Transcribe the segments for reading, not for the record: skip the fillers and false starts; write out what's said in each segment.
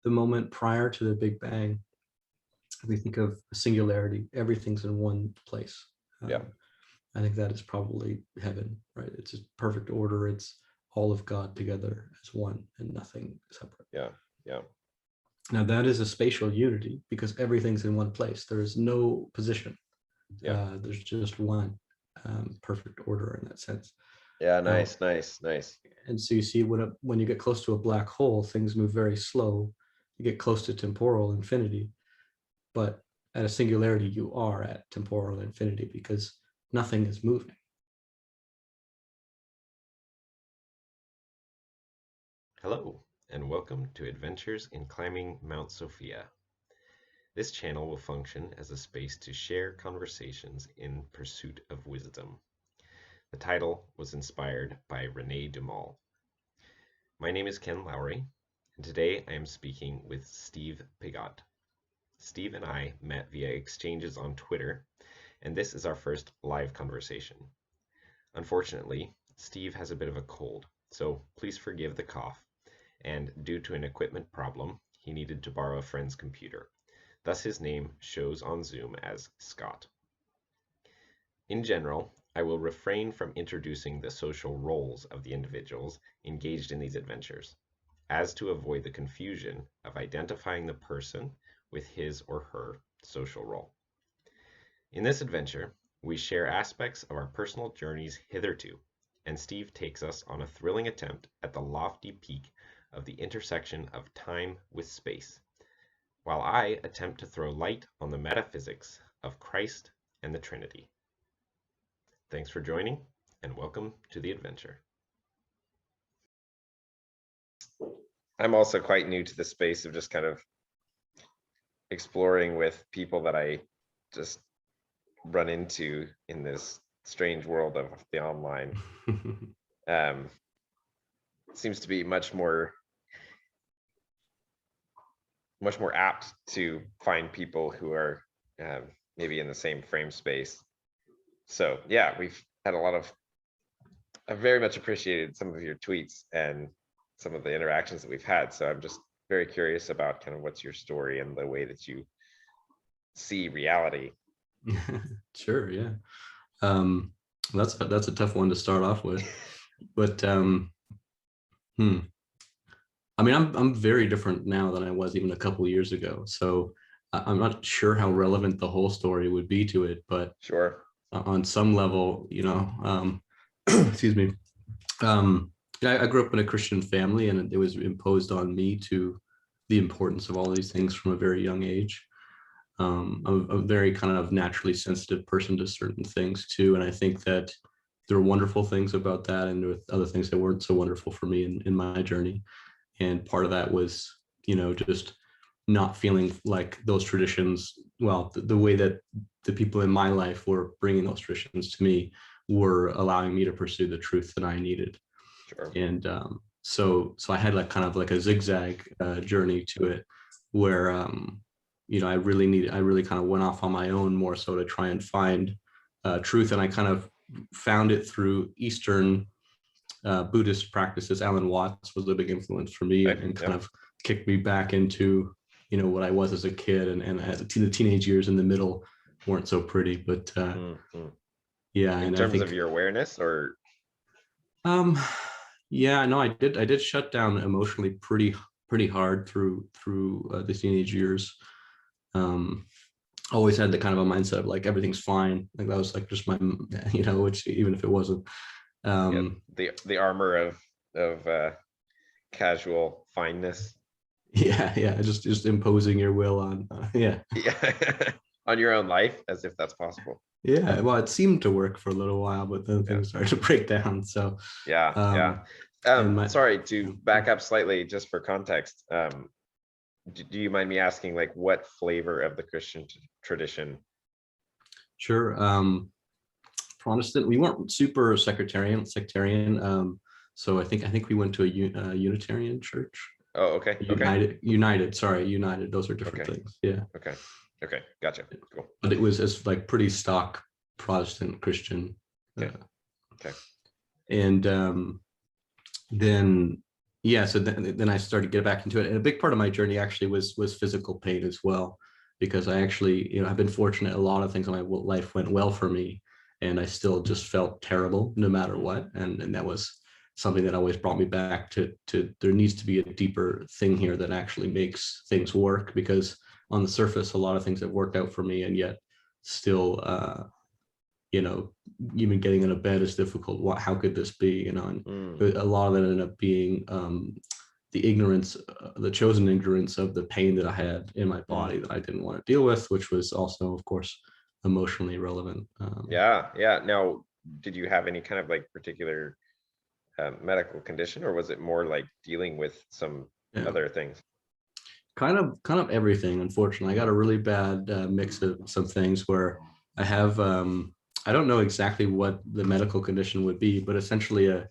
the moment prior to the Big Bang, we think of singularity, everything's in one place. Yeah. I think that is probably heaven, right? It's a perfect order. It's all of God together as one and nothing separate. Yeah. Yeah. Now that is a spatial unity because everything's in one place. There is no position. Yeah. There's just one perfect order in that sense. Yeah. Nice. Nice. And so you see when you get close to a black hole, things move very slow. You get close to temporal infinity, but at a singularity, you are at temporal infinity because nothing is moving. Hello, and welcome to Adventures in Climbing Mount Sophia. This channel will function as a space to share conversations in pursuit of wisdom. The title was inspired by René Dumall. My name is Ken Lowry, and today I am speaking with Steve Piggot. Steve and I met via exchanges on Twitter, and this is our first live conversation. Unfortunately, Steve has a bit of a cold, so please forgive the cough. And due to an equipment problem, he needed to borrow a friend's computer. Thus his name shows on Zoom as Scott. In general, I will refrain from introducing the social roles of the individuals engaged in these adventures, as to avoid the confusion of identifying the person with his or her social role. In this adventure, we share aspects of our personal journeys hitherto, and Steve takes us on a thrilling attempt at the lofty peak of the intersection of time with space, while I attempt to throw light on the metaphysics of Christ and the Trinity. Thanks for joining, and welcome to the adventure. I'm also quite new to the space of just kind of exploring with people that I just run into in this strange world of the online. Seems to be much more apt to find people who are maybe in the same frame space. So yeah, we've had I've very much appreciated some of your tweets and some of the interactions that we've had. So I'm just very curious about kind of what's your story and the way that you see reality. Sure, yeah. That's a tough one to start off with, but I mean, I'm very different now than I was even a couple of years ago. So I'm not sure how relevant the whole story would be to it, but Sure. On some level, excuse me. I grew up in a Christian family, and it was imposed on me the importance of all these things from a very young age. I'm a very kind of naturally sensitive person to certain things too, and I think that there are wonderful things about that, and there were other things that weren't so wonderful for me in my journey. And part of that was, just not feeling like those traditions, well, the way that the people in my life were bringing those traditions to me were allowing me to pursue the truth that I needed. Sure. And so I had like kind of like a zigzag journey to it, where I really kind of went off on my own more so to try and find truth, and I kind of found it through Eastern Buddhist practices. Alan Watts was a big influence for me, and kind of kicked me back into what I was as a kid, and as the teenage years in the middle weren't so pretty, but yeah. In and terms I think, of your awareness, or yeah, no, I did shut down emotionally pretty hard through the teenage years. Always had the kind of a mindset of like everything's fine, like that was like just my which even if it wasn't, the armor of casual fineness. Yeah, just imposing your will on on your own life, as if that's possible. Yeah, well, it seemed to work for a little while, but then things started to break down. So sorry, to back up slightly just for context, do you mind me asking, like, what flavor of the Christian tradition? Sure. Protestant. We weren't super sectarian. So I think we went to a Unitarian church. Oh, okay. United. Those are different things. Yeah. Okay. Gotcha. Cool. But it was like pretty stock Protestant Christian. Okay. And then yeah, so then I started to get back into it, and a big part of my journey actually was physical pain as well, because I actually, I've been fortunate. A lot of things in my life went well for me, and I still just felt terrible no matter what, and that was something that always brought me back to there needs to be a deeper thing here that actually makes things work, because on the surface a lot of things have worked out for me, and yet still you know, even getting out of bed is difficult. How could this be? And a lot of it ended up being the ignorance, the chosen ignorance of the pain that I had in my body that I didn't want to deal with, which was also, of course, emotionally relevant. Yeah. Now, did you have any kind of like particular medical condition, or was it more like dealing with some Yeah. other things? Kind of everything. Unfortunately, I got a really bad mix of some things where I have I don't know exactly what the medical condition would be, but essentially a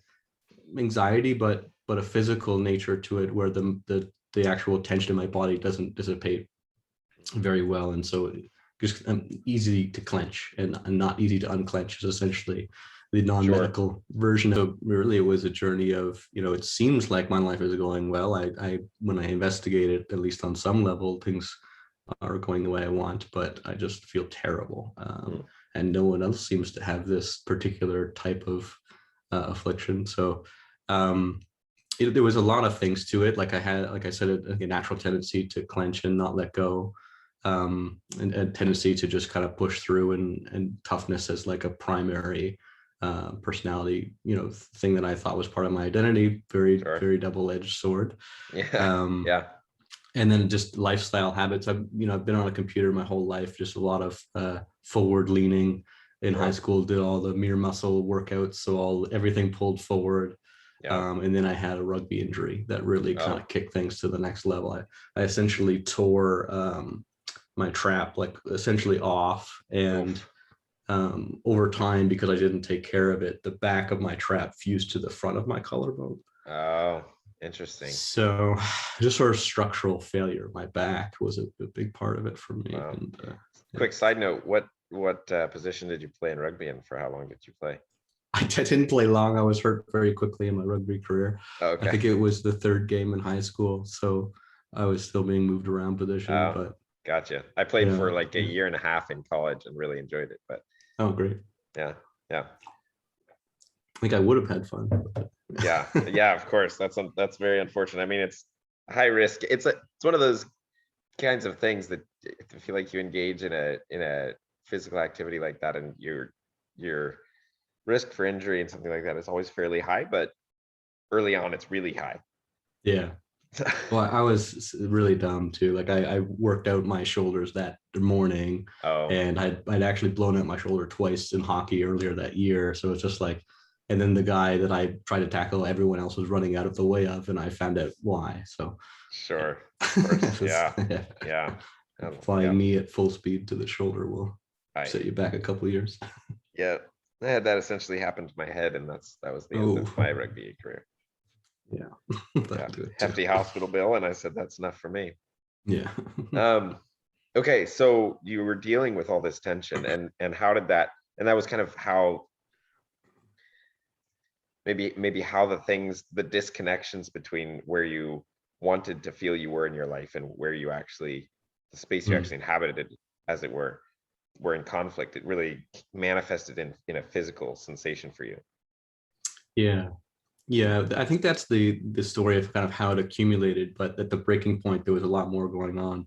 anxiety, but a physical nature to it, where the actual tension in my body doesn't dissipate very well, and so just easy to clench and not easy to unclench is essentially the non-medical version of. Really, it was a journey of, it seems like my life is going well. I when I investigate it, at least on some level, things are going the way I want, but I just feel terrible. And no one else seems to have this particular type of affliction. So there was a lot of things to it. Like I said, a natural tendency to clench and not let go, and a tendency to just kind of push through, and toughness as like a primary personality, thing that I thought was part of my identity. Very double-edged sword. Yeah. And then just lifestyle habits. I've been on a computer my whole life, just a lot of forward leaning. In high school, did all the mere muscle workouts, so everything pulled forward. And then I had a rugby injury that really kind of kicked things to the next level. I essentially tore my trap like essentially off, and over time, because I didn't take care of it, the back of my trap fused to the front of my collarbone. Oh, interesting. So just sort of structural failure. My back was a big part of it for me. Wow. And quick side note, what position did you play in rugby, and for how long did you play? I didn't play long. I was hurt very quickly in my rugby career. Okay. I think it was the third game in high school, so I was still being moved around position. But gotcha. I played for like a year and a half in college and really enjoyed it. But great. Yeah. I think I would have had fun. Yeah. Of course, that's very unfortunate. I mean, it's high risk. It's one of those kinds of things that if you feel like you engage in a physical activity like that, and your risk for injury and something like that is always fairly high, but early on it's really high. Yeah. Well, I was really dumb too. Like I worked out my shoulders that morning, and I'd actually blown out my shoulder twice in hockey earlier that year. So it's just like, and then the guy that I tried to tackle, everyone else was running out of the way of, and I found out why. So sure, of course. Yeah. Flying knee at full speed to the shoulder will set you back a couple of years. Yeah, I had that essentially happen to my head, and that was the end of my rugby career. Yeah. Hefty hospital bill, and I said that's enough for me. Yeah. Okay, so you were dealing with all this tension, and how did that, and that was kind of how maybe how the disconnections between where you wanted to feel you were in your life and where you actually, the space you actually inhabited, as it were in conflict. It really manifested in a physical sensation for you. Yeah, I think that's the story of kind of how it accumulated, but at the breaking point there was a lot more going on.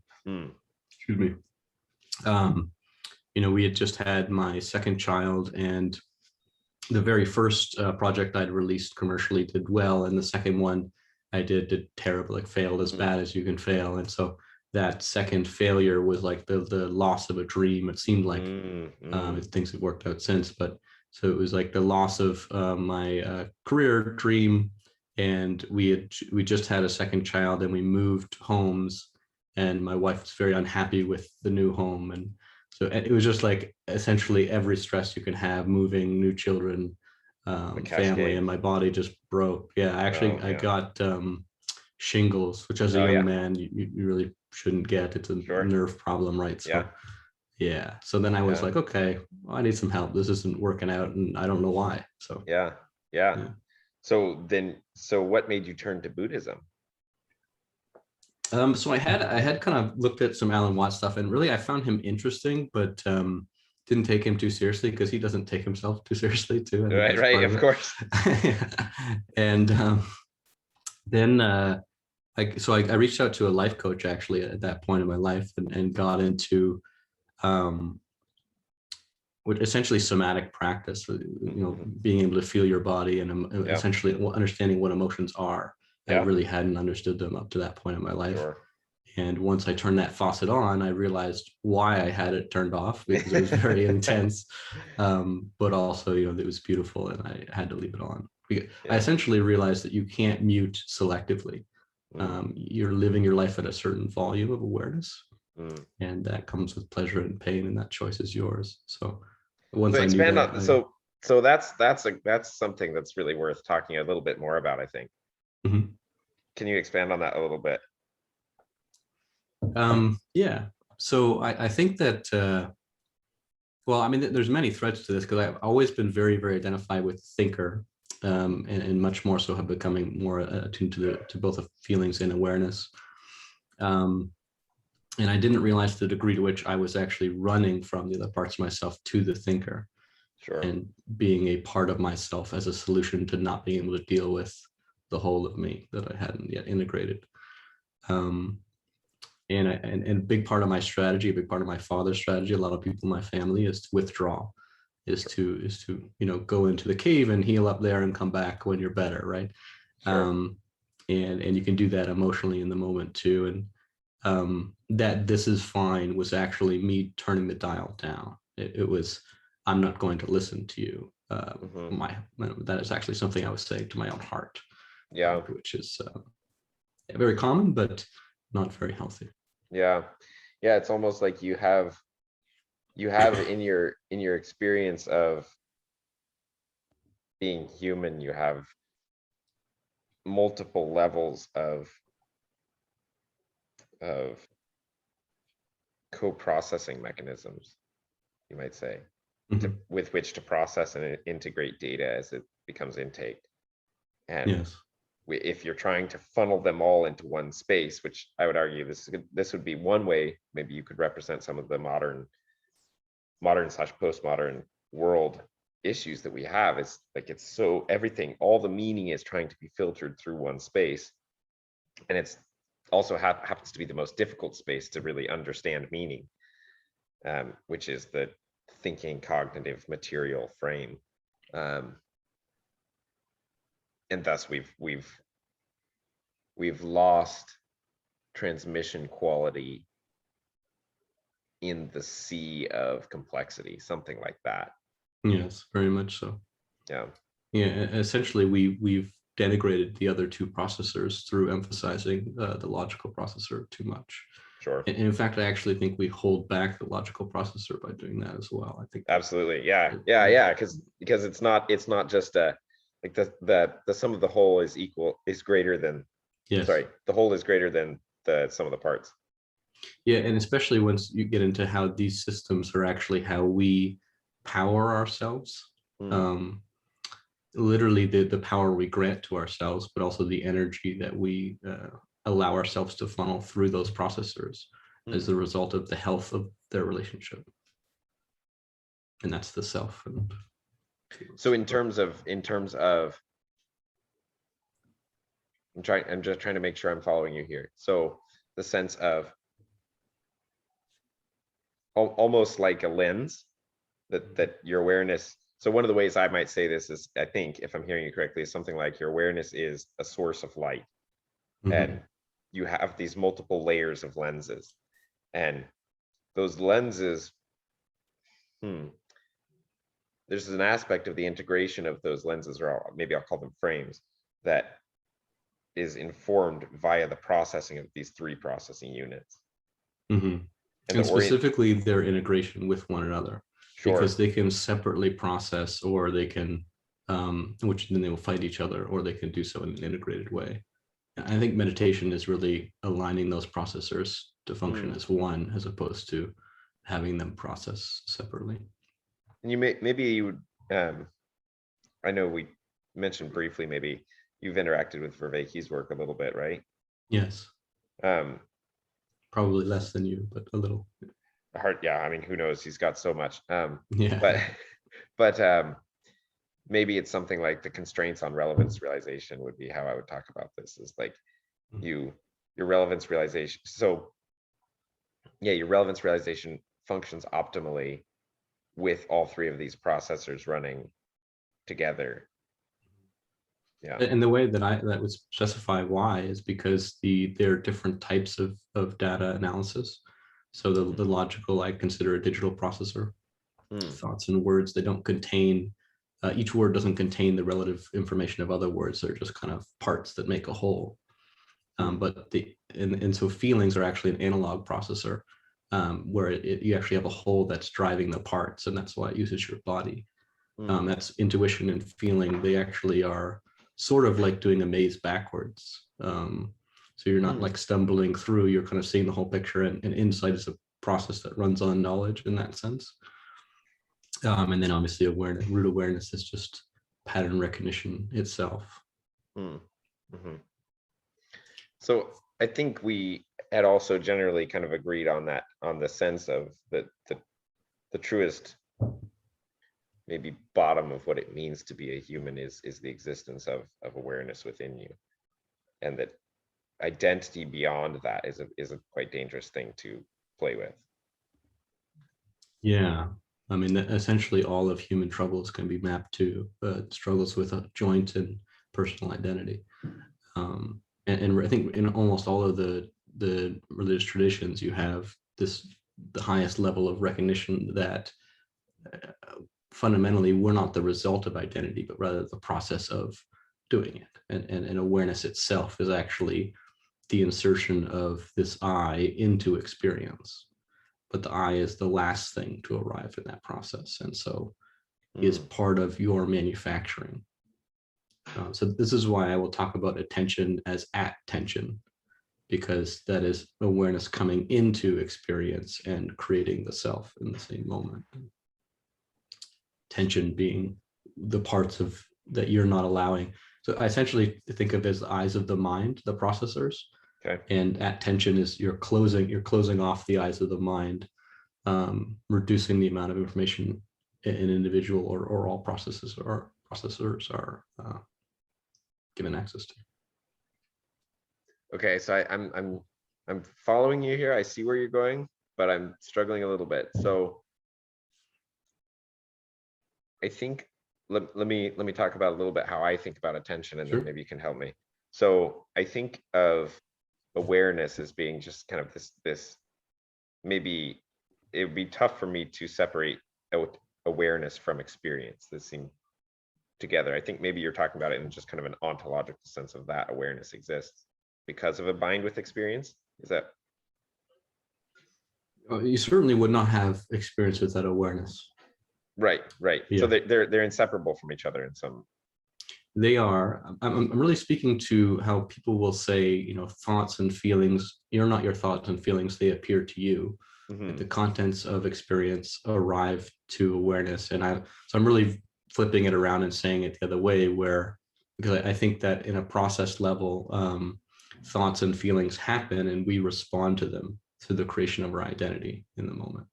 Excuse me. We had just had my second child, and the very first project I'd released commercially did well, and the second one I did terrible, like failed as bad as you can fail. And so that second failure was like the loss of a dream. It seemed like things have worked out since, but so it was like the loss of my career dream. And we just had a second child, and we moved homes, and my wife was very unhappy with the new home. And so it was just like essentially every stress you can have, moving, new children, family, and my body just broke. Yeah, actually, I got shingles, which as a young man, you really shouldn't get. It's a nerve problem, right? So yeah. So then I was like, okay, well, I need some help. This isn't working out, and I don't know why. So yeah. So what made you turn to Buddhism? So I had kind of looked at some Alan Watts stuff, and really I found him interesting, but didn't take him too seriously because he doesn't take himself too seriously too. I think Right, that's right, part of course. it. And then I reached out to a life coach actually at that point in my life, and got into which essentially somatic practice, being able to feel your body and Yeah. essentially understanding what emotions are. I Yeah. really hadn't understood them up to that point in my life. Sure. And once I turned that faucet on, I realized why I had it turned off, because it was very intense. But also, it was beautiful, and I had to leave it on. I Yeah. essentially realized that you can't mute selectively. You're living your life at a certain volume of awareness, and that comes with pleasure and pain, and that choice is yours. So once So I knew expand that, on so that's something that's really worth talking a little bit more about, I think. Mhm. Can you expand on that a little bit? Yeah. So I think that, well, I mean, there's many threads to this, because I've always been very, very identified with thinker, and much more so have becoming more attuned to both the feelings and awareness. And I didn't realize the degree to which I was actually running from the other parts of myself to the thinker, Sure. and being a part of myself as a solution to not being able to deal with the whole of me that I hadn't yet integrated. And a big part of my strategy, a big part of my father's strategy, a lot of people in my family, is to withdraw, is to go into the cave and heal up there and come back when you're better, right? Sure. And you can do that emotionally in the moment too. And that "this is fine" was actually me turning the dial down. It was, I'm not going to listen to you. That is actually something I was saying to my own heart. Yeah. Which is very common, but not very healthy. Yeah. Yeah. It's almost like you have in your experience of being human, you have multiple levels of co-processing mechanisms, you might say, with which to process and integrate data as it becomes intake. And yes, if you're trying to funnel them all into one space, which I would argue this would be one way, maybe you could represent some of the modern / postmodern world issues that we have, is like, it's so everything, all the meaning is trying to be filtered through one space, and it's also happens to be the most difficult space to really understand meaning, which is the thinking, cognitive, material frame. And thus we've lost transmission quality in the sea of complexity, something like that. yes, very much so. Yeah. Essentially, we've denigrated the other two processors through emphasizing the logical processor too much. Sure. And in fact, I actually think we hold back the logical processor by doing that as well. I think absolutely. Yeah. Because it's not just like the sum of the whole is greater than, yes. Sorry, the whole is greater than the sum of the parts. Yeah, and especially once you get into how these systems are actually how we power ourselves. Literally the power we grant to ourselves, but also the energy that we allow ourselves to funnel through those processors as the result of the health of their relationship. And that's the self. And so in terms of I'm just trying to make sure I'm following you here. So the sense of almost like a lens that your awareness. So one of the ways I might say this is, I think, if I'm hearing you correctly, is something like your awareness is a source of light, and you have these multiple layers of lenses, and those lenses, there's an aspect of the integration of those lenses, or maybe I'll call them frames, that is informed via the processing of these three processing units. And specifically their integration with one another. Sure. Because they can separately process, or they can, which then they will fight each other, or they can do so in an integrated way. I think meditation is really aligning those processors to function as one, as opposed to having them process separately. And maybe you would, I know mentioned briefly, maybe you've interacted with Vervaeke's work a little bit, right? Yes, Um, probably less than you, but a little. yeah, I mean, who knows? He's got so much. Yeah. But but maybe it's something like the constraints on relevance realization would be how I would talk about this, is like your relevance realization. So yeah, your relevance realization functions optimally with all three of these processors running together. Yeah. And the way that that would specify why is because there are different types of data analysis. So the logical, I consider a digital processor. Thoughts and words, they don't contain, each word doesn't contain the relative information of other words. They're just kind of parts that make a whole. But so feelings are actually an analog processor, where you actually have a whole that's driving the parts, and that's why it uses your body. That's intuition and feeling. They actually are sort of like doing a maze backwards. So you're not like stumbling through, you're kind of seeing the whole picture, and insight is a process that runs on knowledge in that sense. And then obviously awareness, root awareness is just pattern recognition itself. So I think we had also generally kind of agreed on that, on the sense of the truest, maybe bottom of what it means to be a human is the existence of awareness within you, and that identity beyond that is a quite dangerous thing to play with. Yeah, I mean, essentially all of human troubles can be mapped to struggles with a joint and personal identity. And I think in almost all of the religious traditions, you have the highest level of recognition that fundamentally we're not the result of identity, but rather the process of doing it. And awareness itself is actually the insertion of this I into experience. But the I is the last thing to arrive in that process. And so is part of your manufacturing. So this is why I will talk about attention as at-tention, because that is awareness coming into experience and creating the self in the same moment. Tension being the parts of that you're not allowing. So I essentially think of it as the eyes of the mind, the processors. Okay. And at-tention is you're closing off the eyes of the mind, reducing the amount of information an individual or all processors are given access to. Okay, so I'm following you here. I see where you're going, but I'm struggling a little bit. So I think let me talk about a little bit how I think about attention, and Sure. then maybe you can help me. So I think of awareness as being just kind of this maybe it would be tough for me to separate out awareness from experience. This seem together. I think maybe you're talking about it in just kind of an ontological sense of that awareness exists because of a bind with experience. Is that? You certainly would not have experience without awareness. Right. Yeah. So they're inseparable from each other in some. They are. I'm really speaking to how people will say, thoughts and feelings, you're not your thoughts and feelings, they appear to you. The contents of experience arrive to awareness. And so I'm really flipping it around and saying it the other way, because I think that in a process level, thoughts and feelings happen and we respond to them through the creation of our identity in the moment.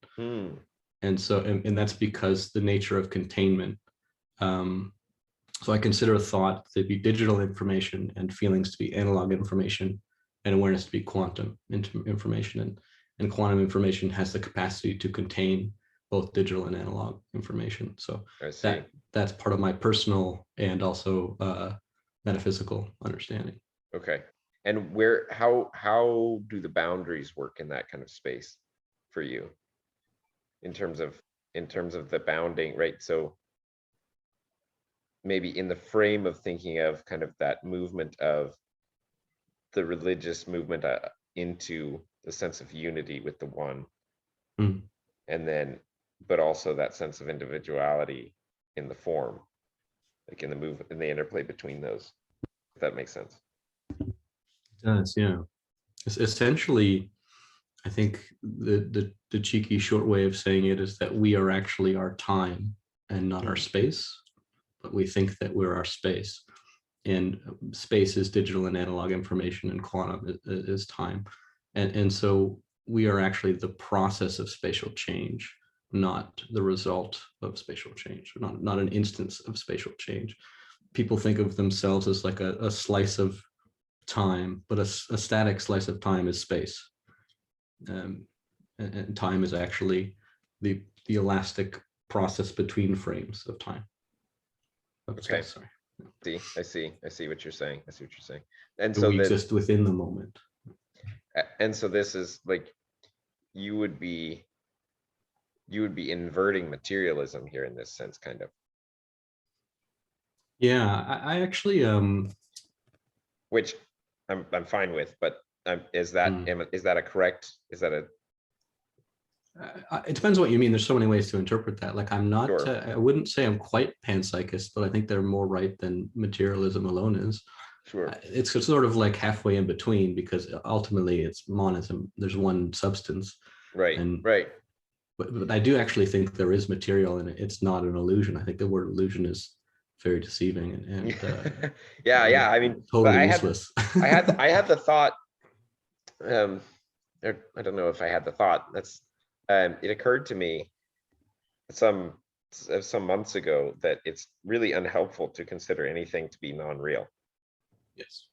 And so, and that's because the nature of containment. So I consider a thought to be digital information and feelings to be analog information and awareness to be quantum information. And quantum information has the capacity to contain both digital and analog information. So that's part of my personal and also metaphysical understanding. Okay. And how do the boundaries work in that kind of space for you in terms of the bounding, right? So maybe in the frame of thinking of kind of that movement of the religious movement into the sense of unity with the one, and then but also that sense of individuality in the form, like in the movement and the interplay between those, if that makes sense. It does, yeah. It's essentially, I think the cheeky short way of saying it is that we are actually our time and not our space. but we think that we're our space. And space is digital and analog information, and quantum is time. And so we are actually the process of spatial change, not the result of spatial change, not an instance of spatial change. People think of themselves as like a slice of time, but a static slice of time is space. And time is actually the elastic process between frames of time. Okay. Sorry. I see what you're saying. And So so we that, exist within the moment. and so this is like, you would be inverting materialism here in this sense, kind of. Yeah, I actually Which I'm fine with, but is that a correct, it depends what you mean. There's so many ways to interpret that. Like I'm not, Sure. I wouldn't say I'm quite panpsychist, but I think they're more right than materialism alone is. Sure. It's sort of like halfway in between, because ultimately it's monism. There's one substance. Right. And right. but I do actually think there is material in it. It's not an illusion. I think the word illusion is very deceiving and yeah. I mean, totally but useless. I had the thought, or I don't know if I had the thought, that's it occurred to me some months ago that it's really unhelpful to consider anything to be non-real. Yes.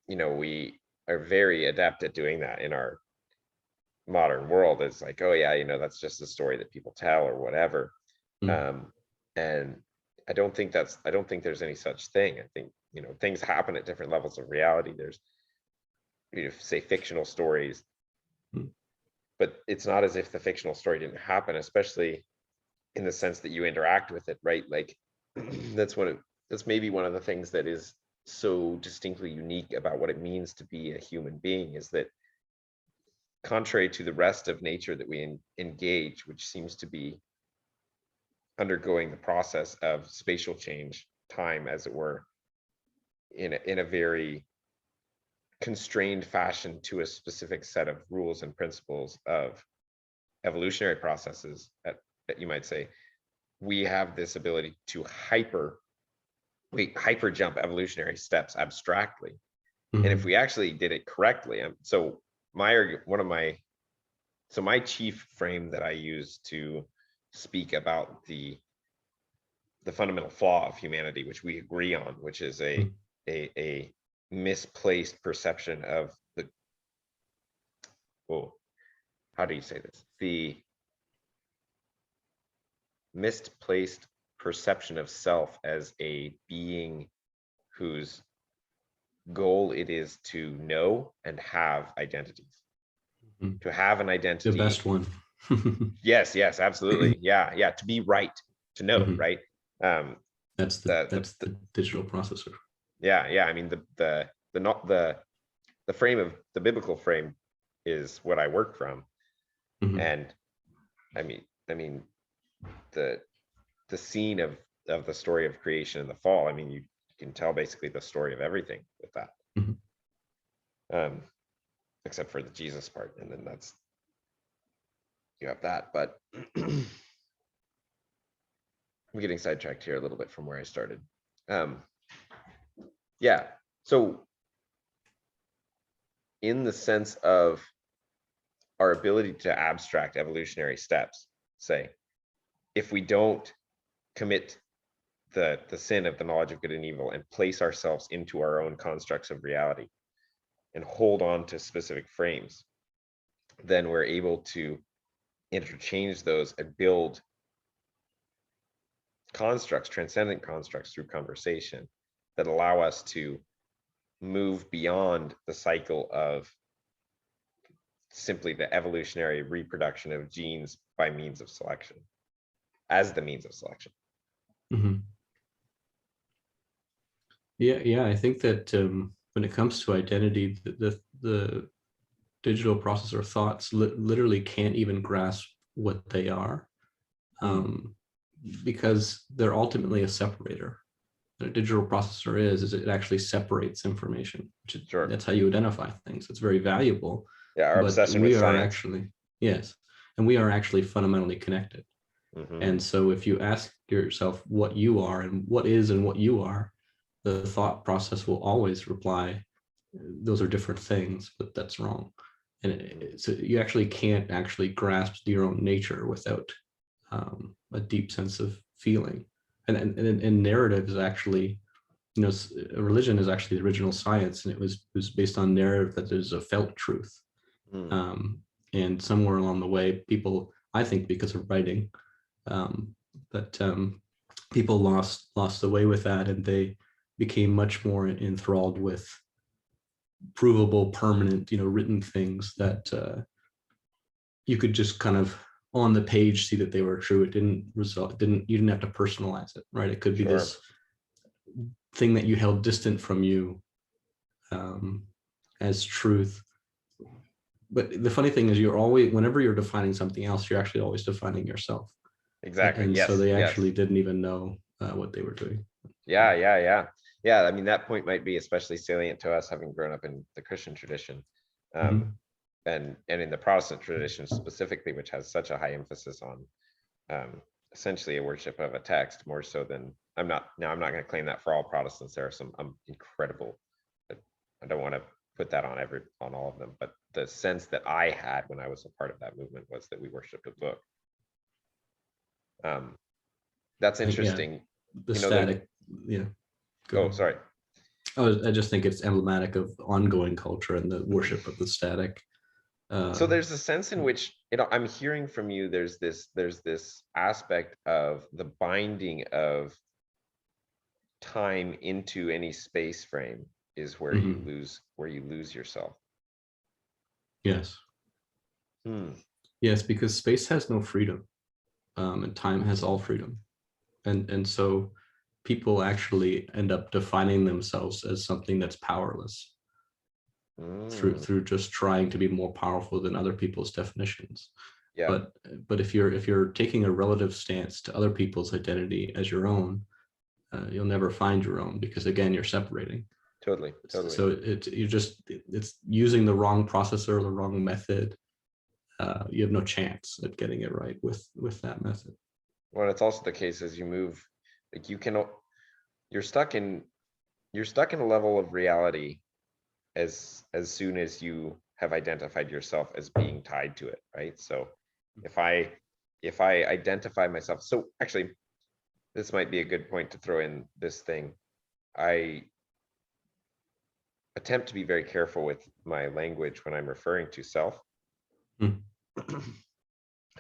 We are very adept at doing that in our modern world. It's like, oh yeah, that's just a story that people tell or whatever. And I don't think there's any such thing. I think, things happen at different levels of reality. There's, say fictional stories, but it's not as if the fictional story didn't happen, especially in the sense that you interact with it, right? Like that's maybe one of the things that is so distinctly unique about what it means to be a human being, is that contrary to the rest of nature that we engage, which seems to be undergoing the process of spatial change, time, as it were, in a very constrained fashion to a specific set of rules and principles of evolutionary processes, that you might say, we have this ability to hyper jump evolutionary steps abstractly. And if we actually did it correctly, so my chief frame that I use to speak about the fundamental flaw of humanity, which we agree on, which is a misplaced perception of how do you say this? The misplaced perception of self as a being whose goal it is to know and have identities. To have an identity. The best one. Yes, absolutely. Yeah. To be right, to know, right? That's the digital processor. Yeah. I mean, the frame of the biblical frame is what I work from. And I mean the scene of the story of creation and the fall, I mean, you can tell basically the story of everything with that. Except for the Jesus part, and then you have that. But I'm getting sidetracked here a little bit from where I started. Yeah, so in the sense of our ability to abstract evolutionary steps, say, if we don't commit the sin of the knowledge of good and evil and place ourselves into our own constructs of reality and hold on to specific frames, then we're able to interchange those and build constructs, transcendent constructs, through conversation that allow us to move beyond the cycle of simply the evolutionary reproduction of genes by means of selection, as the means of selection. Yeah, I think that when it comes to identity, the digital processor thoughts literally can't even grasp what they are, because they're ultimately a separator. What a digital processor is it actually separates information. Sure. That's how you identify things. It's very valuable. Yeah, our obsession with science. And we are actually fundamentally connected. And so if you ask yourself what you are and what is and what you are, the thought process will always reply, those are different things, but that's wrong. And so you actually can't actually grasp your own nature without a deep sense of feeling. And narrative is actually, a religion is actually the original science, and it was based on narrative that there's a felt truth. And somewhere along the way, people, I think because of writing, but people lost the way with that, and they became much more enthralled with provable, permanent, written things that you could just kind of on the page see that they were true. It didn't result, you didn't have to personalize it, right? It could be this thing that you held distant from you as truth. But the funny thing is, you're always, whenever you're defining something else, you're actually always defining yourself. Exactly. And yes. so they yes. actually didn't even know what they were doing. Yeah. I mean, that point might be especially salient to us having grown up in the Christian tradition, and in the Protestant tradition specifically, which has such a high emphasis on essentially a worship of a text more so than, I'm not going to claim that for all Protestants. There are some incredible, I don't want to put that on all of them, but the sense that I had when I was a part of that movement was that we worshiped a book. That's interesting. The static, sorry. I just think it's emblematic of ongoing culture and the worship of the static. So there's a sense in which, I'm hearing from you, there's this aspect of the binding of time into any space frame is where you lose yourself. Yes. Yes, because space has no freedom, and time has all freedom, and so people actually end up defining themselves as something that's powerless through just trying to be more powerful than other people's definitions. Yeah. But if you're taking a relative stance to other people's identity as your own, you'll never find your own, because again, you're separating. Totally. So it's using the wrong processor, the wrong method. You have no chance at getting it right with that method. Well, it's also the case as you move, like you're stuck in a level of reality as soon as you have identified yourself as being tied to it, right? So if I identify myself, so actually this might be a good point to throw in this thing. I attempt to be very careful with my language when I'm referring to self.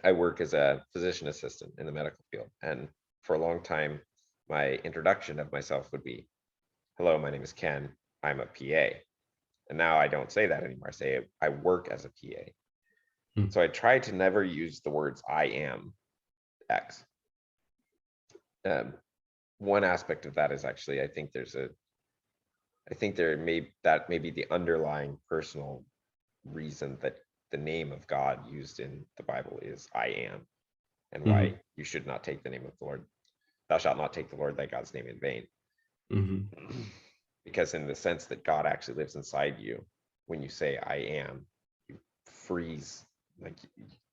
I work as a physician assistant in the medical field, and for a long time my introduction of myself would be, hello, my name is Ken, I'm a PA. And now I don't say that anymore. I say I work as a PA. So I try to never use the words I am X. One aspect of that is actually, I think there may be the underlying personal reason that the name of God used in the Bible is I am, and why you should not take the name of the Lord. Thou shalt not take the Lord thy God's name in vain. Because in the sense that God actually lives inside you, when you say I am, you freeze, like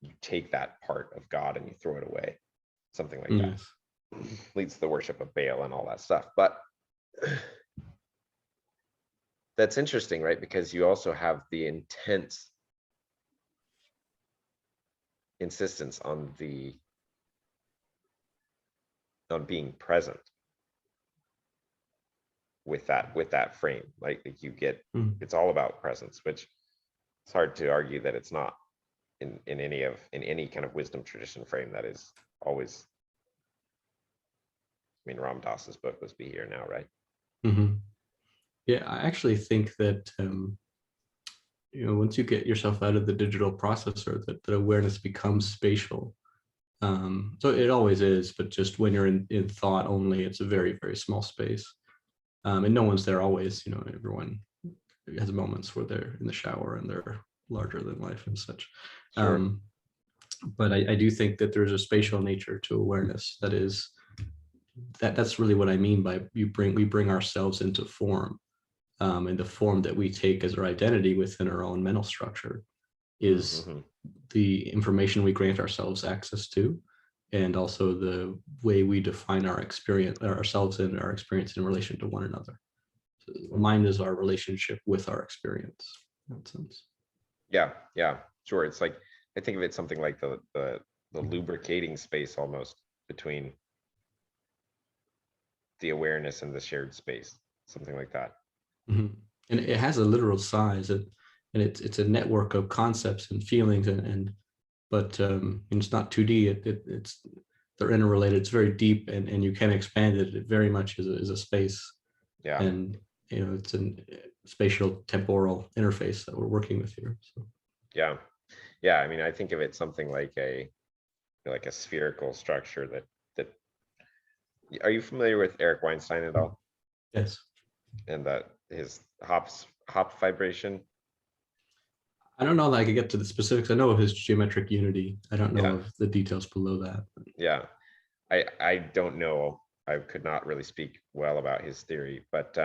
you take that part of God and you throw it away, something like that. Leads to the worship of Baal and all that stuff. But that's interesting, right? Because you also have the intense insistence on being present with that frame. Like you get, it's all about presence, which it's hard to argue that it's not in any kind of wisdom tradition frame. That is always, I mean, Ram Dass's book was Be Here Now, right? Yeah, I actually think that once you get yourself out of the digital processor, that awareness becomes spatial. So it always is, but just when you're in thought only, it's a very, very small space. And no one's there always. Everyone has moments where they're in the shower and they're larger than life and such. Sure. But I do think that there's a spatial nature to awareness that's really what I mean by we bring ourselves into form, and the form that we take as our identity within our own mental structure is the information we grant ourselves access to, and also the way we define our experience, ourselves and our experience in relation to one another. So mind is our relationship with our experience in that sense. Yeah, yeah, sure. It's like, I think of it something like the lubricating space almost between the awareness and the shared space, something like that. Mhm. And it has a literal size, and it's a network of concepts and feelings, and it's not 2D. It's they're interrelated. It's very deep, and you can expand it. It very much is a space, Yeah, and it's a spatial temporal interface that we're working with here. So yeah, yeah. I mean, I think of it something like a spherical structure that. Are you familiar with Eric Weinstein at all? yes, And that his hop vibration? I don't know that I could get to the specifics. I know of his geometric unity. I don't know Yeah, of the details below that. yeah. I don't know. I could not really speak well about his theory, but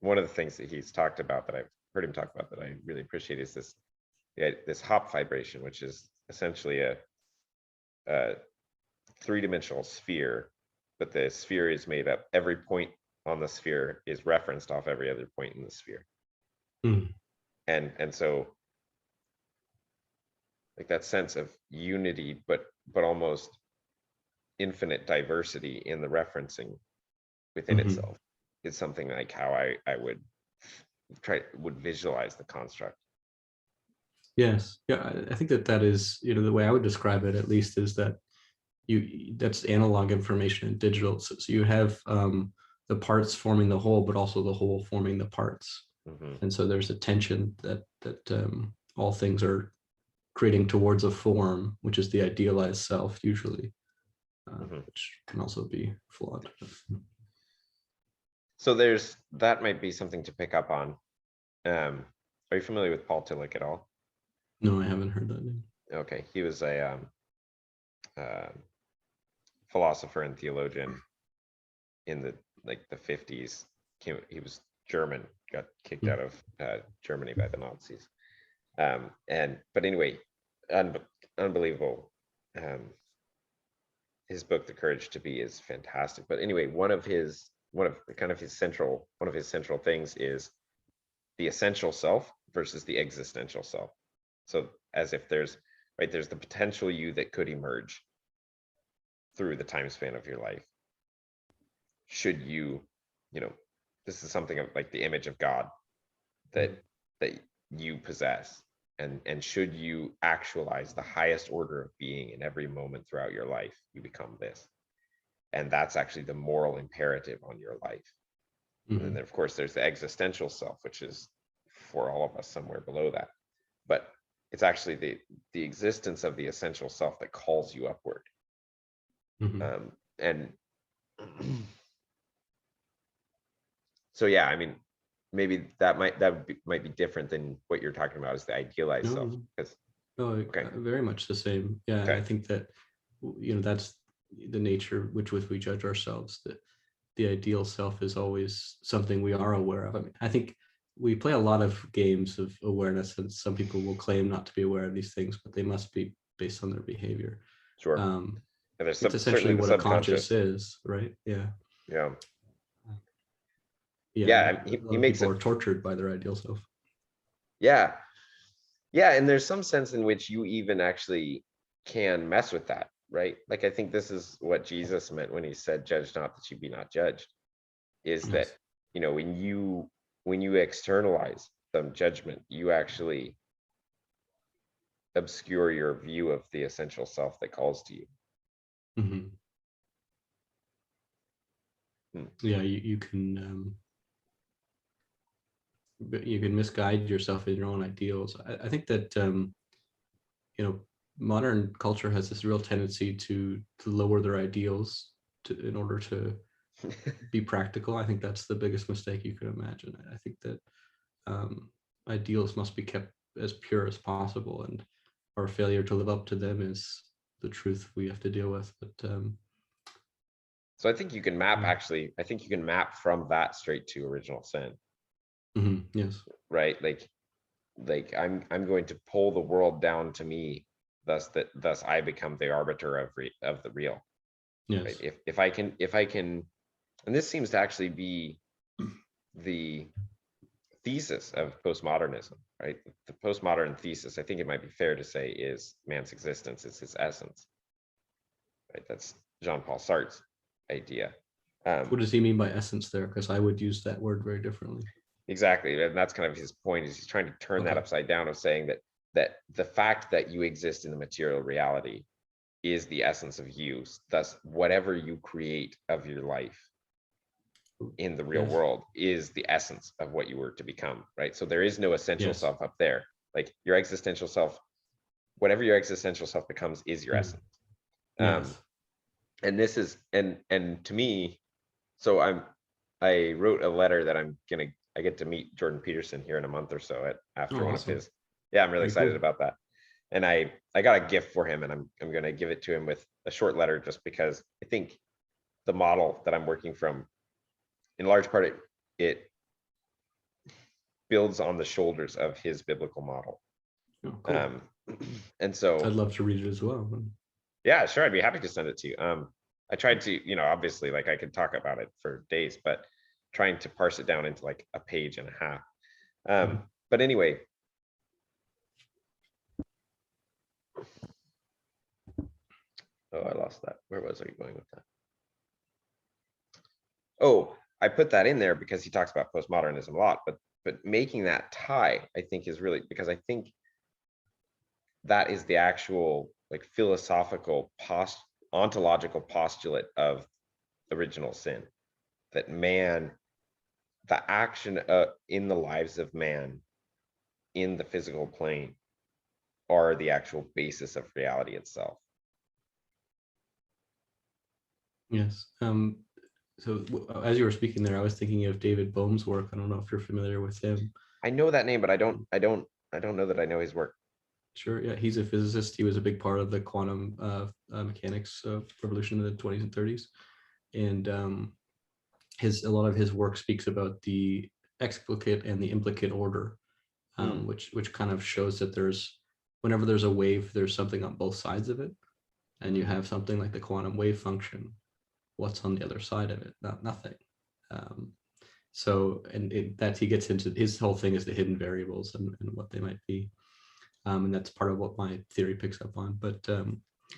one of the things that he's talked about that I've heard him talk about that I really appreciate is this hop vibration, which is essentially a three-dimensional sphere, but the sphere is made up. Every point on the sphere is referenced off every other point in the sphere, Mm. and so like that sense of unity, but almost infinite diversity in the referencing within Mhm. itself is something like how I would visualize the construct. Yes, yeah, I think that is, the way I would describe it, at least, is that that's analog information and digital. So you have the parts forming the whole, but also the whole forming the parts. Hmm. And so there's a tension that all things are creating towards a form, which is the idealized self, usually, Hmm. which can also be flawed. So that might be something to pick up on. Are you familiar with Paul Tillich at all? No, I haven't heard that name. Okay, he was a uh, philosopher and theologian in the 50s. He was German, got kicked Mm. out of Germany by the Nazis. But anyway, unbelievable. His book, The Courage to Be, is fantastic. But anyway, one of his central things is the essential self versus the existential self. So as if there's the potential you that could emerge through the time span of your life. Should you, this is something of like the image of God that you possess. And should you actualize the highest order of being in every moment throughout your life, you become this. And that's actually the moral imperative on your life. And Mhm. then, of course, there's the existential self, which is for all of us somewhere below that. But it's actually the existence of the essential self that calls you upward. Mhm. And so, yeah, I mean, maybe might be different than what you're talking about as the idealized No, self. no. Because No, okay, very much the same. Yeah, and I okay, think that that's the nature with we judge ourselves. That the ideal self is always something we are aware of. I mean, I think we play a lot of games of awareness, and some people will claim not to be aware of these things, but they must be based on their behavior. sure. Um, And there's it's certainly essentially the what a conscious subconscious. is, right? Yeah, Yeah, yeah. yeah. And He a he lot of makes people it. are tortured by their ideal self. Yeah, yeah. And there's some sense in which you even actually can mess with that, right? Like I think this is what Jesus meant when he said, "Judge not that you be not judged." Is that Yes. when you externalize some judgment, you actually obscure your view of the essential self that calls to you. Hmm. Hmm. Yeah, you can. But you can misguide yourself in your own ideals. I think that modern culture has this real tendency to lower their ideals in order to be practical. I think that's the biggest mistake you could imagine. I think that ideals must be kept as pure as possible, and our failure to live up to them is the truth we have to deal with. But So I think you can map yeah. actually. I think you can map from that straight to original sin, Yes. right? Like I'm going to pull the world down to me thus I become the arbiter of the real. Yes. Right? If I can, and this seems to actually be the thesis of postmodernism, right? The postmodern thesis, I think it might be fair to say, is man's existence is his essence, right? That's Jean-Paul Sartre's idea. What does he mean by essence there? Because I would use that word very differently. Exactly, and that's kind of his point, is he's trying to turn that upside down, of saying that the fact that you exist in the material reality is the essence of you. Thus, whatever you create of your life in the real world is the essence of what you were to become, right? So there is no essential self up there. Like your existential self, whatever your existential self becomes is your essence. And this is, and to me, so I wrote a letter that I get to meet Jordan Peterson here in a month or so after one of his. Yeah, I'm really excited about that. And I got a gift for him, and I'm going to give it to him with a short letter, just because I think the model that I'm working from, in large part, it builds on the shoulders of his biblical model. Oh, cool. And so I'd love to read it as well. Yeah, sure, I'd be happy to send it to you. I tried to, obviously, like, I could talk about it for days, but trying to parse it down into like a page and a half. But anyway, oh, I lost that. Where was I going with that? Oh, I put that in there because he talks about postmodernism a lot, but making that tie, I think, is really, because I think that is the actual, like, philosophical ontological postulate of original sin, that man, the action in the lives of man in the physical plane are the actual basis of reality itself. Yes. So as you were speaking there, I was thinking of David Bohm's work. I don't know if you're familiar with him. I know that name, but I don't know that I know his work. Sure. Yeah, he's a physicist. He was a big part of the quantum mechanics revolution in the 20s and 30s, and a lot of his work speaks about the explicit and the implicate order, which kind of shows that whenever there's a wave, there's something on both sides of it, and you have something like the quantum wave function. What's on the other side of it? Nothing. So, and that he gets into, his whole thing is the hidden variables and what they might be. And that's part of what my theory picks up on. But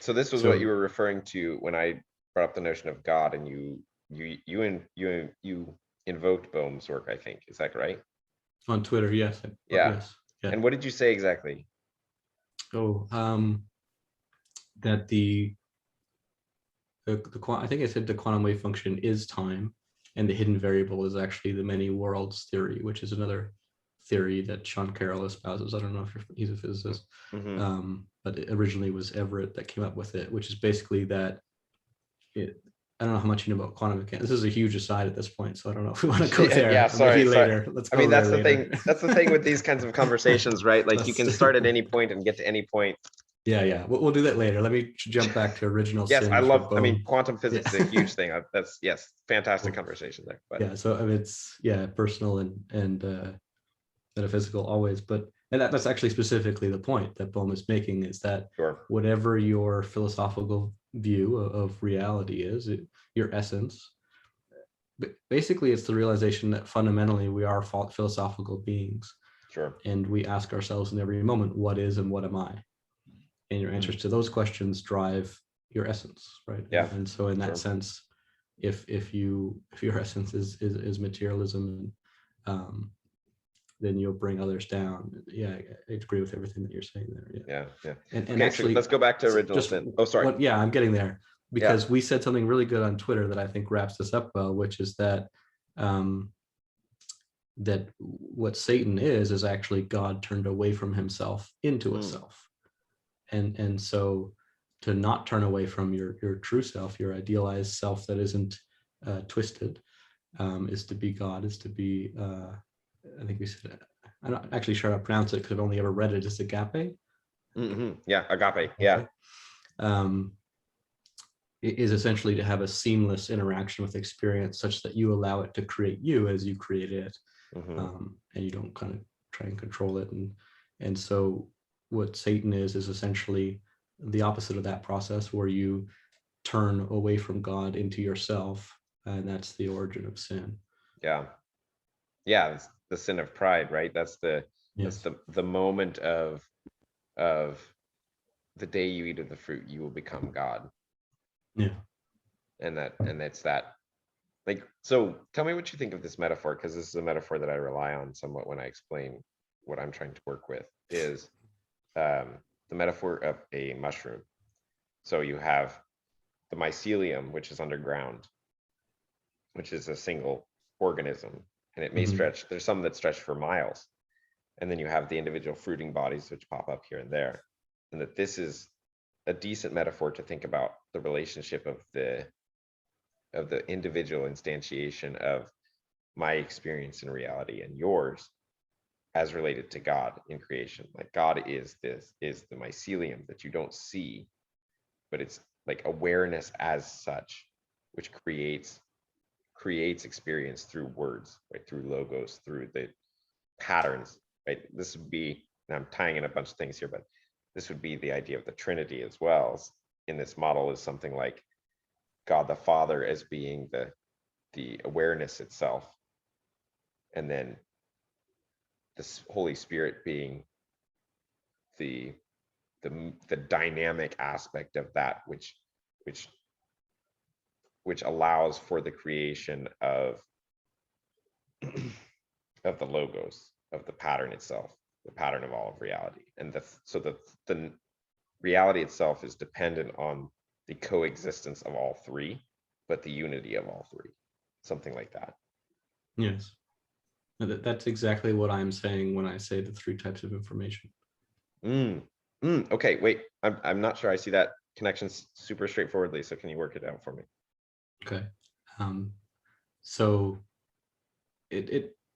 so this was what you were referring to when I brought up the notion of God, and you invoked Bohm's work, I think. Is that right? On Twitter, yes. Yes. And what did you say exactly? Oh, that I think I said the quantum wave function is time, and the hidden variable is actually the many worlds theory, which is another theory that Sean Carroll espouses. I don't know if he's a physicist, but it originally was Everett that came up with it, which is basically that I don't know how much you know about quantum mechanics. This is a huge aside at this point, so I don't know if we want to go there. Yeah, sorry. Later. Let's go. I mean, that's the thing. That's the thing with these kinds of conversations, right? Like, you can start at any point and get to any point. Yeah. We'll do that later. Let me jump back to original. Yes, I love. I mean, quantum physics is a huge thing. That's fantastic conversation there. But yeah, so I mean, it's personal and metaphysical always, but that's actually specifically the point that Bohm is making, is that whatever your philosophical view of reality is, your essence, basically it's the realization that fundamentally we are philosophical beings. And we ask ourselves in every moment, what is and what am I? And your answers to those questions drive your essence, right? And so in that sense, if your essence is materialism, then you'll bring others down. Yeah, I agree with everything that you're saying there. Yeah. And actually, so let's go back to original sin. Oh, sorry. I'm getting there, because we said something really good on Twitter that I think wraps this up well, which is that that what Satan is actually God turned away from himself into a self. And so to not turn away from your true self, your idealized self that isn't twisted, is to be God, is to be I think we said, I'm not actually sure how to pronounce it because I've only ever read it. It's agape. Yeah, agape. Yeah. It is essentially to have a seamless interaction with experience, such that you allow it to create you as you create it, and you don't kind of try and control it. And so what Satan is essentially the opposite of that process where you turn away from God into yourself, and that's the origin of sin. Yeah. Yeah, it's the sin of pride, right? That's Yes. the moment of the day you eat of the fruit, you will become God. Yeah. And that's that. Like, so tell me what you think of this metaphor, because this is a metaphor that I rely on somewhat when I explain what I'm trying to work with, is the metaphor of a mushroom. So you have the mycelium, which is underground, which is a single organism, and it may stretch. There's some that stretch for miles. And then you have the individual fruiting bodies which pop up here and there. And that this is a decent metaphor to think about the relationship of the individual instantiation of my experience in reality and yours as related to God in creation. Like, God is the mycelium that you don't see, but it's like awareness as such, which creates experience through words, right? Through logos, through the patterns, right? This would be, and I'm tying in a bunch of things here, but this would be the idea of the Trinity as well. In this model is something like God the Father as being the awareness itself, and then the Holy Spirit being the dynamic aspect of that which allows for the creation of of the logos, of the pattern itself, the pattern of all of reality. And the reality itself is dependent on the coexistence of all three, but the unity of all three, something like that. Yes. That's exactly what I'm saying when I say the three types of information. Okay, wait, I'm not sure I see that connection super straightforwardly, so can you work it out for me? Okay. So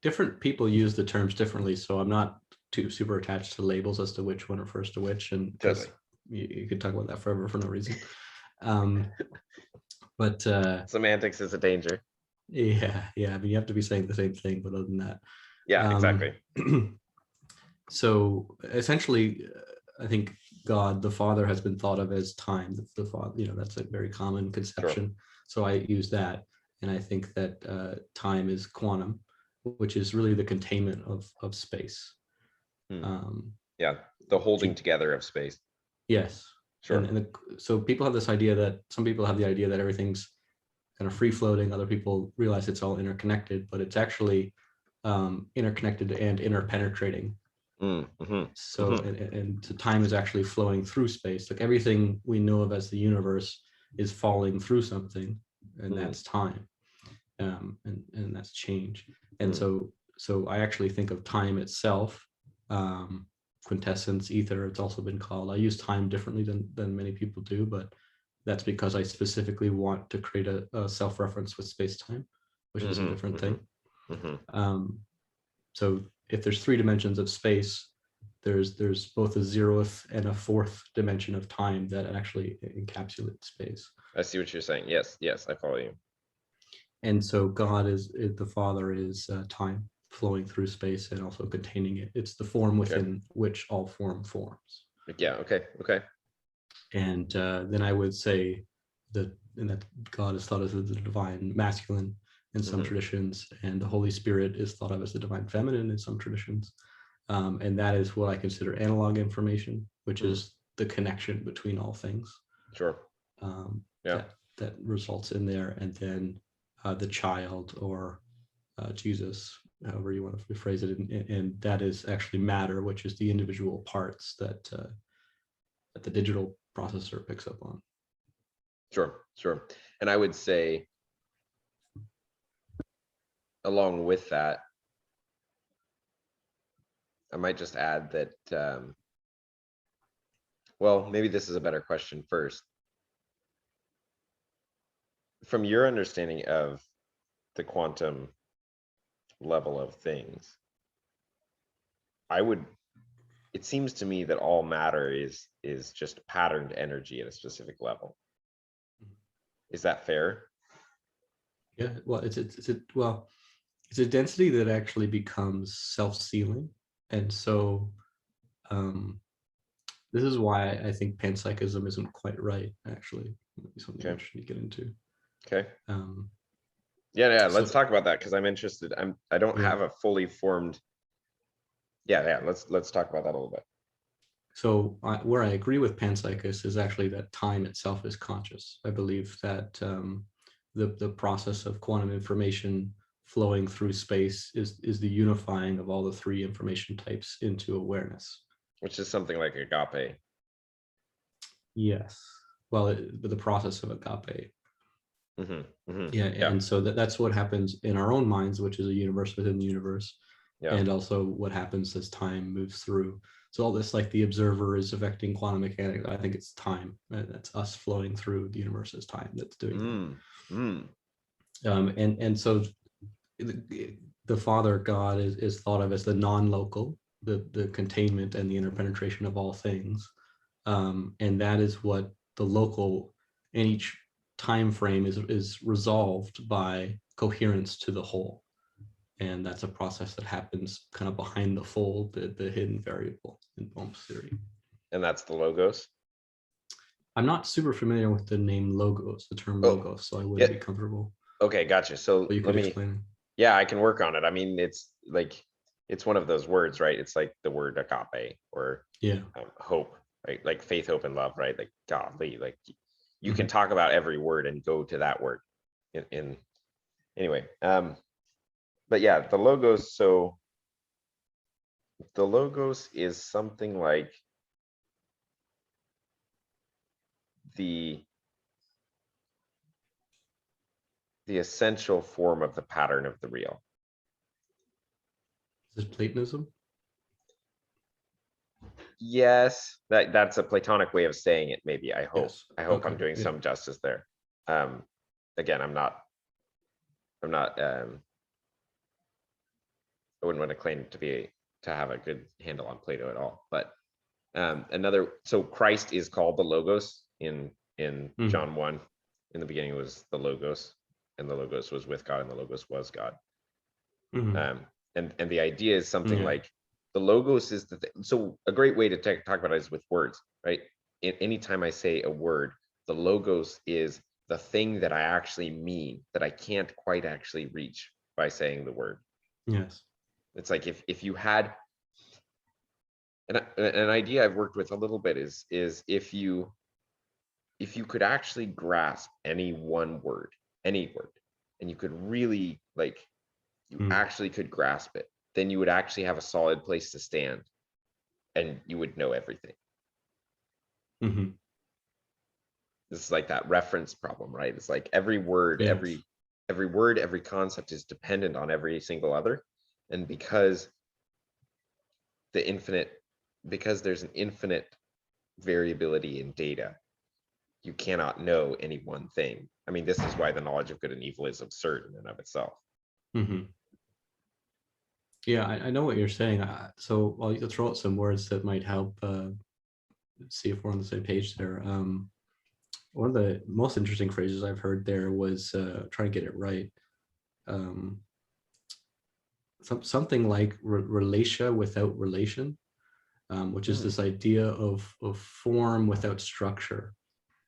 different people use the terms differently, so I'm not too super attached to labels as to which one refers to which, and because Totally. you could talk about that forever for no reason. But semantics is a danger. Yeah, I mean, you have to be saying the same thing, but other than that. Yeah, exactly. So essentially, I think God, the Father, has been thought of as time. The Father, that's a very common conception. Sure. So I use that, and I think that time is quantum, which is really the containment of space. Yeah, the holding together of space. Yes. Sure. So people have this idea that some people have the idea that everything's kind of free floating. Other people realize it's all interconnected, but it's actually interconnected and interpenetrating. So and time is actually flowing through space. Like everything we know of as the universe is falling through something, and that's time, and that's change. And so I actually think of time itself, quintessence, ether. It's also been called. I use time differently than many people do, but that's because I specifically want to create a self-reference with space-time, which is a different thing. So if there's three dimensions of space, there's both a zeroth and a fourth dimension of time that actually encapsulates space. I see what you're saying. Yes, I follow you. And so God the Father is time flowing through space and also containing it. It's the form within which all form forms. Yeah. Okay. And then I would say that God is thought of as the divine masculine in some traditions, and the Holy Spirit is thought of as the divine feminine in some traditions. And that is what I consider analog information, which is the connection between all things. Sure. That results in there. And then the child, or Jesus, however you want to phrase it, and that is actually matter, which is the individual parts that the digital processor picks up on. Sure. And I would say, along with that, I might just add that, well, maybe this is a better question first. From your understanding of the quantum level of things, it seems to me that all matter is just patterned energy at a specific level. Is that fair? Yeah, well, it's a density that actually becomes self-sealing, and so this is why I think panpsychism isn't quite right, actually. Something Okay. interesting to get into. Okay. Um, Yeah. so Let's talk about that because I'm interested. I don't yeah. have a fully formed. Yeah. Let's talk about that a little bit. So where I agree with panpsychists is actually that time itself is conscious. I believe that the process of quantum information flowing through space is the unifying of all the three information types into awareness. Which is something like agape. Yes. Well, the process of agape. Yeah, Yeah. and so that's what happens in our own minds, which is a universe within the universe, Yeah. and also what happens as time moves through. So all this, like the observer is affecting quantum mechanics. I think it's time. That's us flowing through the universe as time that's doing that. And so the Father God is thought of as the non-local, the containment and the interpenetration of all things, and that is what the local in each time frame is resolved by coherence to the whole, and that's a process that happens kind of behind the fold, the hidden variable in Bohm's theory. And that's the logos. I'm not super familiar with the name logos, the term logos, so I wouldn't be comfortable. Okay, gotcha. So But you could explain. Yeah, I can work on it. I mean, it's one of those words, right? It's like the word agape or Yeah. hope, right? Like faith, hope, and love, right? Like godly, like you can talk about every word and go to that word in anyway. But yeah, the logos. So the logos is something like the essential form of the pattern of the real. Is this Platonism? Yes, that's a Platonic way of saying it. Maybe I hope. Yes. I hope Okay. I'm doing Yeah. some justice there. Again, I'm not. I wouldn't want to claim to have a good handle on Plato at all. But so Christ is called the Logos in John 1. In the beginning was the Logos, and the Logos was with God, and the Logos was God. And the idea is something like the Logos is the thing. So a great way to talk about it is with words, right? Anytime I say a word, the Logos is the thing that I actually mean that I can't quite actually reach by saying the word. Yes. It's like if you had an idea I've worked with a little bit is if you could actually grasp any one word, and you could really actually could grasp it, then you would actually have a solid place to stand and you would know everything. This is like that reference problem, right? It's like every word, every word, every concept is dependent on every single other. And because there's an infinite variability in data, you cannot know any one thing. I mean, this is why the knowledge of good and evil is absurd in and of itself. Yeah, I know what you're saying. So I'll throw out some words that might help see if we're on the same page there. One of the most interesting phrases I've heard there was trying to get it right. Something like relatia without relation, which is this idea of form without structure.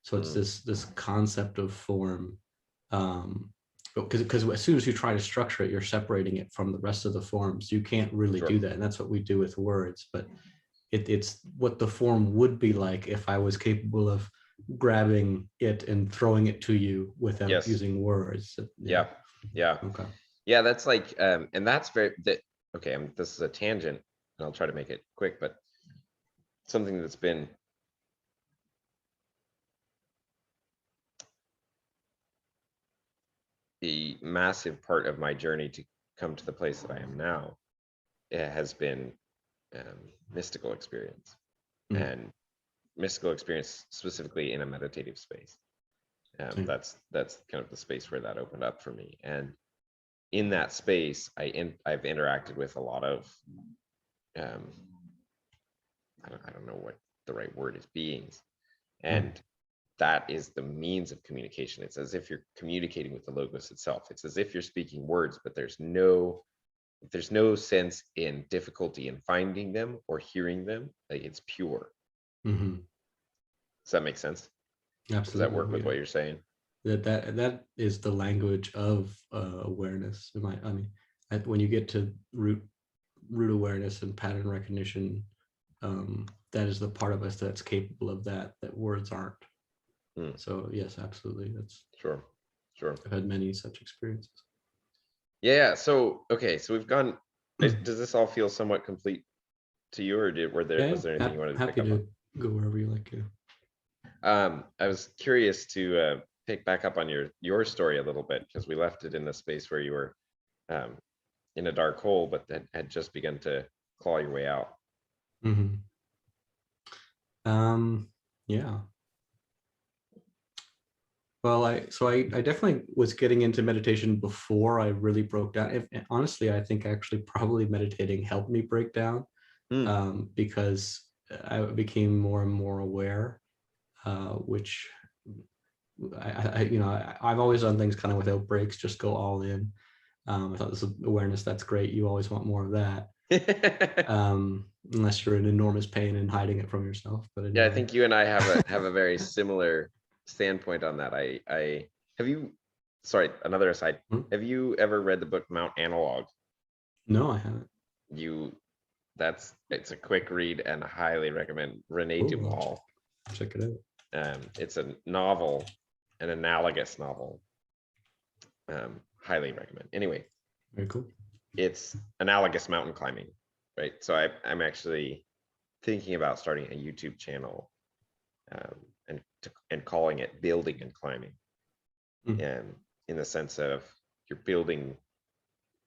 So it's this concept of form, because as soon as you try to structure it, you're separating it from the rest of the forms. You can't really do that, and that's what we do with words. But it's what the form would be like if I was capable of grabbing it and throwing it to you without using words. Yeah. Okay. Yeah, that's like, and that's okay. This is a tangent, and I'll try to make it quick, but something that's been a massive part of my journey to come to the place that I am now, it has been mystical experience, and mystical experience specifically in a meditative space. That's kind of the space where that opened up for me. And in that space, I've interacted with a lot of I don't know what the right word is, beings, and that is the means of communication. It's as if you're communicating with the Logos itself. It's as if you're speaking words, but there's no sense in difficulty in finding them or hearing them. Like, it's pure. Mm-hmm. Does that make sense? Absolutely. Does that work with what you're saying? That is the language of awareness. When you get to root awareness and pattern recognition, that is the part of us that's capable of that words aren't. So yes, absolutely. That's sure. I've had many such experiences. Yeah. So okay, so we've gone. Does this all feel somewhat complete to you, or was there anything you wanted to pick up on? Happy to go wherever you like to. I was curious to pick back up on your story a little bit, because we left it in the space where you were in a dark hole, but that had just begun to claw your way out. Mm-hmm. Yeah. Well, I definitely was getting into meditation before I really broke down. Honestly, I think actually probably meditating helped me break down, because I became more and more aware, which I've always done things kind of without breaks, just go all in. I thought this awareness, that's great. You always want more of that, unless you're in enormous pain and hiding it from yourself. But anyway. Yeah, I think you and I have a very similar standpoint on that. I have you. Sorry, another aside. Have you ever read the book Mount Analog? No, I haven't. It's a quick read and highly recommend. Renee Dumal. Check it out. It's a novel, an analogous novel. Highly recommend. Anyway, very cool. It's analogous mountain climbing, right? So I'm actually thinking about starting a YouTube channel, and calling it Building and Climbing, and in the sense of you're building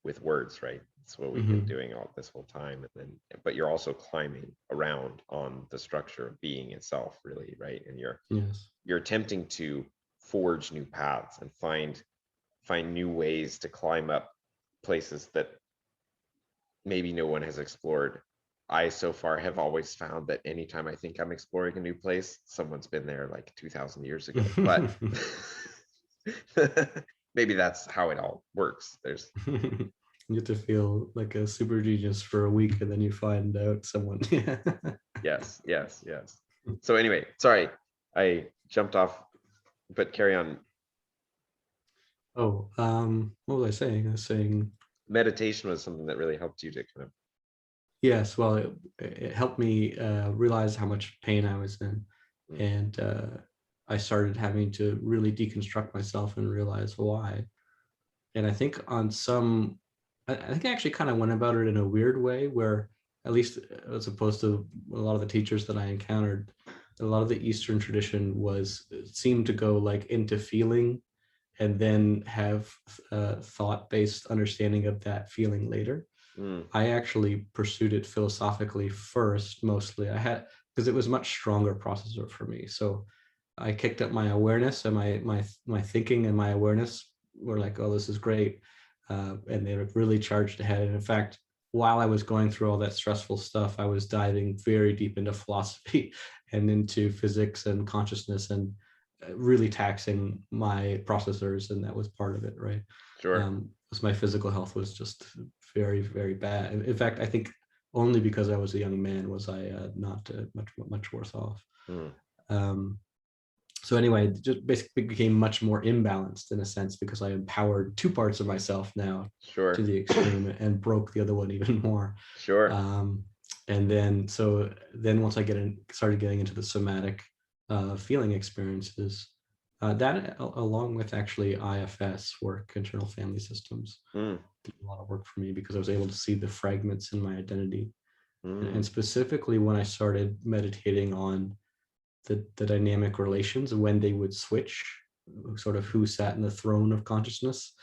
with words, right? That's what we've been doing all this whole time, but you're also climbing around on the structure of being itself, really, right? And you're attempting to forge new paths and find new ways to climb up places that maybe no one has explored. I so far have always found that anytime I think I'm exploring a new place, someone's been there like 2,000 years ago. But maybe that's how it all works. You get to feel like a super genius for a week, and then you find out someone. Yes. So anyway, sorry, I jumped off, but carry on. Oh, what was I saying? I was saying meditation was something that really helped you to kind of. Yes, well, it helped me realize how much pain I was in, and I started having to really deconstruct myself and realize why. And I think I think I actually kind of went about it in a weird way, where at least as opposed to a lot of the teachers that I encountered, a lot of the Eastern tradition seemed to go like into feeling and then have thought-based understanding of that feeling later. I actually pursued it philosophically first, mostly. Because it was a much stronger processor for me. So I kicked up my awareness, and my thinking and my awareness were like, oh, this is great. And they were really charged ahead. And in fact, while I was going through all that stressful stuff, I was diving very deep into philosophy and into physics and consciousness, and really taxing my processors, and that was part of it, right? Sure. Because my physical health was just very, very bad. In fact, I think only because I was a young man was I not much worse off. So anyway, it just basically became much more imbalanced in a sense, because I empowered two parts of myself now to the extreme and broke the other one even more. Sure. And then once I started getting into the somatic feeling experiences, that along with actually IFS work, internal family systems, did a lot of work for me, because I was able to see the fragments in my identity. And specifically when I started meditating on the dynamic relations, when they would switch, sort of who sat in the throne of consciousness.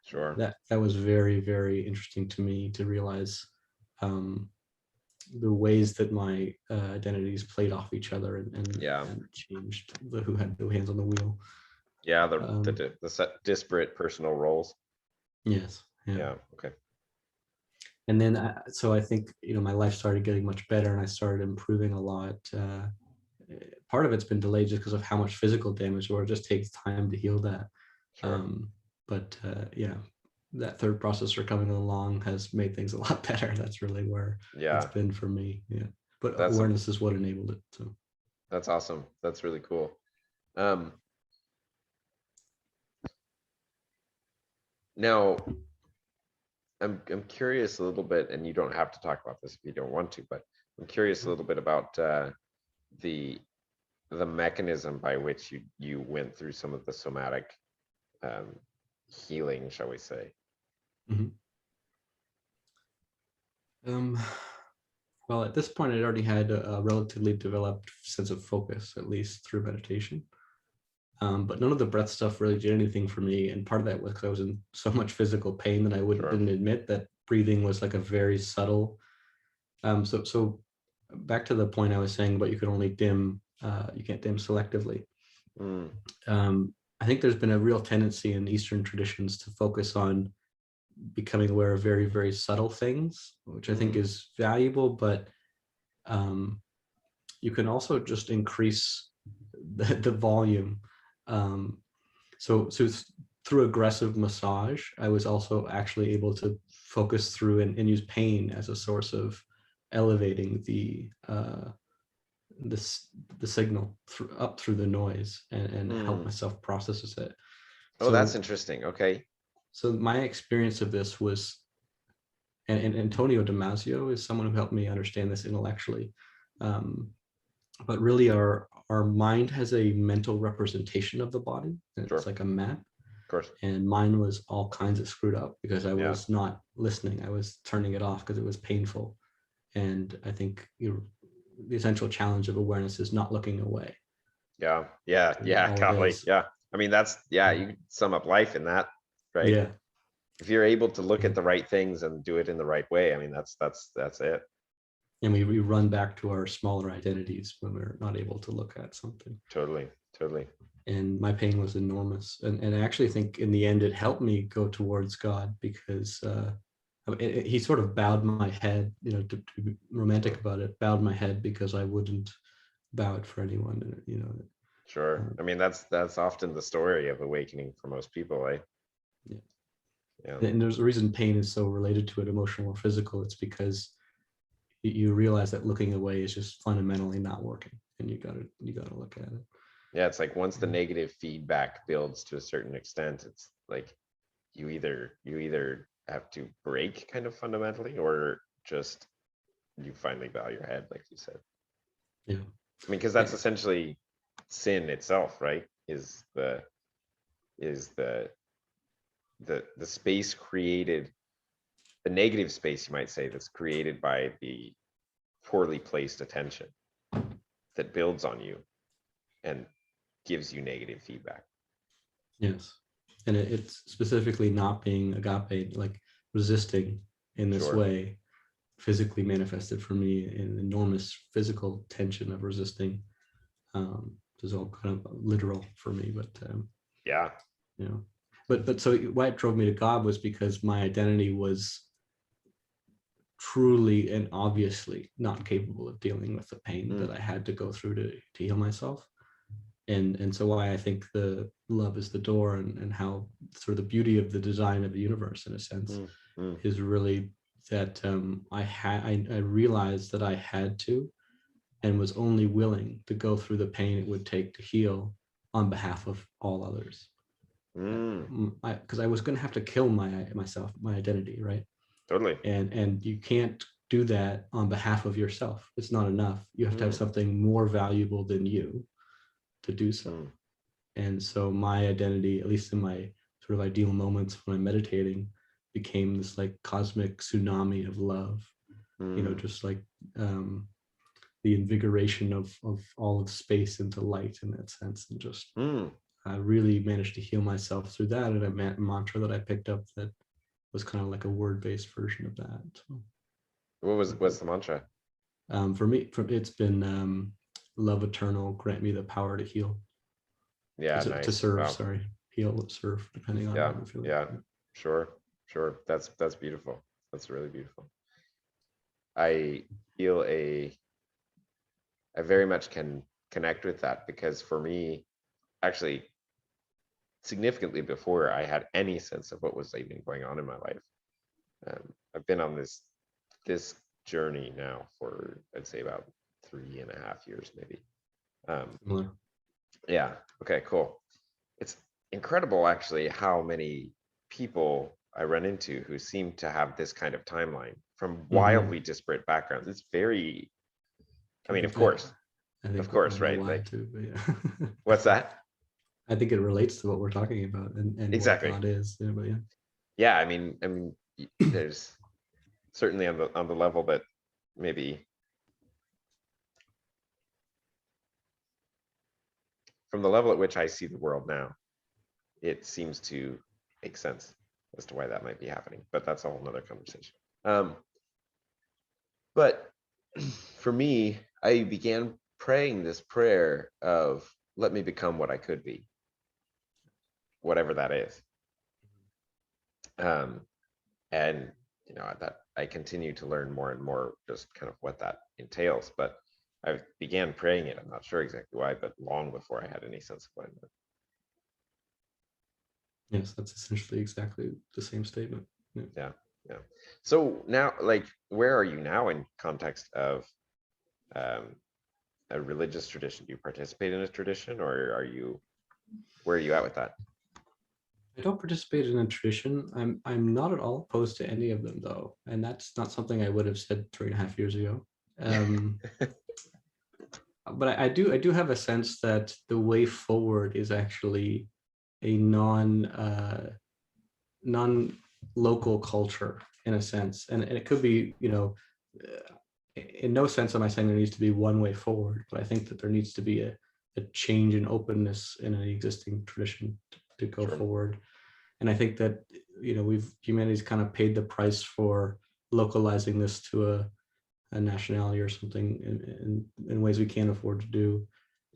Sure. That was very, very interesting to me to realize the ways that my identities played off each other and changed who had the hands on the wheel. Yeah, the disparate personal roles. Yes. Yeah. Okay. And then, so I think, my life started getting much better, and I started improving a lot. Part of it's been delayed just because of how much physical damage, or it just takes time to heal that. Sure. But that third processor coming along has made things a lot better. That's really where it's been for me. Yeah. But awareness is what enabled it. So. That's awesome. That's really cool. Um, Now, I'm curious a little bit, and you don't have to talk about this if you don't want to, but I'm curious a little bit about the the mechanism by which you went through some of the somatic um, healing, shall we say? Mhm. Well, at this point, I'd already had a relatively developed sense of focus, at least through meditation. But none of the breath stuff really did anything for me. And part of that was because I was in so much physical pain that I Sure. didn't admit that breathing was like a very subtle. So back to the point I was saying about you can only dim, you can't dim selectively. Mm, I think there's been a real tendency in Eastern traditions to focus on becoming aware of very, very subtle things, which I think mm, is valuable, but you can also just increase the volume. Um, so through aggressive massage, I was also actually able to focus through and use pain as a source of elevating the signal up through the noise and help mm. myself process it. Oh, that's So interesting. Okay. so my experience of this was, and Antonio Damasio is someone who helped me understand this intellectually. Um, but really our mind has a mental representation of the body, and Sure. it's like a map. Of course. And mine was all kinds of screwed up because I Yeah. was not listening. I was turning it off because it was painful. And I think the essential challenge of awareness is not looking away. Yeah. Yeah. Yeah. All it Golly. is. Yeah. I mean, that's, yeah, you could sum up life in that, right? Yeah. If you're able to look Yeah. at the right things and do it in the right way, I mean, that's it. And we run back to our smaller identities when we're not able to look at something. Totally. Totally. And my pain was enormous. And I actually think in the end, it helped me go towards God because he sort of bowed my head, to be romantic about it, bowed my head because I wouldn't bow it for anyone, Sure. Um, I mean, that's often the story of awakening for most people, eh? yeah. Yeah. And there's a reason pain is so related to it, emotional or physical. It's because you realize that looking away is just fundamentally not working, and you gotta look at it. Yeah, it's like once the negative feedback builds to a certain extent, it's like you either have to break kind of fundamentally, or just you finally bow your head, like you said. Yeah. I mean, because that's Eh, essentially sin itself, right? Is the space created, the negative space, you might say, that's created by the poorly placed attention that builds on you and gives you negative feedback. Yes. And it's specifically not being agape, like resisting in this Sure. way, physically manifested for me in enormous physical tension of resisting. This is all kind of literal for me, but Yeah. you know, but so why it drove me to God was because my identity was truly and obviously not capable of dealing with the pain that Mm, I had to go through to heal myself. And so why I think the love is the door, and how sort of the beauty of the design of the universe in a sense mm, mm, is really that I realized that I had to and was only willing to go through the pain it would take to heal on behalf of all others. mm. Because I was going to have to kill myself, my identity, right? Totally. And you can't do that on behalf of yourself. It's not enough. You have to have Mm, something more valuable than you to do so. mm, And so my identity, at least in my sort of ideal moments when I'm meditating, became this like cosmic tsunami of love, mm, just like the invigoration of all of space into light in that sense. And just mm. I really managed to heal myself through that. And a mantra that I picked up that was kind of like a word-based version of that. So, What's the mantra? for me, it's been love eternal, grant me the power to heal, Yeah, to nice. serve, Wow. sorry, heal, serve, depending on how Yeah, I'm feeling. yeah. Sure, sure. That's beautiful. That's really beautiful. I feel I very much can connect with that, because for me, actually, significantly before I had any sense of what was even going on in my life, I've been on this journey now for, I'd say, about 3.5 years, maybe. Similar. Yeah. Okay, cool. It's incredible actually how many people I run into who seem to have this kind of timeline from wildly disparate backgrounds. It's very, I mean, of course, I think I know right? why Like, too, but yeah. what's that? I think it relates to what we're talking about and what Exactly. God is. Yeah, but yeah. Yeah, I mean, there's certainly on the level that maybe from the level at which I see the world now, it seems to make sense as to why that might be happening. But that's a whole nother conversation. But for me, I began praying this prayer of let me become what I could be, whatever that is. And that I continue to learn more and more just kind of what that entails. But I began praying it. I'm not sure exactly why, but long before I had any sense of what it meant. Yes, that's essentially exactly the same statement. Yeah. So now, like, where are you now in context of a religious tradition? Do you participate in a tradition, or where are you at with that? I don't participate in a tradition. I'm not at all opposed to any of them though, and that's not something I would have said 3.5 years ago. But I do have a sense that the way forward is actually a non-local culture in a sense, and it could be, in no sense am I saying there needs to be one way forward, but I think that there needs to be a change in openness in an existing tradition to go forward. And I think that humanity's kind of paid the price for localizing this to a nationality or something in ways we can't afford to do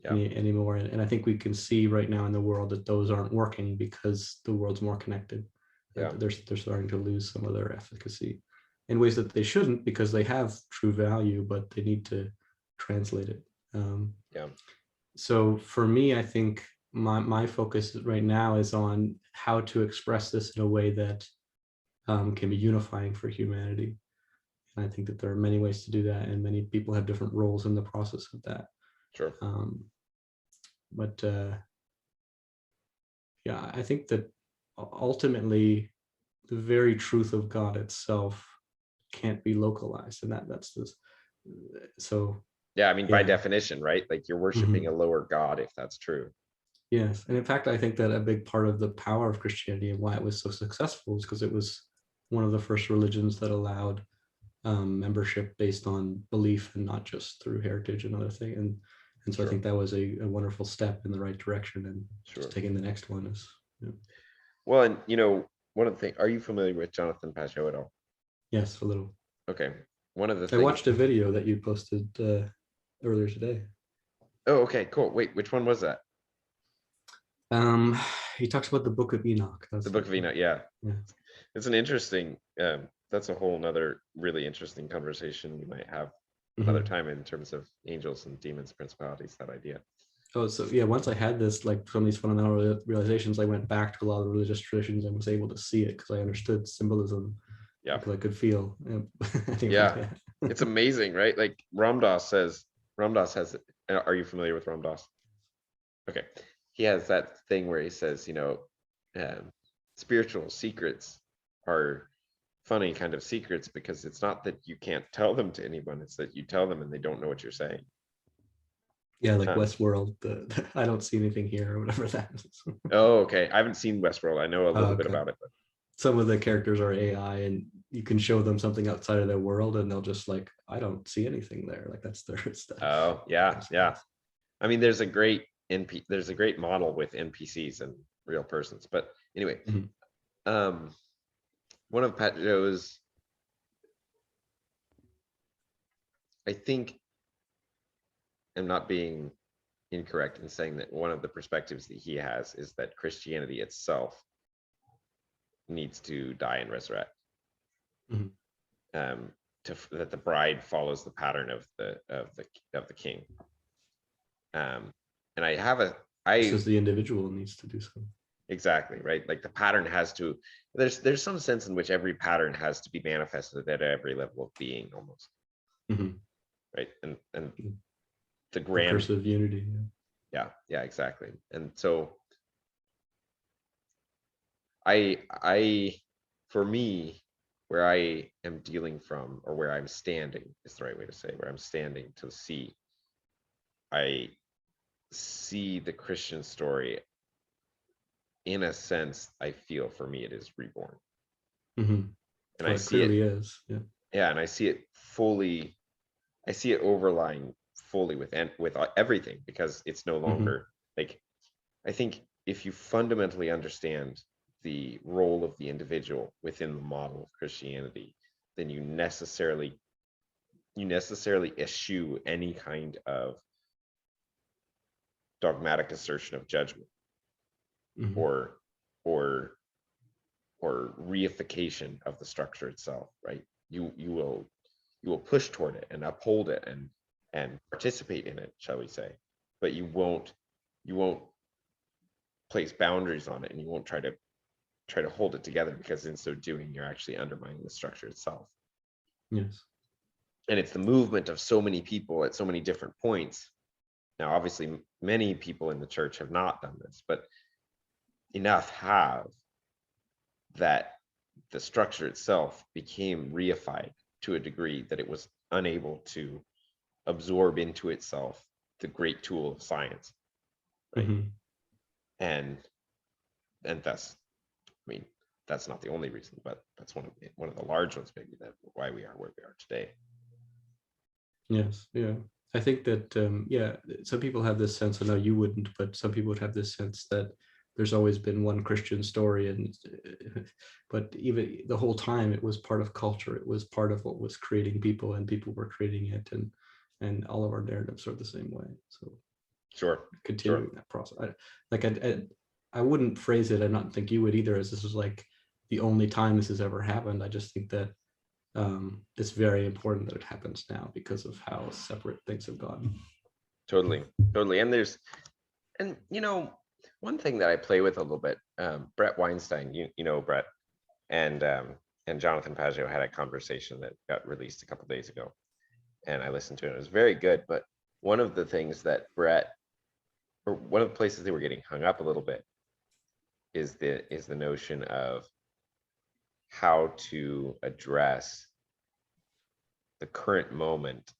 anymore. And I think we can see right now in the world that those aren't working because the world's more connected. They're starting to lose some of their efficacy in ways that they shouldn't, because they have true value, but they need to translate it. So for me, I think my focus right now is on how to express this in a way that can be unifying for humanity. And I think that there are many ways to do that, and many people have different roles in the process of that. Sure. But yeah, I think that ultimately the very truth of God itself can't be localized, and that's this. So yeah, I mean, by definition, right? Like you're worshiping a lower God if that's true. Yes, and in fact, I think that a big part of the power of Christianity and why it was so successful is because it was one of the first religions that allowed membership based on belief and not just through heritage and other things. And so I think that was a wonderful step in the right direction, and just taking the next one is. Well, and one of the things, are you familiar with Jonathan Pageau at all? Yes, a little. Okay. One of the things. I watched a video that you posted earlier today. Oh, okay, cool. Wait, which one was that? He talks about the Book of Enoch. The Book of Enoch, yeah. It's an interesting, that's a whole nother really interesting conversation we might have another time in terms of angels and demons, principalities, that idea. Oh, so yeah, once I had this, like from these fundamental realizations, I went back to a lot of the religious traditions and was able to see it because I understood symbolism. Yeah. Because I could feel. Yeah. It's amazing, right? Like Ram Dass has, are you familiar with Ram Dass? Okay. He has that thing where he says, spiritual secrets are funny kind of secrets because it's not that you can't tell them to anyone, it's that you tell them and they don't know what you're saying. Yeah, like Westworld, I don't see anything here or whatever that is. Oh, okay. I haven't seen Westworld. I know a little bit about it. But some of the characters are AI, and you can show them something outside of their world and they'll just like, I don't see anything there. Like that's their stuff. Oh, yeah. I mean, there's a great model with NPCs and real persons. But anyway, one of Pageau's, I think I'm not being incorrect in saying that one of the perspectives that he has is that Christianity itself needs to die and resurrect. That the bride follows the pattern of the king. And I have because the individual needs to do so. Exactly, right? Like the pattern has to, there's some sense in which every pattern has to be manifested at every level of being almost. Right? And the grand recursive unity. yeah, exactly. And so I for me, where I am dealing from, or where I'm standing is the right way to say, where I'm standing to see, I see the Christian story, in a sense, I feel for me it is reborn. Mm-hmm. And Well, I it see it, clearly is. Yeah. yeah, and I see it fully, I see it overlying fully with everything, because it's no longer like, I think if you fundamentally understand the role of the individual within the model of Christianity, then you necessarily eschew any kind of dogmatic assertion of judgment, Mm-hmm. or or reification of the structure itself, right? You will push toward it and uphold it and participate in it, shall we say, but you won't place boundaries on it, and you won't try to hold it together, because in so doing you're actually undermining the structure itself. Yes. And it's the movement of so many people at so many different points. Now obviously many people in the church have not done this, but enough have, that the structure itself became reified to a degree that it was unable to absorb into itself the great tool of science, right? Mm-hmm. and that's, I mean, that's not the only reason, but that's one of the large ones, maybe, that why we are where we are today. Yes. Yeah. I think that yeah, some people have this sense. I know you wouldn't, but some people would have this sense that there's always been one Christian story, and but even the whole time it was part of culture. It was part of what was creating people, and people were creating it, and all of our narratives are the same way. So Sure. continuing that process. I wouldn't phrase it, I don't think you would either, as this is like the only time this has ever happened. I just think that it's very important that it happens now because of how separate things have gone. Totally. And one thing that I play with a little bit, Brett Weinstein, you know Brett, and Jonathan Pageau had a conversation that got released a couple days ago, and I listened to it. It was very good, but one of the things that one of the places they were getting hung up a little bit is the notion of how to address the current moment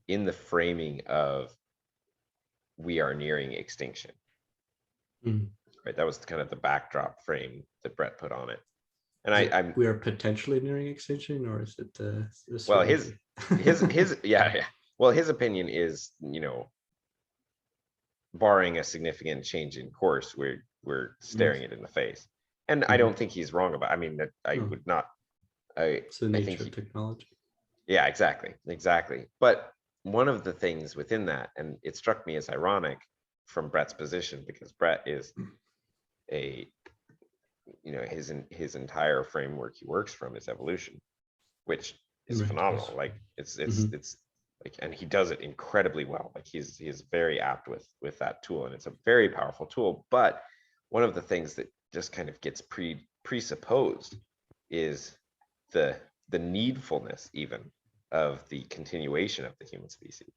in the framing of we are nearing extinction. Mm-hmm. Right, that was kind of the backdrop frame that Brett put on it. And we are potentially nearing extinction, or is it well, his yeah. Well, his opinion is, barring a significant change in course, we're staring it in the face. And I don't think he's wrong about. I mean, that I would not. It's the I nature think of technology. Yeah, exactly. But one of the things within that, and it struck me as ironic from Brett's position, because Brett is his entire framework he works from is evolution, which is phenomenal. Yes. Like it's like, and he does it incredibly well. Like he's very apt with that tool, and it's a very powerful tool. But one of the things that just kind of gets presupposed is the needfulness even of the continuation of the human species.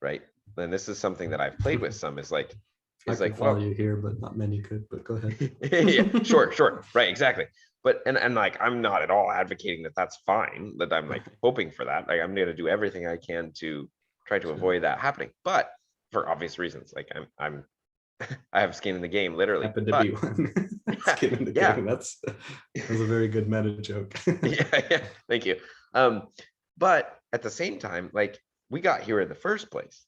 Right. And this is something that I've played with some, is like, I can follow you here, but not many could, but go ahead. Yeah, sure. Right, exactly. But and like, I'm not at all advocating that that's fine, that I'm like hoping for that. Like, I'm going to do everything I can to try to avoid that happening. But for obvious reasons, like I'm I have skin in the game, literally. Happen to be one. Skin in the game. That's a very good meta joke. yeah, thank you. But at the same time, like, we got here in the first place.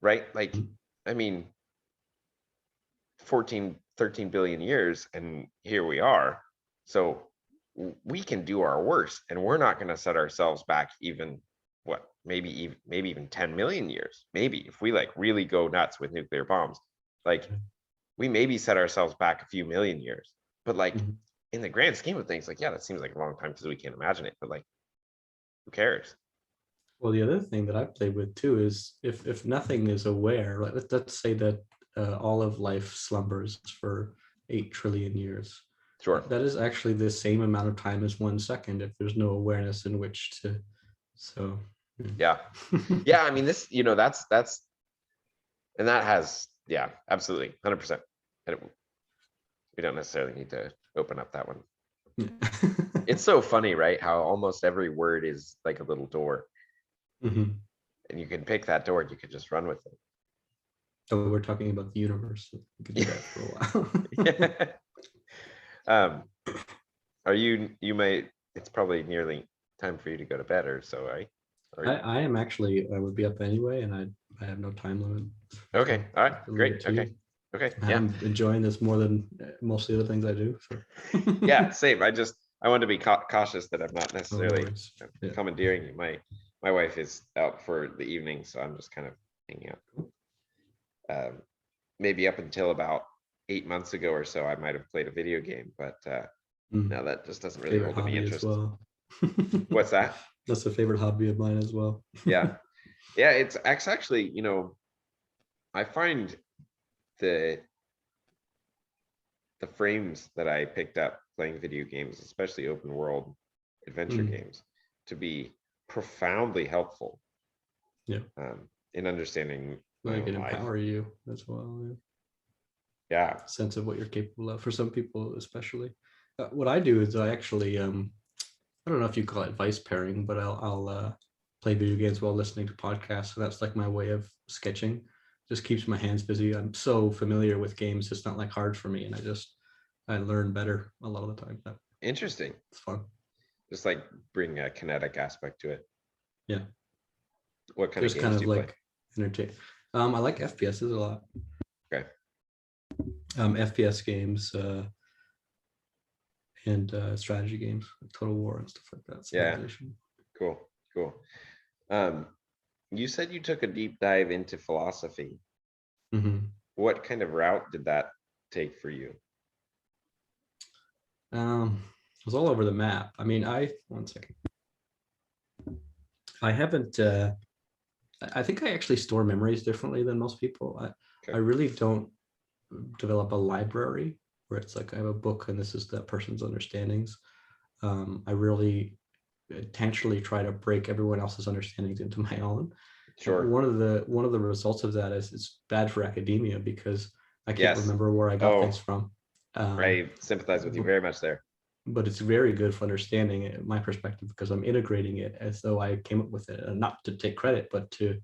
Right? Like, I mean, 13 billion years, and here we are. So we can do our worst, and we're not going to set ourselves back even maybe even 10 million years. Maybe if we like really go nuts with nuclear bombs, like, we maybe set ourselves back a few million years. But like, in the grand scheme of things, like, yeah, that seems like a long time because we can't imagine it, but like, who cares? Well, the other thing that I played with too is if nothing is aware, like let's say that all of life slumbers for 8 trillion years. Sure. That is actually the same amount of time as 1 second if there's no awareness in which to So Yeah. Yeah. I mean, this, that's, and that has, yeah, absolutely. 100%. We don't necessarily need to open up that one. It's so funny, right? How almost every word is like a little door, Mhm. and you can pick that door and you can just run with it. So we're talking about the universe. So we could do that for a while. You might, it's probably nearly time for you to go to bed or so, right? I am actually, I would be up anyway, and I have no time limit. Okay. All right. I'll leave Great. it to Okay. you. Okay. Yeah. I'm enjoying this more than most of the other things I do. So. Yeah. Same. I want to be cautious that I'm not No necessarily worries. Yeah. commandeering you. My wife is out for the evening, so I'm just kind of hanging out. Maybe up until about 8 months ago or so, I might have played a video game, but now that just doesn't really Favorite hold any hobby as interest. well. What's that? That's a favorite hobby of mine as well. Yeah. Yeah, it's actually, I find the frames that I picked up playing video games, especially open world adventure games, to be profoundly helpful. Yeah. In understanding my Well, it own can life. empower you as well. Yeah. Sense of what you're capable of for some people, especially. What I do is I actually, I don't know if you call it vice pairing, but I'll play video games while listening to podcasts. So that's like my way of sketching. Just keeps my hands busy. I'm so familiar with games; it's not like hard for me, and I learn better a lot of the time. Interesting. It's fun. Just like bring a kinetic aspect to it. Yeah. What kind Just of kind games of do you play? like entertain. I like FPSs a lot. Okay. FPS games and strategy games, like Total War and stuff like that. Yeah. Civilization. Cool. You said you took a deep dive into philosophy. What kind of route did that take for you? It was all over the map. I mean, one second. I haven't. I think I actually store memories differently than most people. I really don't develop a library where it's like I have a book and this is that person's understandings. I really intentionally try to break everyone else's understandings into my own. Sure. One of the results of that is it's bad for academia because I can't Yes. remember where I got things from. I sympathize with you very much there. But it's very good for understanding it, my perspective, because I'm integrating it as though I came up with it, and not to take credit, but to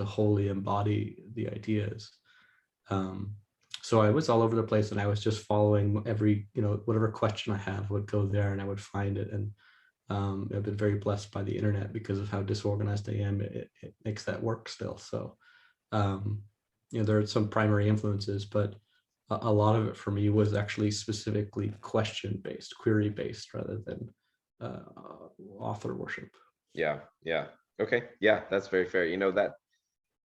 wholly embody the ideas. So I was all over the place, and I was just following every, whatever question I have would go there, and I would find it. And I've been very blessed by the internet because of how disorganized I am. It makes that work still. So, there are some primary influences, but a lot of it for me was actually specifically question-based, query-based, rather than author worship. Yeah. Okay. Yeah, that's very fair.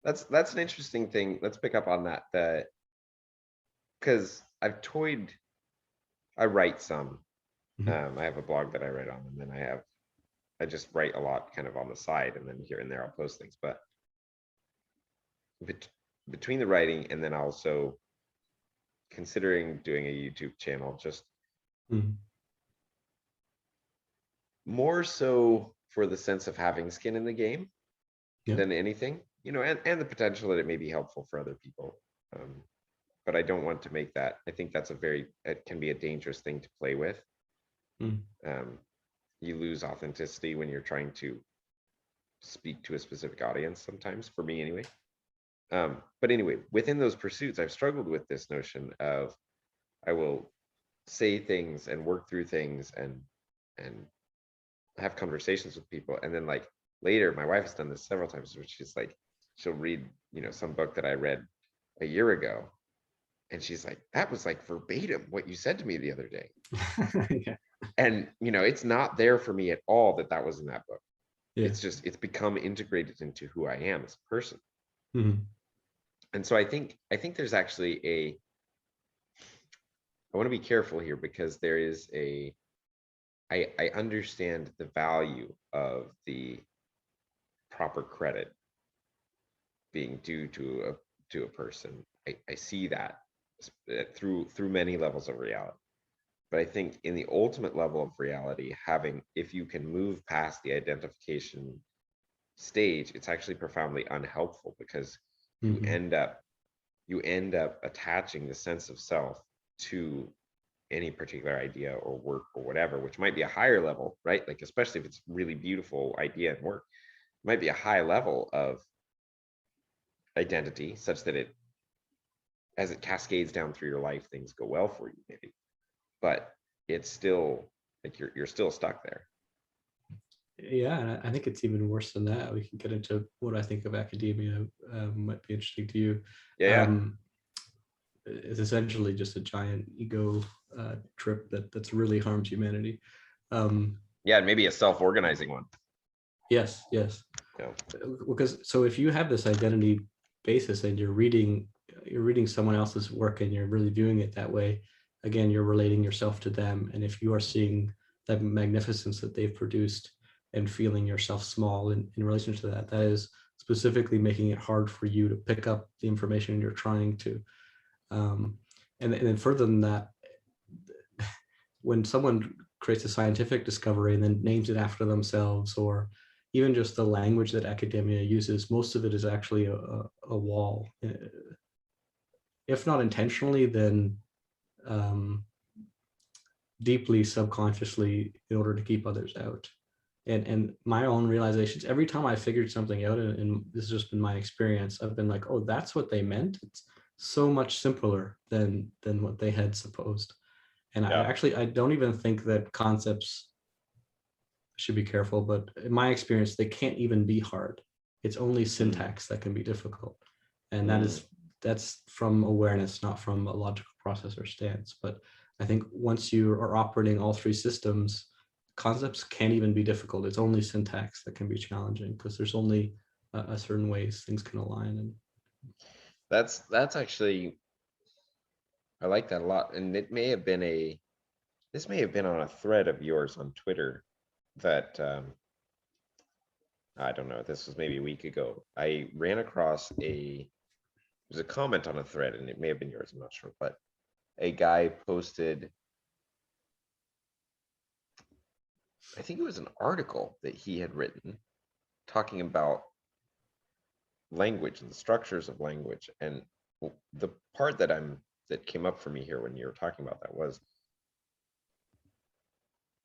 That's an interesting thing. Let's pick up on that. Because I write some. I have a blog that I write on, and then I just write a lot kind of on the side, and then here and there I'll post things. But between the writing and then also considering doing a YouTube channel, just more so for the sense of having skin in the game than anything, and the potential that it may be helpful for other people. But I don't want to make that. I think it can be a dangerous thing to play with. You lose authenticity when you're trying to speak to a specific audience sometimes, for me anyway. But anyway, within those pursuits, I've struggled with this notion of I will say things and work through things and have conversations with people, and then like later, my wife has done this several times, where she's like, she'll read some book that I read a year ago, and she's like, that was like verbatim what you said to me the other day. Yeah. And it's not there for me at all that was in that book. Yeah. It's become integrated into who I am as a person. And so I think there's actually I want to be careful here, because there is I understand the value of the proper credit being due to a person. I see that through many levels of reality. But I think in the ultimate level of reality, if you can move past the identification stage, it's actually profoundly unhelpful, because you end up attaching the sense of self to any particular idea or work or whatever, which might be a higher level, right? Like, especially if it's really beautiful idea and work, it might be a high level of identity, such that as it cascades down through your life, things go well for you, maybe. But it's still like you're still stuck there. Yeah, and I think it's even worse than that. We can get into what I think of academia. Might be interesting to you. Yeah. It's essentially just a giant ego trip that's really harmed humanity. Yeah, maybe a self-organizing one. Yes. Yeah. Because so if you have this identity basis and you're reading someone else's work and you're really viewing it that way, again, you're relating yourself to them. And if you are seeing that magnificence that they've produced and feeling yourself small in relation to that, that is specifically making it hard for you to pick up the information you're trying to. And then further than that, when someone creates a scientific discovery and then names it after themselves, or even just the language that academia uses, most of it is actually a wall. If not intentionally, then deeply subconsciously, in order to keep others out. And my own realizations, every time I figured something out, and this has just been my experience, I've been like, oh, that's what they meant. It's so much simpler than what they had supposed. And Yeah. I don't even think that concepts, should be careful, but in my experience, they can't even be hard. It's only syntax that can be difficult. And that's from awareness, not from a logical process or stance. But I think once you are operating all three systems, concepts can't even be difficult. It's only syntax that can be challenging, because there's only a certain ways things can align. And that's actually, I like that a lot. And this may have been on a thread of yours on Twitter that I don't know, this was maybe a week ago. I ran across there's a comment on a thread, and it may have been yours, I'm not sure, but a guy posted, I think it was an article that he had written talking about language and the structures of language. And the part that came up for me here when you were talking about that was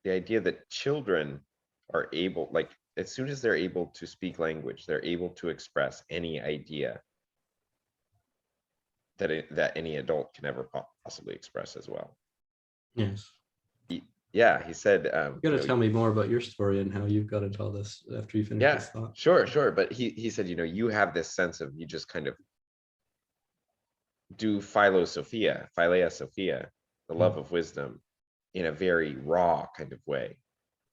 the idea that children are able, like, as soon as they're able to speak language, they're able to express any idea that any adult can ever possibly express as well. yes. Yeah, he said, You got to tell me more about your story and how you've got into all this after you finish yeah, this thought. sure. But he said, you have this sense of, you just kind of do philea sophia, the love of wisdom, in a very raw kind of way.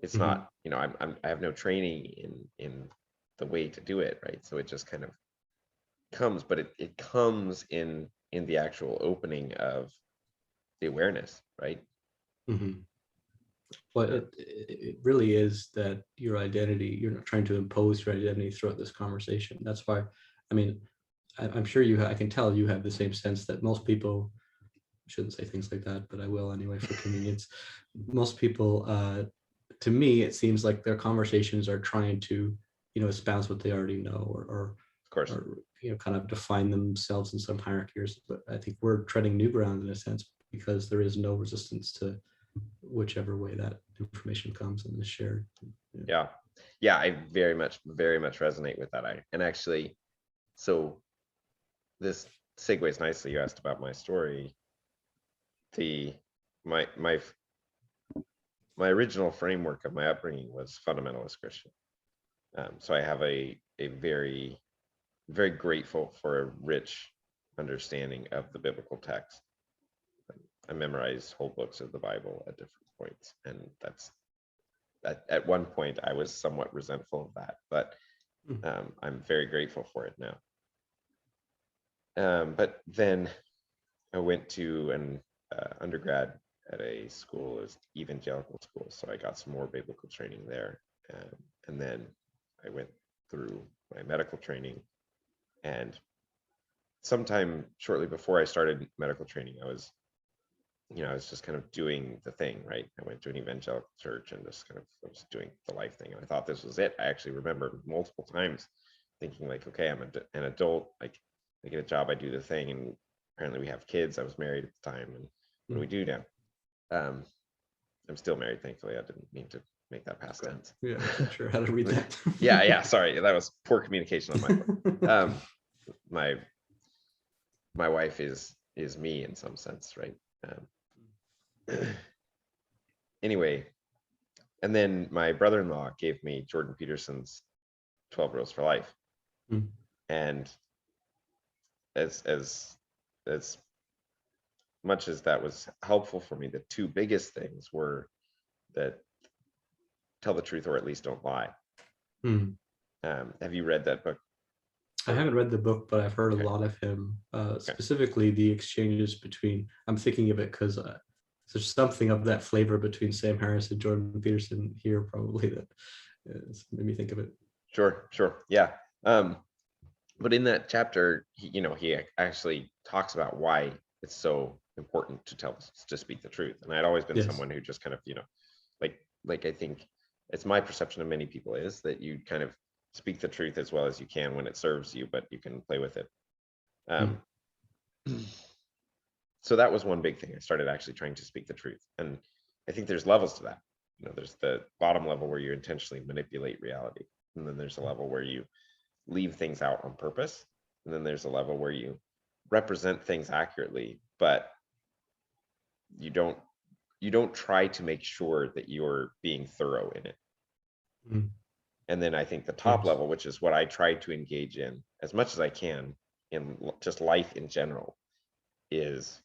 It's not, I have no training in the way to do it, right? So it just kind of comes, but it comes in the actual opening of the awareness, right? But it really is that your identity, you're not trying to impose your identity throughout this conversation. That's why, I mean, I'm sure I can tell you have the same sense that most people, shouldn't say things like that, but I will anyway for convenience. Most people, to me, it seems like their conversations are trying to, espouse what they already know, or Of course. or kind of define themselves in some hierarchies. But I think we're treading new ground in a sense, because there is no resistance to whichever way that information comes and is shared. Yeah. I very much resonate with that. And actually, so this segues nicely. You asked about my story. My original framework of my upbringing was fundamentalist Christian. So I have a very, very grateful for a rich understanding of the biblical text. I memorized whole books of the Bible at different points, and at one point I was somewhat resentful of that, but I'm very grateful for it now. But then I went to an undergrad at a school, as evangelical school, so I got some more biblical training there, and then I went through my medical training, and sometime shortly before I started medical training, I was I was just kind of doing the thing, right? I went to an evangelical church and just kind of was doing the life thing. And I thought this was it. I actually remember multiple times thinking like, okay, I'm an adult, like I get a job, I do the thing. And apparently we have kids. I was married at the time. And what do we do now? I'm still married, thankfully. I didn't mean to make that past tense. Yeah, I wasn't sure how to read that. yeah, sorry. That was poor communication on my part. My wife is me in some sense, right? Anyway, and then my brother-in-law gave me Jordan Peterson's 12 Rules for Life. Mm. And as much as that was helpful for me, the two biggest things were that tell the truth or at least don't lie. Mm. Have you read that book? I haven't read the book, but I've heard Okay. a lot of him, specifically the exchanges between, I'm thinking of it because there's something of that flavor between Sam Harris and Jordan Peterson here, probably, that made me think of it. Sure. Yeah. But in that chapter, he actually talks about why it's so important to speak the truth. And I'd always been Yes. someone who just kind of, like I think it's my perception of many people is that you kind of speak the truth as well as you can when it serves you, but you can play with it. So that was one big thing. I started actually trying to speak the truth. And I think there's levels to that. There's the bottom level where you intentionally manipulate reality. And then there's a level where you leave things out on purpose. And then there's a level where you represent things accurately, but you don't try to make sure that you're being thorough in it. Mm. And then I think the top Yes. level, which is what I try to engage in as much as I can in just life in general, is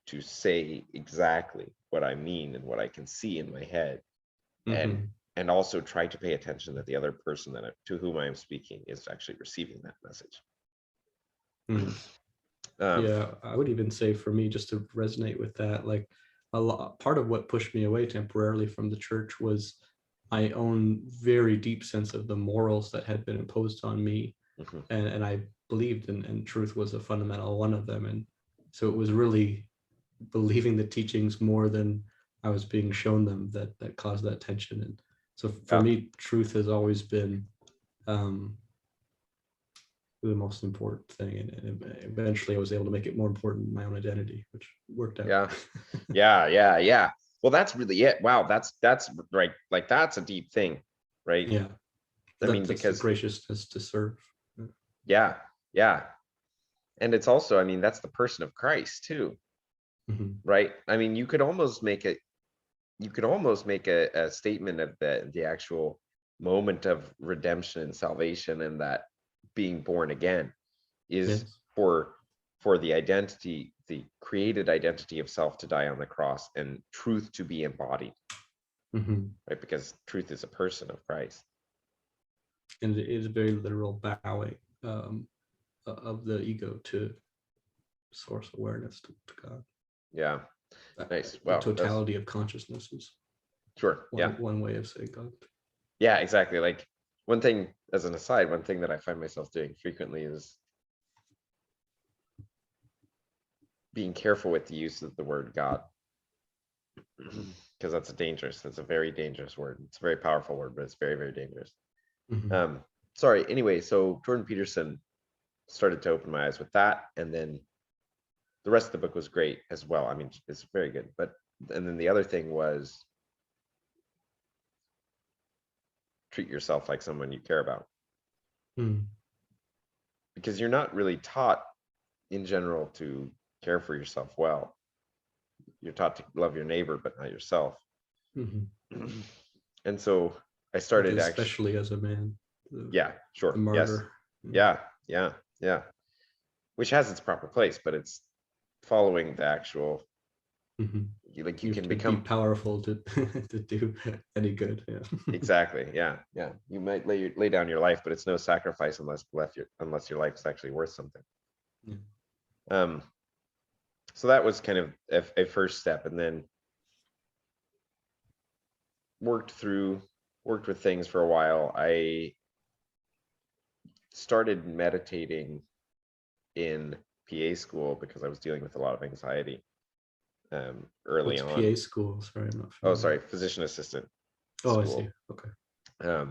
to say exactly what I mean and what I can see in my head, and also try to pay attention that the other person to whom I am speaking is actually receiving that message. Mm. Yeah, I would even say for me, just to resonate with that, like part of what pushed me away temporarily from the church was my own very deep sense of the morals that had been imposed on me. And I believed and truth was a fundamental one of them. And so it was really believing the teachings more than I was being shown them that caused that tension. And so for me, truth has always been the most important thing, and eventually I was able to make it more important in my own identity, which worked out. Yeah. Well, that's really it. Wow, that's right. Like that's a deep thing, right? Yeah. That's because the graciousness to serve. Yeah. And it's also, that's the person of Christ too, right? You could almost make a statement of the actual moment of redemption and salvation, and that being born again is for the identity, the created identity of self to die on the cross and truth to be embodied, right? Because truth is a person of Christ. And it is a very literal bowing of the ego to source awareness to God. Yeah. Nice. The totality of consciousness is one way of saying God. Yeah, exactly. Like one thing, as an aside, one thing that I find myself doing frequently is being careful with the use of the word God, because that's a very dangerous word. It's a very powerful word, but it's very, very dangerous. Sorry. Anyway, so Jordan Peterson started to open my eyes with that, and then the rest of the book was great as well. It's very good. And then the other thing was treat yourself like someone you care about, because you're not really taught in general to care for yourself well. You're taught to love your neighbor, but not yourself. And so I started especially as a man. Sure. The martyr. Yes. Yeah. Which has its proper place, but it's following the actual. Like you can become be powerful to do any good. Yeah. Exactly. Yeah. You might lay down your life, but it's no sacrifice unless your life is actually worth something. So that was kind of a first step, and then worked with things for a while. I started meditating in PA school because I was dealing with a lot of anxiety. early What's on. PA school? Sorry, I'm not Oh, familiar. sorry, physician assistant Oh, I school. see. Okay. I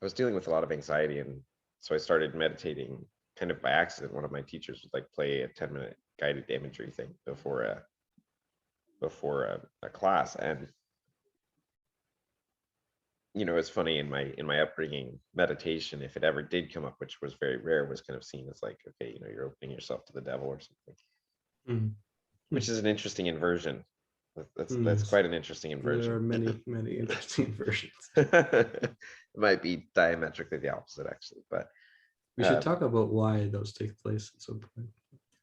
was dealing with a lot of anxiety, and so I started meditating kind of by accident. One of my teachers would like play a 10-minute guided imagery thing before a class, and it's funny, in my upbringing, meditation, if it ever did come up, which was very rare, was kind of seen as like, okay, you're opening yourself to the devil or something, which is an interesting inversion. That's Yes. quite an interesting There inversion. are many interesting versions. It might be diametrically the opposite, actually, but We should talk about why those take place at some point,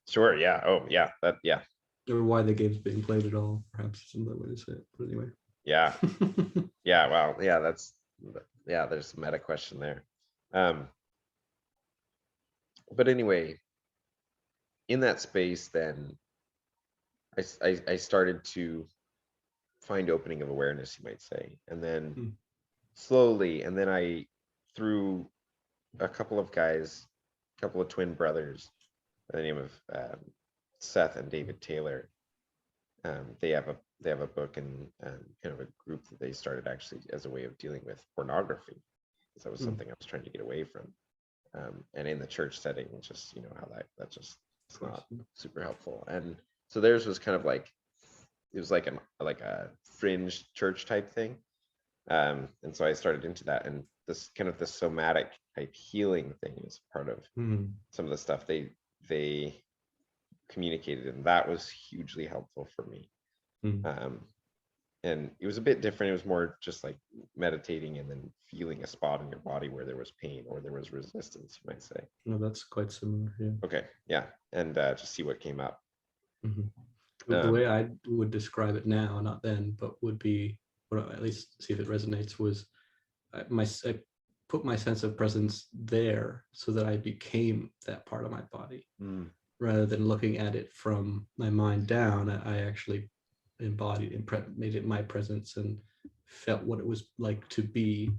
sure. Yeah. Oh, yeah. Yeah. or why the game's being played at all. Perhaps is another way to say it. But anyway. Yeah. Yeah. Wow. Yeah. There's a meta question there. But anyway, in that space, then I started to find opening of awareness, you might say, and then slowly, and then I, through a couple of guys, a couple of twin brothers by the name of Seth and David Taylor. They have a book and kind of a group that they started actually as a way of dealing with pornography, because that was something I was trying to get away from. And in the church setting, just how that just is not super helpful. And so theirs was kind of like, it was like a fringe church type thing. And so I started into that, and this kind of the somatic type healing thing is part of some of the stuff they communicated, and that was hugely helpful for me. And it was a bit different. It was more just like meditating and then feeling a spot in your body where there was pain or there was resistance, you might say. No, that's quite similar. Yeah. Okay. Yeah. And just see what came up. The way I would describe it now, not then, but would be, or at least see if it resonates, was I put my sense of presence there so that I became that part of my body. Rather than looking at it from my mind down, I actually embodied and made it my presence and felt what it was like to be.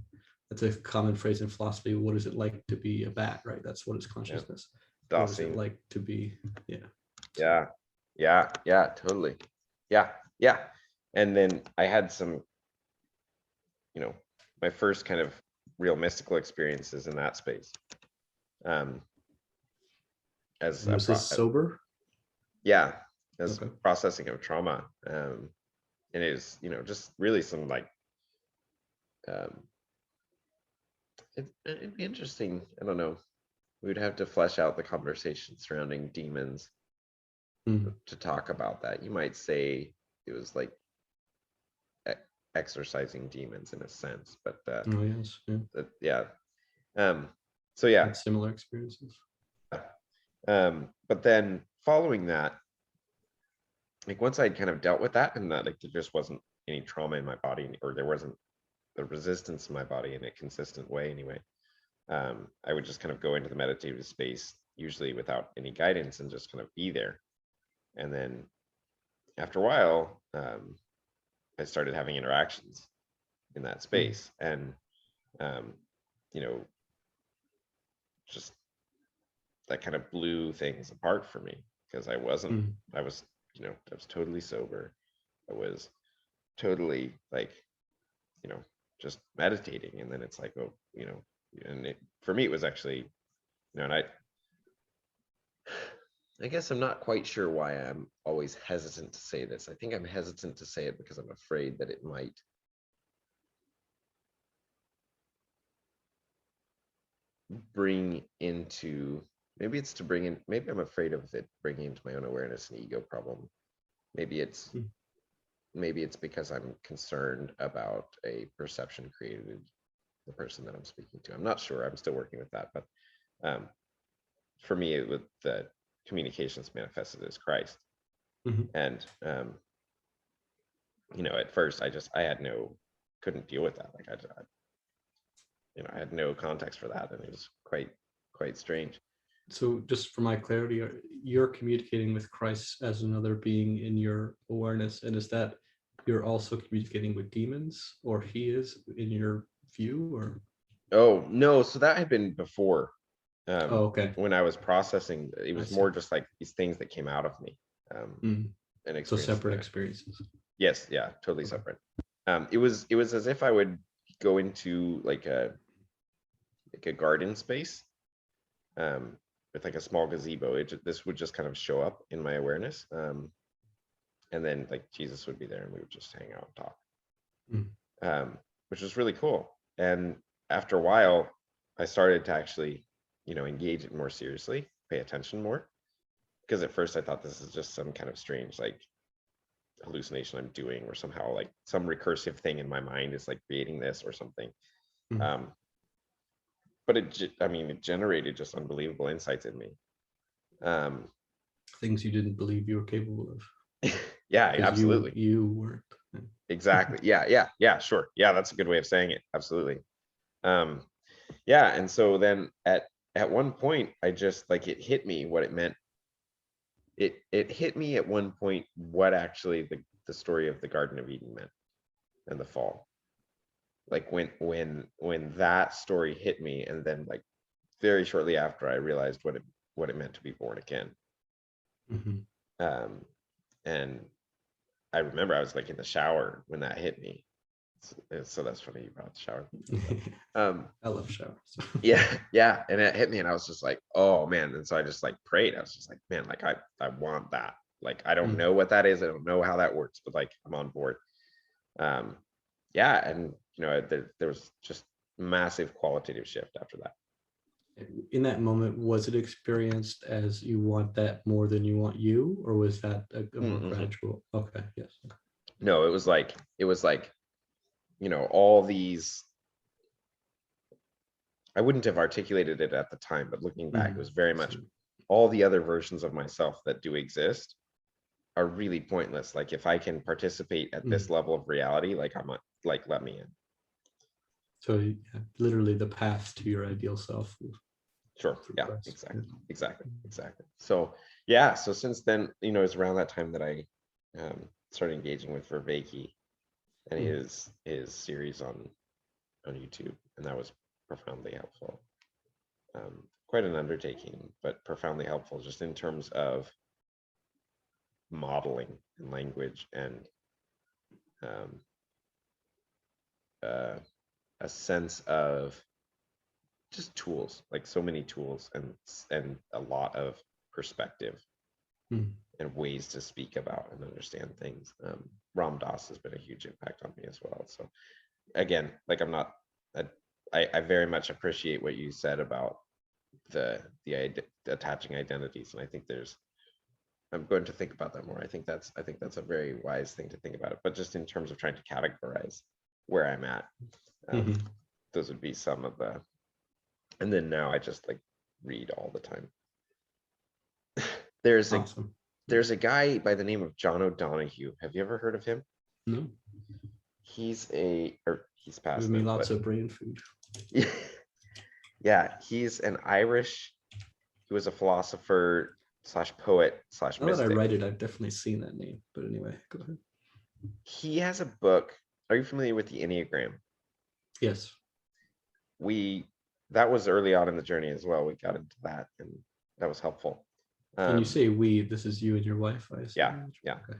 That's a common phrase in philosophy. What is it like to be a bat, right? That's what is consciousness. Yeah. What is it like to be, Yeah, totally. Yeah. And then I had some, my first kind of real mystical experiences in that space. Was this sober? Yeah, as processing of trauma. And it was, just really some like, it'd be interesting. I don't know. We would have to flesh out the conversation surrounding demons to talk about that. You might say it was like exorcising demons in a sense, but so yeah, similar experiences. But then following that, like once I'd kind of dealt with that, and that like there just wasn't any trauma in my body, or there wasn't the resistance in my body in a consistent way anyway, I would just kind of go into the meditative space, usually without any guidance, and just kind of be there. And then after a while, I started having interactions in that space, and just that kind of blew things apart for me, because I was totally sober. I was totally like, just meditating, and then it's like, oh, and for me it was actually, and I guess I'm not quite sure why I'm always hesitant to say this. I think I'm hesitant to say it because I'm afraid that it might bring into, maybe I'm afraid of it bringing into my own awareness an ego problem. Maybe it's because I'm concerned about a perception created the person that I'm speaking to. I'm not sure. I'm still working with that, but for me, with the communications manifested as Christ, and at first I couldn't deal with that. Like I had no context for that, and it was quite strange. So just for my clarity, you're communicating with Christ as another being in your awareness, and is that you're also communicating with demons, or he is in your view, or? Oh no, so that had been before. Okay. When I was processing, it was more just like these things that came out of me. an So experience. separate experiences. Yes, yeah, totally Okay. separate. It was as if I would go into like a garden space, with like a small gazebo. This would just kind of show up in my awareness, and then like Jesus would be there, and we would just hang out and talk, which was really cool. And after a while, I started to actually, engage it more seriously, pay attention more, because at first I thought this is just some kind of strange like hallucination I'm doing, or somehow like some recursive thing in my mind is like creating this or something. But it generated just unbelievable insights in me. Things you didn't believe you were capable of. Yeah, Because absolutely. You weren't. Exactly. Yeah, sure. Yeah, that's a good way of saying it. Absolutely. Yeah, and so then at one point, I just like, it hit me what it meant. It hit me at one point what actually the story of the Garden of Eden meant, and the fall. Like when that story hit me, and then like very shortly after, I realized what it meant to be born again. And I remember I was like in the shower when that hit me. So that's funny you brought the shower. I love showers. yeah, and it hit me, and I was just like, oh man. And so I just like prayed. I was just like, man, like I want that. Like, I don't know what that is. I don't know how that works, but like, I'm on board. Yeah, and there was just massive qualitative shift after that. In that moment, was it experienced as you want that more than you want you, or was that a more gradual? Okay, yes. No, it was like all these. I wouldn't have articulated it at the time, but looking back, it was very much all the other versions of myself that do exist are really pointless. Like, if I can participate at this level of reality, like, let me in. So yeah, literally the path to your ideal self. Sure. Yeah, exactly. So yeah, so since then, it's around that time that I started engaging with Vervaeke and his series on YouTube, and that was profoundly helpful. Quite an undertaking, but profoundly helpful, just in terms of modeling and language, and a sense of just tools, like so many tools, and a lot of perspective and ways to speak about and understand things. Ram Dass has been a huge impact on me as well. So again, like, I very much appreciate what you said about the attaching identities, and I think I'm going to think about that more. I think that's a very wise thing to think about it. But just in terms of trying to categorize where I'm at, those would be some of the. And then now I just like read all the time. There's a guy by the name of John O'Donohue. Have you ever heard of him? No. He's passed. Give me lots of brain food. Yeah, he's an Irish. He was a philosopher / poet / mystic. Now that I write it, I've definitely seen that name. But anyway, go ahead. He has a book. Are you familiar with the Enneagram? Yes. That was early on in the journey as well. We got into that, and that was helpful. And you say we, this is you and your wife, I assume. Yeah. Okay.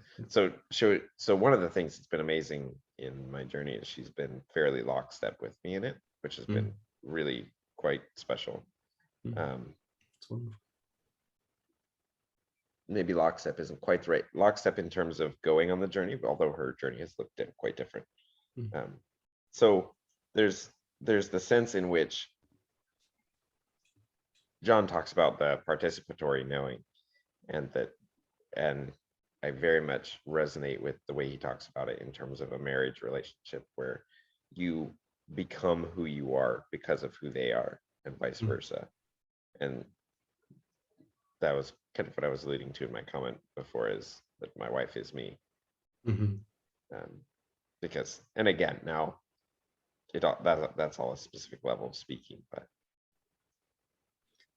So one of the things that's been amazing in my journey is she's been fairly lockstep with me in it, which has been really quite special. That's wonderful. Maybe lockstep isn't quite the right lockstep in terms of going on the journey, although her journey has looked quite different. So there's the sense in which John talks about the participatory knowing, and I very much resonate with the way he talks about it in terms of a marriage relationship, where you become who you are because of who they are, and vice versa. And that was kind of what I was alluding to in my comment before, is that my wife is me. Because, and again, now that's all a specific level of speaking, but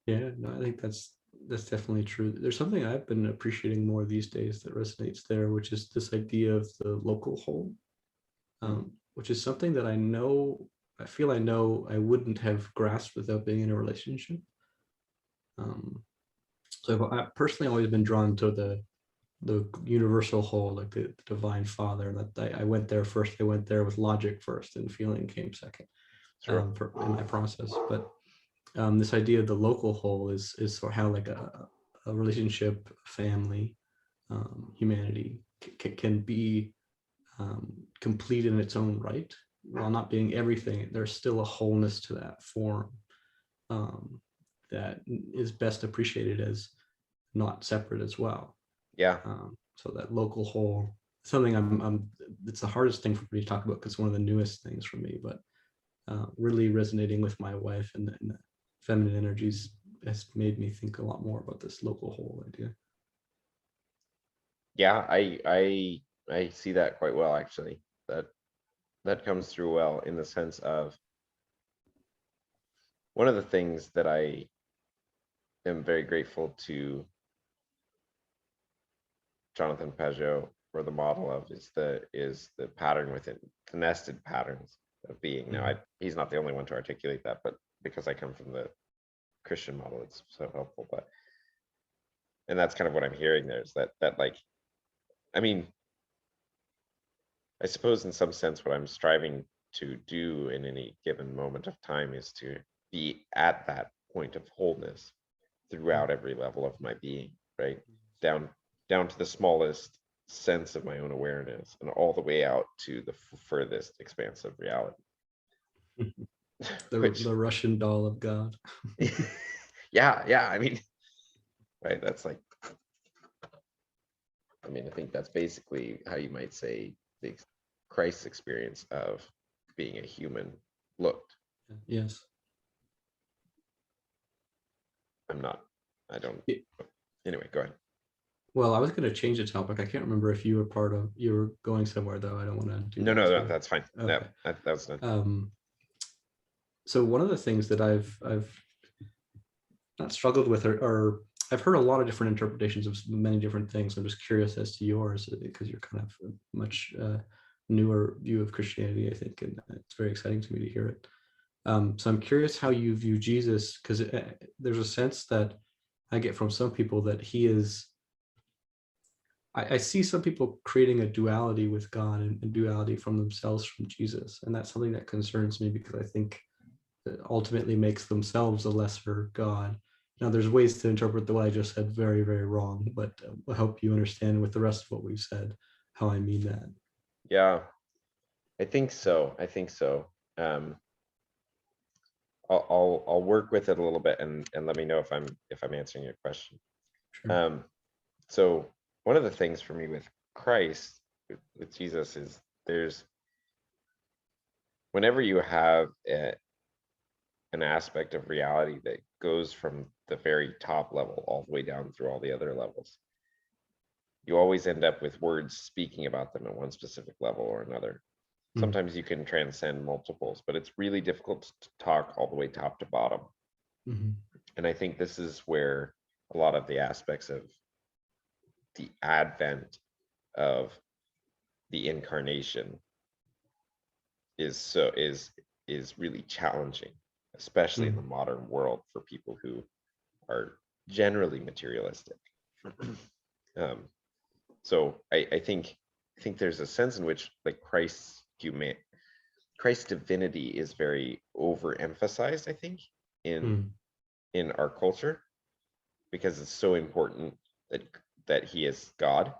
yeah, no, I think that's definitely true. There's something I've been appreciating more these days that resonates there, which is this idea of the local whole, which is something that I feel I wouldn't have grasped without being in a relationship. So I've personally always been drawn to the universal whole, like the divine Father. That I went there first. I went there with logic first, and feeling came second Sure. in my process. But this idea of the local whole is sort of how like a relationship, family, humanity can be complete in its own right, while not being everything. There's still a wholeness to that form that is best appreciated as not separate as well. Yeah. So that local whole, something it's the hardest thing for me to talk about because it's one of the newest things for me, but really resonating with my wife and the feminine energies has made me think a lot more about this local whole idea. Yeah, I see that quite well, actually. That comes through well in the sense of one of the things that I am very grateful to Jonathan Peugeot for the model of is the pattern within the nested patterns of being. Now, he's not the only one to articulate that, but because I come from the Christian model, it's so helpful. And that's kind of what I'm hearing there is that like, I mean, I suppose in some sense what I'm striving to do in any given moment of time is to be at that point of wholeness throughout every level of my being, right? Down to the smallest sense of my own awareness and all the way out to the furthest expanse of reality. The Russian doll of God. yeah, I mean, right, that's like, I mean, I think that's basically how you might say the Christ's experience of being a human looked. Yes. I don't, anyway, go ahead. Well, I was going to change the topic. I can't remember if you were going somewhere though. I don't want to do No, that. That's fine. Okay. No, that's not. So one of the things that I've not struggled with, or I've heard a lot of different interpretations of many different things. I'm just curious as to yours because you're kind of a much newer view of Christianity, I think, and it's very exciting to me to hear it. So I'm curious how you view Jesus, because there's a sense that I get from some people that he is. I see some people creating a duality with God and duality from themselves from Jesus, and that's something that concerns me because I think that ultimately makes themselves a lesser God. Now, there's ways to interpret what I just said very, very wrong, but I hope you understand with the rest of what we've said how I mean that. Yeah, I think so. I'll work with it a little bit and let me know if I'm answering your question. Sure. So one of the things for me with Christ, with Jesus, is there's whenever you have an aspect of reality that goes from the very top level all the way down through all the other levels, you always end up with words speaking about them at one specific level or another. Sometimes you can transcend multiples, but it's really difficult to talk all the way top to bottom. And I think this is where a lot of the aspects of the advent of the incarnation is really challenging, especially in the modern world for people who are generally materialistic. So I think there's a sense in which like Christ's divinity is very overemphasized, I think, in our culture, because it's so important that he is God,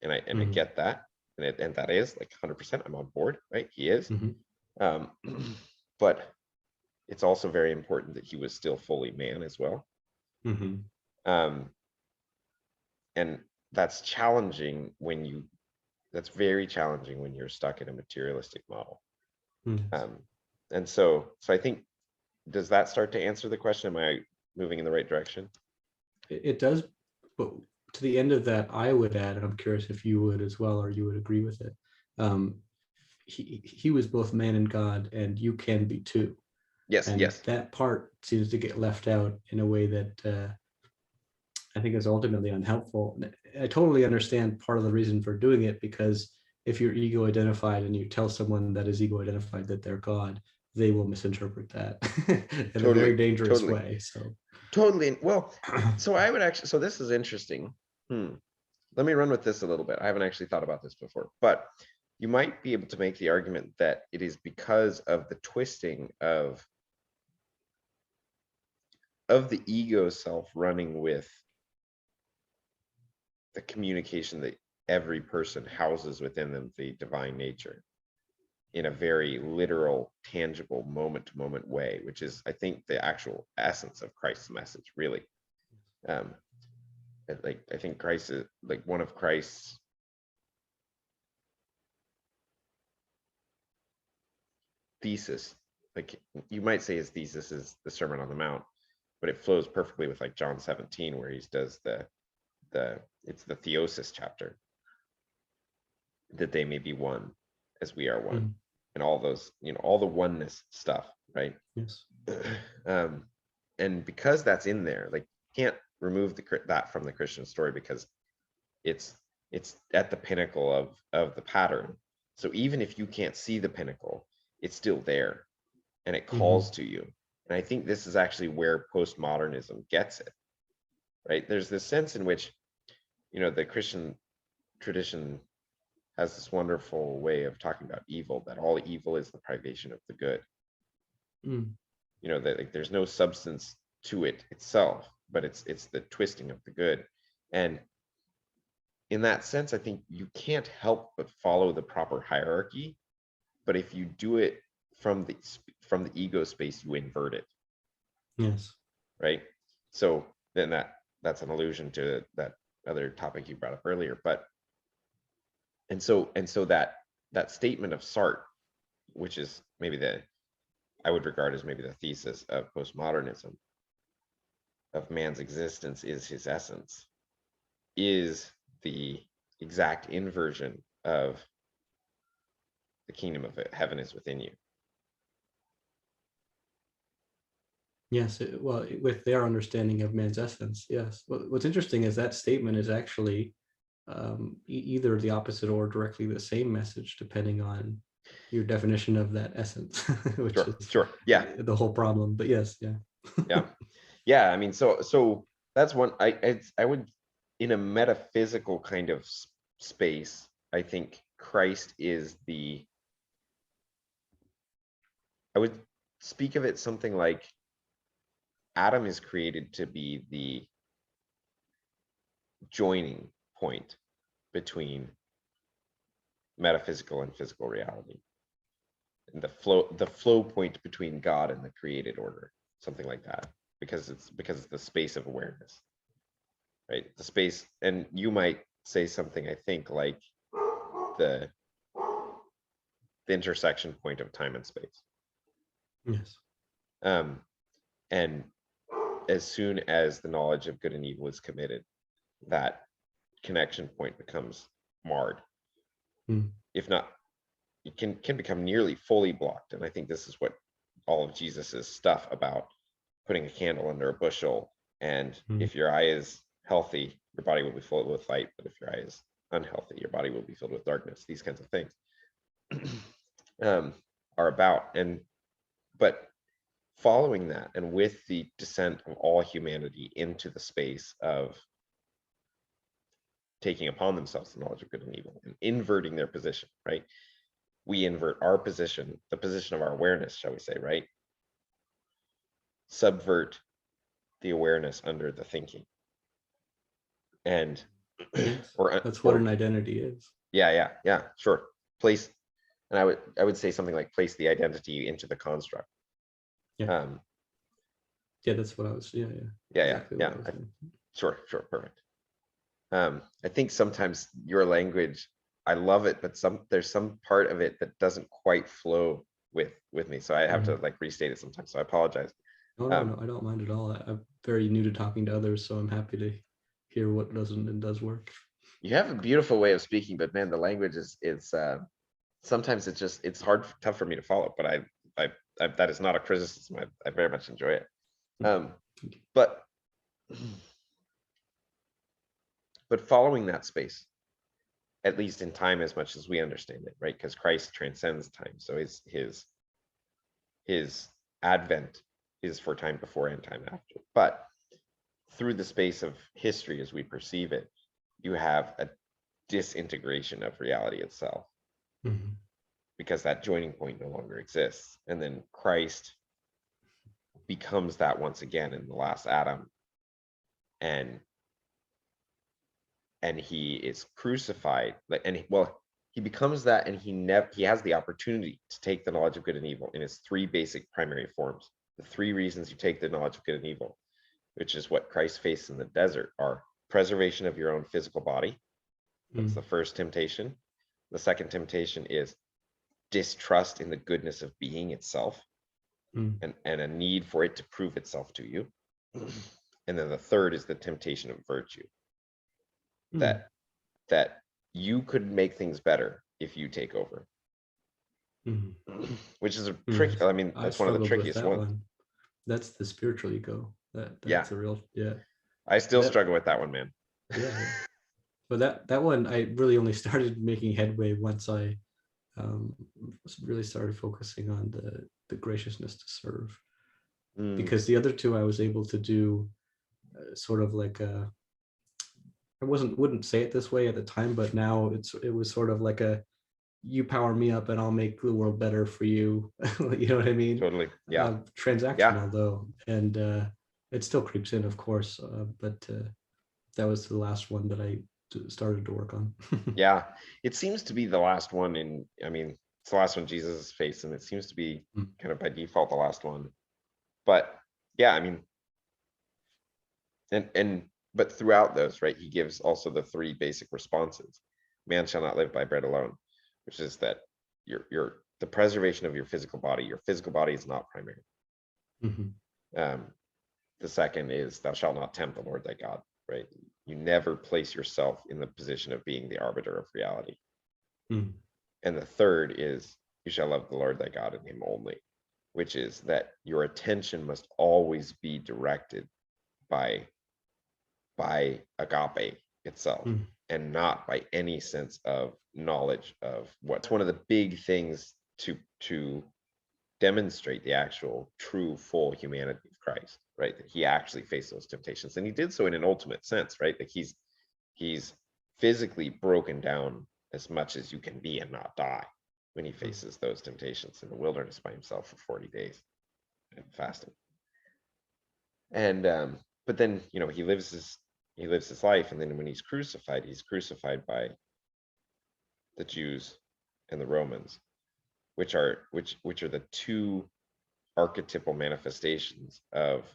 and I get that, and that is like 100%. I'm on board, right? He is, but it's also very important that he was still fully man as well. And that's challenging that's very challenging when you're stuck in a materialistic model. And so I think, does that start to answer the question? Am I moving in the right direction? It does, but to the end of that, I would add, and I'm curious if you would as well, or you would agree with it. He was both man and God, and you can be too. Yes, and yes. That part seems to get left out in a way that I think is ultimately unhelpful. I totally understand part of the reason for doing it, because if you're ego identified and you tell someone that is ego identified that they're God, they will misinterpret that in a very dangerous way. So totally. Well, so I would actually, so this is interesting. let me run with this a little bit. I haven't actually thought about this before, but you might be able to make the argument that it is because of the twisting of the ego self running with the communication that every person houses within them, the divine nature, in a very literal, tangible, moment-to-moment way, which is, I think, the actual essence of Christ's message, really. I think Christ is like one of Christ's thesis. Like you might say his thesis is the Sermon on the Mount, but it flows perfectly with like John 17, where he does it's the theosis chapter, that they may be one as we are one, and all those, all the oneness stuff, right? Yes. And because that's in there, like can't remove that from the Christian story, because it's at the pinnacle of the pattern. So even if you can't see the pinnacle, it's still there, and it calls to you. And I think this is actually where postmodernism gets it, right? There's this sense in which, the Christian tradition has this wonderful way of talking about evil, that all evil is the privation of the good. That like there's no substance to it itself, but it's the twisting of the good. And in that sense, I think you can't help but follow the proper hierarchy. But if you do it from the ego space, you invert it. Yes. Right. So then that's an allusion to that other topic you brought up earlier. But and so that statement of Sartre, which is maybe I would regard as maybe the thesis of postmodernism, of man's existence is his essence, is the exact inversion of the kingdom of heaven is within you. Yes, well, with their understanding of man's essence, yes. What's interesting is that statement is actually either the opposite or directly the same message, depending on your definition of that essence, which is yeah, the whole problem. But yes, yeah. Yeah. I mean, so that's one. I would, in a metaphysical kind of space, I think Christ is I would speak of it something like Adam is created to be the joining point between metaphysical and physical reality, and the flow point between God and the created order, something like that, because it's the space of awareness, right? The space, and you might say something, I think, like the intersection point of time and space. Yes. And as soon as the knowledge of good and evil is committed, that connection point becomes marred. If not, it can become nearly fully blocked. And I think this is what all of Jesus's stuff about putting a candle under a bushel, and if your eye is healthy, your body will be filled with light, but if your eye is unhealthy, your body will be filled with darkness. These kinds of things are about. But following that, and with the descent of all humanity into the space of taking upon themselves the knowledge of good and evil and inverting their position, right? We invert our position, the position of our awareness, shall we say, right? Subvert the awareness under the thinking. And yes, that's what an identity is. Yeah, sure. Place, and I would say something like place the identity into the construct. Yeah. That's what I was. Yeah. Exactly. Sure, perfect. I think sometimes your language, I love it, but there's some part of it that doesn't quite flow with me, so I have to like restate it sometimes. So I apologize. No, I don't mind at all. I'm very new to talking to others, so I'm happy to hear what doesn't and does work. You have a beautiful way of speaking, but man, the language is sometimes it's tough for me to follow. But I that is not a criticism. I very much enjoy it. But following that space, at least in time, as much as we understand it, right? Because Christ transcends time, so his advent is for time before and time after. But through the space of history as we perceive it, you have a disintegration of reality itself, because that joining point no longer exists. And then Christ becomes that once again in the last Adam, and he is crucified, he becomes that, and he has the opportunity to take the knowledge of good and evil in its three basic primary forms. The three reasons you take the knowledge of good and evil, which is what Christ faced in the desert, are preservation of your own physical body. That's the first temptation. The second temptation is distrust in the goodness of being itself, and a need for it to prove itself to you. And then the third is the temptation of virtue, that you could make things better if you take over, which is a trick. I mean, that's one of the trickiest ones. That's the spiritual ego. That's a real, I still struggle with that one, man. But that one, I really only started making headway once I really started focusing on the graciousness to serve, because the other two I was able to do sort of like I wouldn't say it this way at the time, but now it was sort of like you power me up and I'll make the world better for you. You know what I mean? Totally. Yeah. Transactional though, and it still creeps in, of course, but that was the last one that I started to work on. Yeah, it seems to be the last one it's the last one Jesus faced, and it seems to be kind of by default the last one. But yeah, I mean, but throughout those, right, he gives also the three basic responses. Man shall not live by bread alone, which is that the preservation of your physical body is not primary. The second is thou shalt not tempt the Lord thy God, right? You never place yourself in the position of being the arbiter of reality. And the third is you shall love the Lord thy God and him only, which is that your attention must always be directed by agape itself, and not by any sense of knowledge of what's one of the big things to demonstrate the actual true full humanity of Christ, right? That he actually faced those temptations, and he did so in an ultimate sense, right? That he's physically broken down as much as you can be and not die when he faces those temptations in the wilderness by himself for 40 days and fasting. And but then he lives his life, and then when he's crucified by the Jews and the Romans, which are the two archetypal manifestations of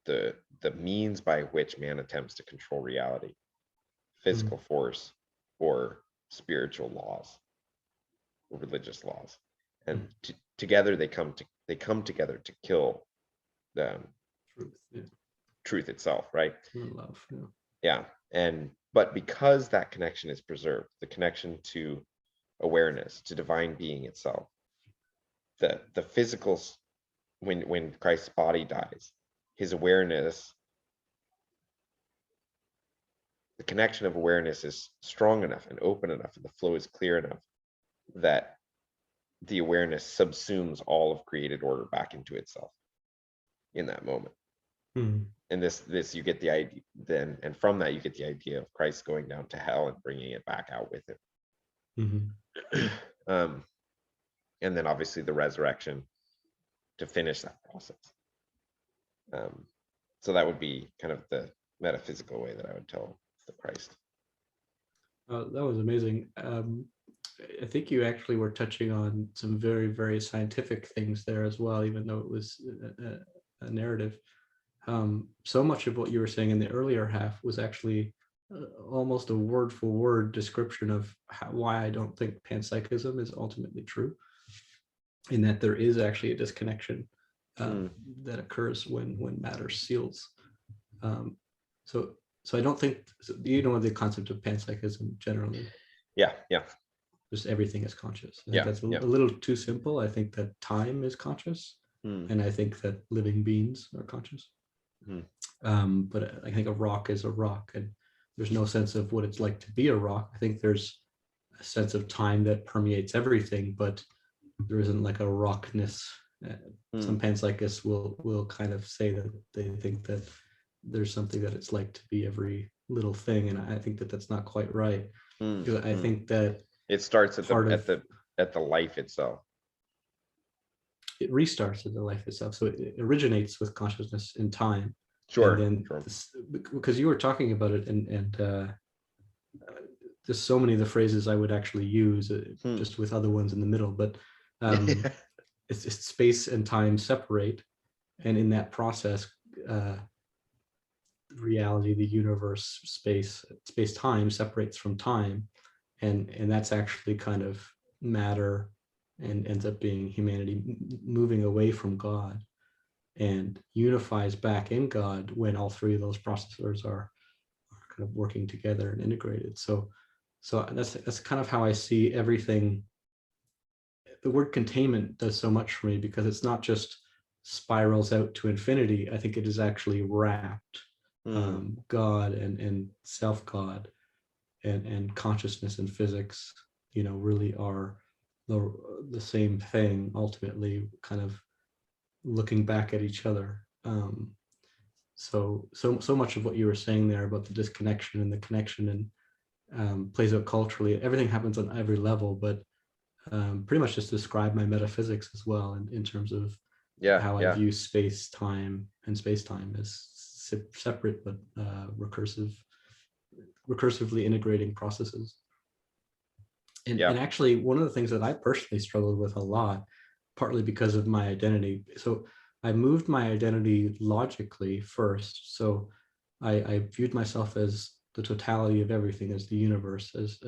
the means by which man attempts to control reality: physical force or spiritual laws or religious laws. And together they come together to kill the truth itself, right? Love, but because that connection is preserved, the connection to awareness, to divine being itself, the physical, when Christ's body dies, his awareness, the connection of awareness is strong enough and open enough, and the flow is clear enough that the awareness subsumes all of created order back into itself in that moment. And this you get the idea then, and from that you get the idea of Christ going down to hell and bringing it back out with him. And then obviously the resurrection to finish that process. So that would be kind of the metaphysical way that I would tell the Christ. That was amazing. I think you actually were touching on some very, very scientific things there as well, even though it was a narrative. So much of what you were saying in the earlier half was actually almost a word for word description of why I don't think panpsychism is ultimately true, in that there is actually a disconnection that occurs when matter seals. So I don't think, you know, the concept of panpsychism generally. Yeah. Just everything is conscious. I think that's a little too simple. I think that time is conscious, and I think that living beings are conscious. But I think a rock is a rock, and there's no sense of what it's like to be a rock. I think there's a sense of time that permeates everything, but there isn't like a rockness. Some panpsychists will kind of say that they think that there's something that it's like to be every little thing, and I think that that's not quite right, because I think that it starts at part of the life itself. it restarts in the life itself. So it originates with consciousness in time. Sure. And then Sure. because you were talking about it, and there's so many of the phrases I would actually use just with other ones in the middle, but it's space and time separate. And in that process, reality, the universe, space time separates from time. And that's actually kind of matter, and ends up being humanity moving away from God and unifies back in God when all three of those processors are kind of working together and integrated. So that's kind of how I see everything. The word containment does so much for me, because it's not just spirals out to infinity. I think it is actually wrapped. God and self-God and consciousness and physics, really are the same thing, ultimately, kind of looking back at each other. So much of what you were saying there about the disconnection and the connection, and plays out culturally. Everything happens on every level, but pretty much just describe my metaphysics as well, in terms of how I view space-time, and space-time as separate but recursively integrating processes. And actually, one of the things that I personally struggled with a lot, partly because of my identity. So I moved my identity logically first. So I viewed myself as the totality of everything, as the universe, as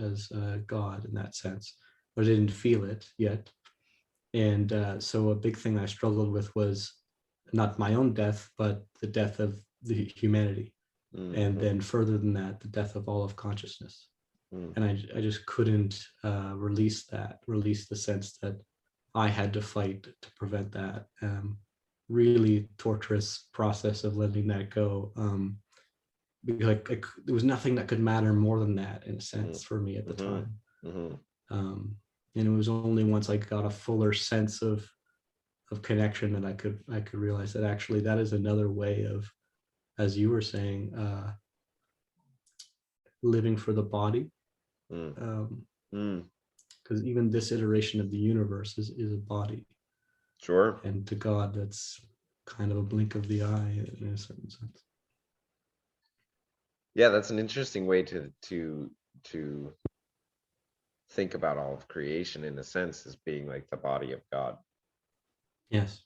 God in that sense, but I didn't feel it yet. And so a big thing I struggled with was not my own death, but the death of the humanity. And then further than that, the death of all of consciousness. And I just couldn't release the sense that I had to fight to prevent that. Really torturous process of letting that go. Because there was nothing that could matter more than that, in a sense, for me at the time. And it was only once I got a fuller sense of connection that I could realize that actually that is another way of, as you were saying, living for the body. Because even this iteration of the universe is a body. Sure. And to God, that's kind of a blink of the eye in a certain sense. Yeah, that's an interesting way to think about all of creation, in a sense, as being like the body of God. Yes.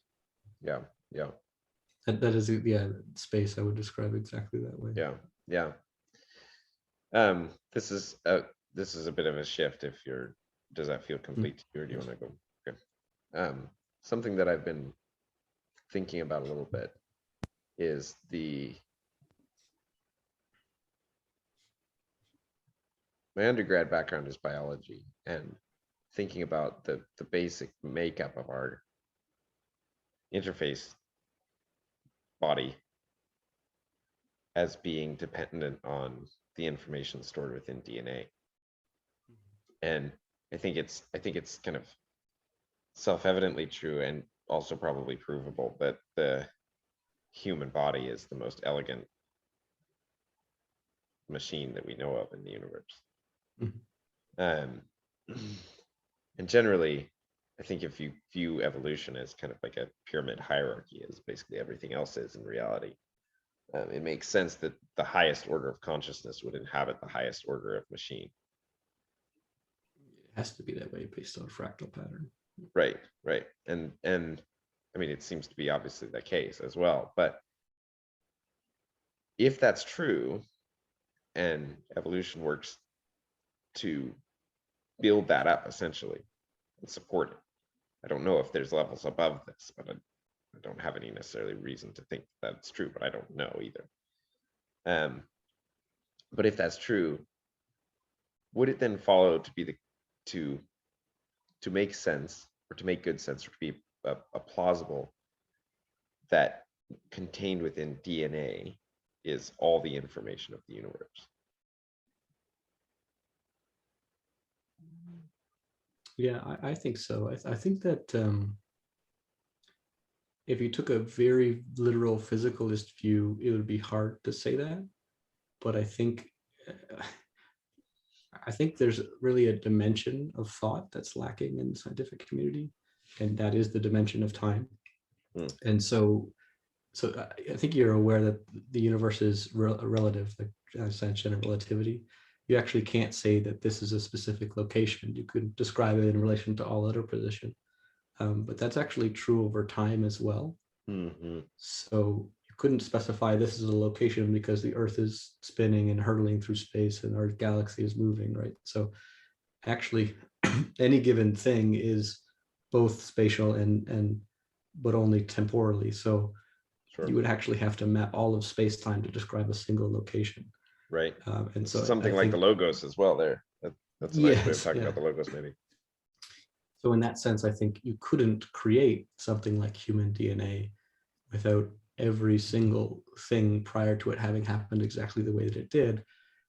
Yeah. That is, space I would describe exactly that way. Yeah. This is a bit of a shift. Does that feel complete to you, or do you want to go? Okay. Something that I've been thinking about a little bit is my undergrad background is biology, and thinking about the basic makeup of our interface body as being dependent on the information stored within DNA. And I think it's kind of self-evidently true, and also probably provable, that the human body is the most elegant machine that we know of in the universe. And generally, I think if you view evolution as kind of like a pyramid hierarchy, as basically everything else is in reality, it makes sense that the highest order of consciousness would inhabit the highest order of machine. It has to be that way based on a fractal pattern. Right. And I mean, it seems to be obviously the case as well. But if that's true, and evolution works to build that up essentially and support it, I don't know if there's levels above this, but I don't have any necessarily reason to think that's true, but I don't know either. But if that's true, would it then follow to be to make sense, or to make good sense, or to be a plausible, that contained within DNA is all the information of the universe? Yeah, I think so. I think that if you took a very literal physicalist view, it would be hard to say that. But I think there's really a dimension of thought that's lacking in the scientific community, and that is the dimension of time. And so I think you're aware that the universe is relative, like Einstein's general relativity. You actually can't say that this is a specific location. You could describe it in relation to all other position, but that's actually true over time as well. So you couldn't specify this is a location because the Earth is spinning and hurtling through space and our galaxy is moving, right? So actually, any given thing is both spatial and but only temporally. So you would actually have to map all of space-time to describe a single location. Right. And so something like the logos as well there. That's a nice way of talking about the logos, maybe. So in that sense, I think you couldn't create something like human DNA without every single thing prior to it having happened exactly the way that it did.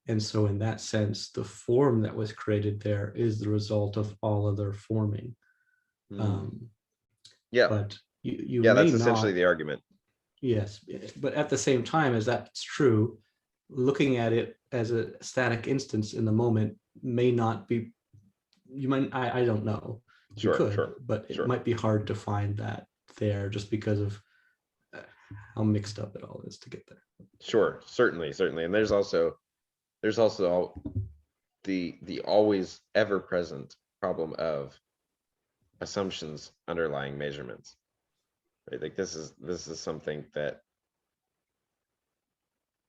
And so in that sense, the form that was created there is the result of all other forming. Yeah. But you yeah, may that's not, essentially the argument. Yes, but at the same time as that's true, looking at it as a static instance in the moment may not be, you might, I don't know, you could, but it might be hard to find that there just because of how mixed up it all is to get there. Sure, certainly. And there's also the always ever present problem of assumptions underlying measurements. Right? Like this is something that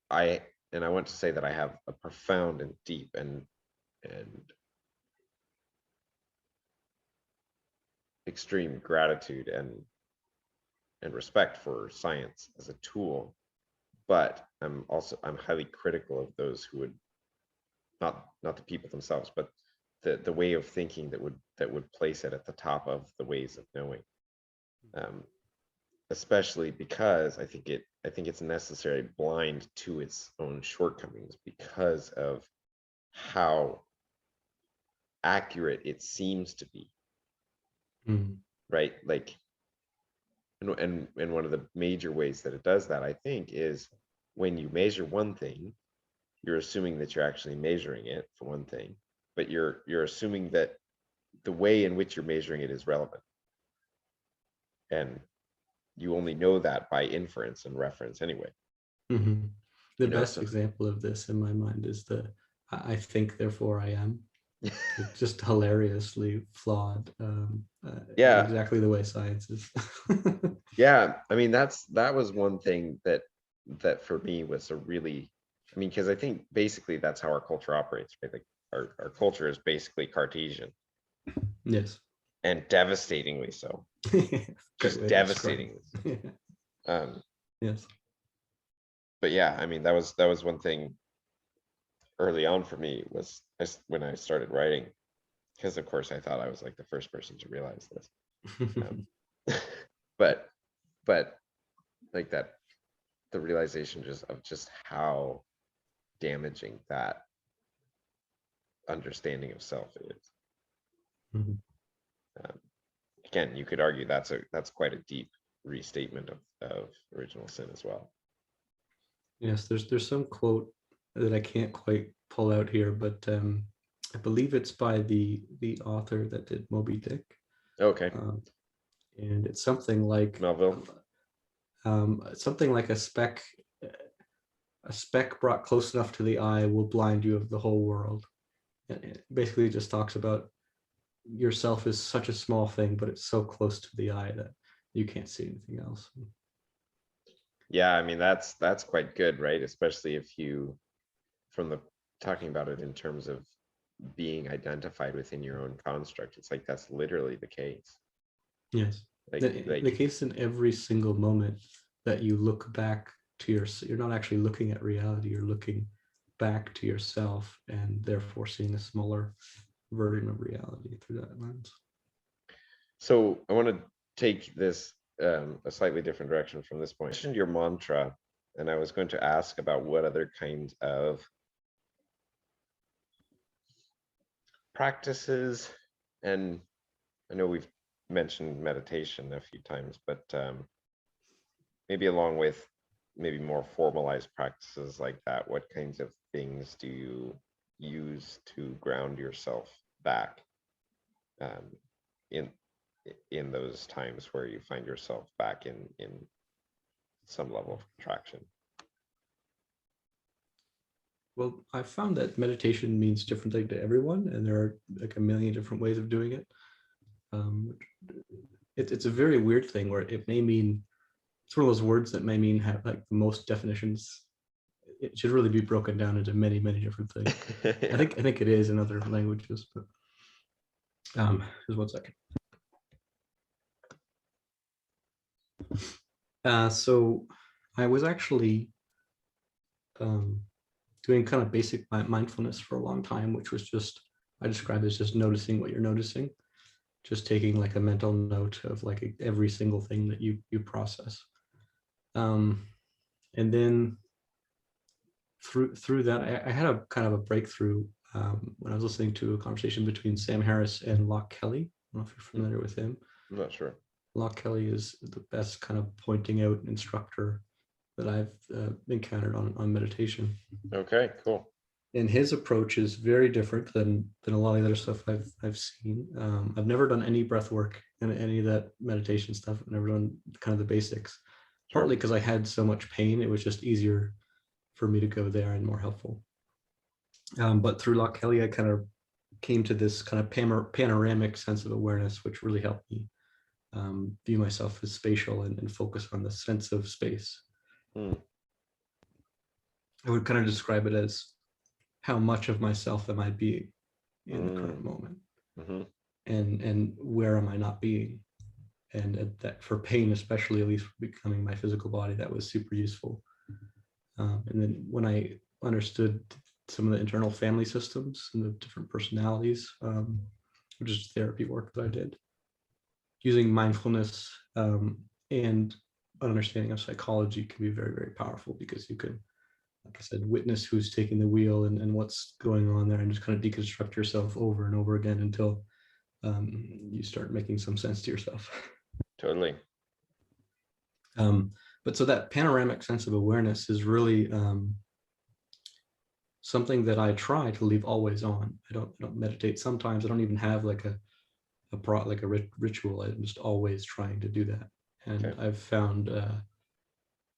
I want to say that I have a profound and deep and extreme gratitude and respect for science as a tool, but I'm highly critical of those who would not the people themselves, but the way of thinking that would place it at the top of the ways of knowing, especially because I think it's necessarily blind to its own shortcomings because of how accurate it seems to be. Right? Like, and one of the major ways that it does that, I think, is when you measure one thing, you're assuming that you're actually measuring it, for one thing, but you're assuming that the way in which you're measuring it is relevant, and you only know that by inference and reference anyway. The best example of this in my mind is the I think therefore I am. It's just hilariously flawed. Exactly the way science is. Yeah, I mean that was one thing that for me was a really, I mean, because I think basically that's how our culture operates, right? Like our culture is basically Cartesian. Yes. And devastatingly so. Just devastatingly. Yes. But yeah, I mean that was one thing early on for me, was when I started writing, because of course I thought I was like the first person to realize this. But like that, the realization just how damaging that understanding of self is. Again, you could argue that's quite a deep restatement of original sin as well. Yes, there's some quote that I can't quite pull out here, but I believe it's by the author that did Moby Dick. Okay. And it's something like Melville. Something like a speck brought close enough to the eye will blind you of the whole world. And it basically just talks about yourself is such a small thing, but it's so close to the eye that you can't see anything else. Yeah, I mean that's quite good, right? Especially if you, from the talking about it in terms of being identified within your own construct, it's like that's literally the case. Yes, the case in every single moment that you look back to you're not actually looking at reality, you're looking back to yourself and therefore seeing a smaller version of reality through that lens. So I want to take this a slightly different direction from this point. You mentioned your mantra, and I was going to ask about what other kinds of practices, and I know we've mentioned meditation a few times, but maybe along with maybe more formalized practices like that, what kinds of things do you use to ground yourself back um, in those times where you find yourself back in some level of contraction? Well, I found that meditation means different thing to everyone, and there are like a million different ways of doing it. It's a very weird thing where it may mean, it's one of those words that may mean have like the most definitions. It should really be broken down into many, many different things. Yeah. I think it is in other languages, but just 1 second. So I was actually doing kind of basic mindfulness for a long time, which was just, I describe it as just noticing what you're noticing, just taking like a mental note of like every single thing that you process. And then through that, I had a kind of a breakthrough when I was listening to a conversation between Sam Harris and Locke Kelly. I don't know if you're familiar with him. I'm not sure. Locke Kelly is the best kind of pointing out instructor that I've encountered on meditation. Okay, cool. And his approach is very different than a lot of the other stuff I've seen. I've never done any breath work and any of that meditation stuff. I've never done kind of the basics, partly because I had so much pain. It was just easier for me to go there and more helpful. But through Locke Kelly, I kind of came to this kind of panoramic sense of awareness, which really helped me view myself as spatial and focus on the sense of space. I would kind of describe it as how much of myself am I being in the current moment, and where am I not being? And that for pain, especially, at least becoming my physical body, that was super useful. And then when I understood some of the internal family systems and the different personalities, which is therapy work that I did, using mindfulness and an understanding of psychology can be very, very powerful, because you can, like I said, witness who's taking the wheel and what's going on there, and just kind of deconstruct yourself over and over again until you start making some sense to yourself. Totally. But so that panoramic sense of awareness is really something that I try to leave always on. I don't meditate sometimes. I don't even have like a ritual. I'm just always trying to do that, and okay. I've found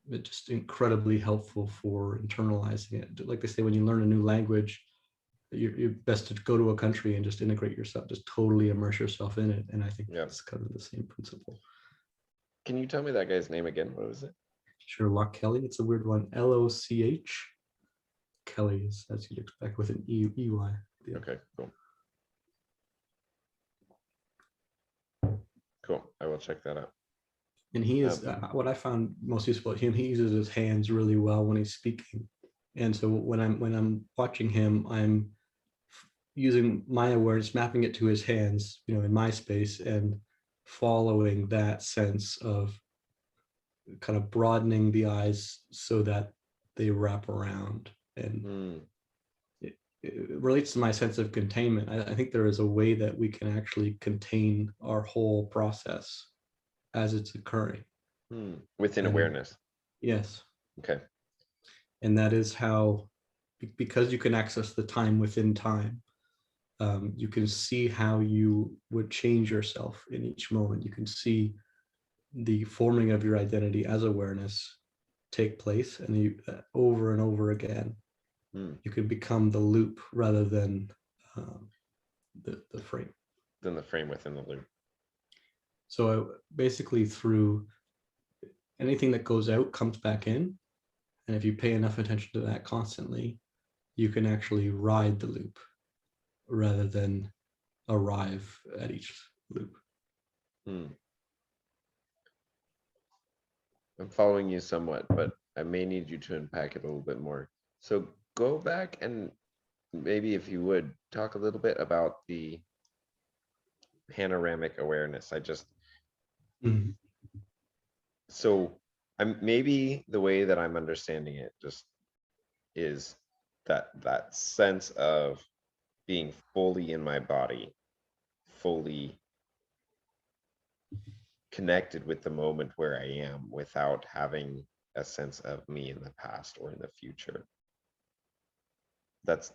it just incredibly helpful for internalizing it. Like they say, when you learn a new language, you're best to go to a country and just integrate yourself, just totally immerse yourself in it. And I think that's kind of the same principle. Can you tell me that guy's name again? What was it? Sure, Locke Kelly. It's a weird one. L-O-C-H. Kelly is, as you'd expect, with an E-Y. Okay, cool. Cool. I will check that out. And he is, what I found most useful at him, he uses his hands really well when he's speaking. And so when I'm watching him, I'm using my awareness, mapping it to his hands, in my space, and following that sense of kind of broadening the eyes so that they wrap around. And it relates to my sense of containment. I think there is a way that we can actually contain our whole process as it's occurring. Within awareness. Yes. Okay. And that is how, because you can access the time within time, you can see how you would change yourself in each moment. You can see the forming of your identity as awareness take place, and you over and over again, you can become the loop rather than the frame. Than the frame within the loop. So basically, through anything that goes out comes back in. And if you pay enough attention to that constantly, you can actually ride the loop rather than arrive at each loop. I'm following you somewhat, but I may need you to unpack it a little bit more. So go back and maybe, if you would, talk a little bit about the panoramic awareness. So maybe the way that I'm understanding it just is that sense of being fully in my body, fully connected with the moment where I am without having a sense of me in the past or in the future. That's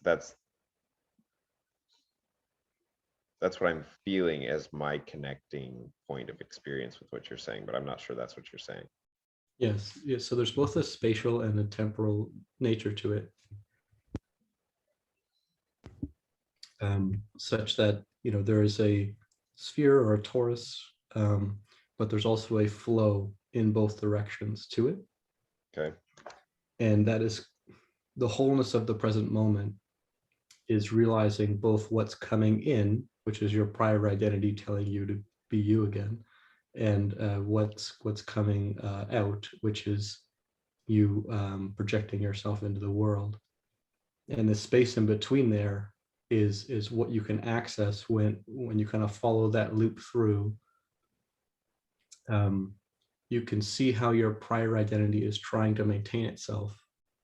what I'm feeling as my connecting point of experience with what you're saying, but I'm not sure that's what you're saying. Yes, yes. So there's both a spatial and a temporal nature to it, such that, there is a sphere or a torus, but there's also a flow in both directions to it. Okay. And that is the wholeness of the present moment, is realizing both what's coming in, which is your prior identity telling you to be you again, and what's coming out, which is you projecting yourself into the world. And the space in between there is what you can access when you kind of follow that loop through. You can see how your prior identity is trying to maintain itself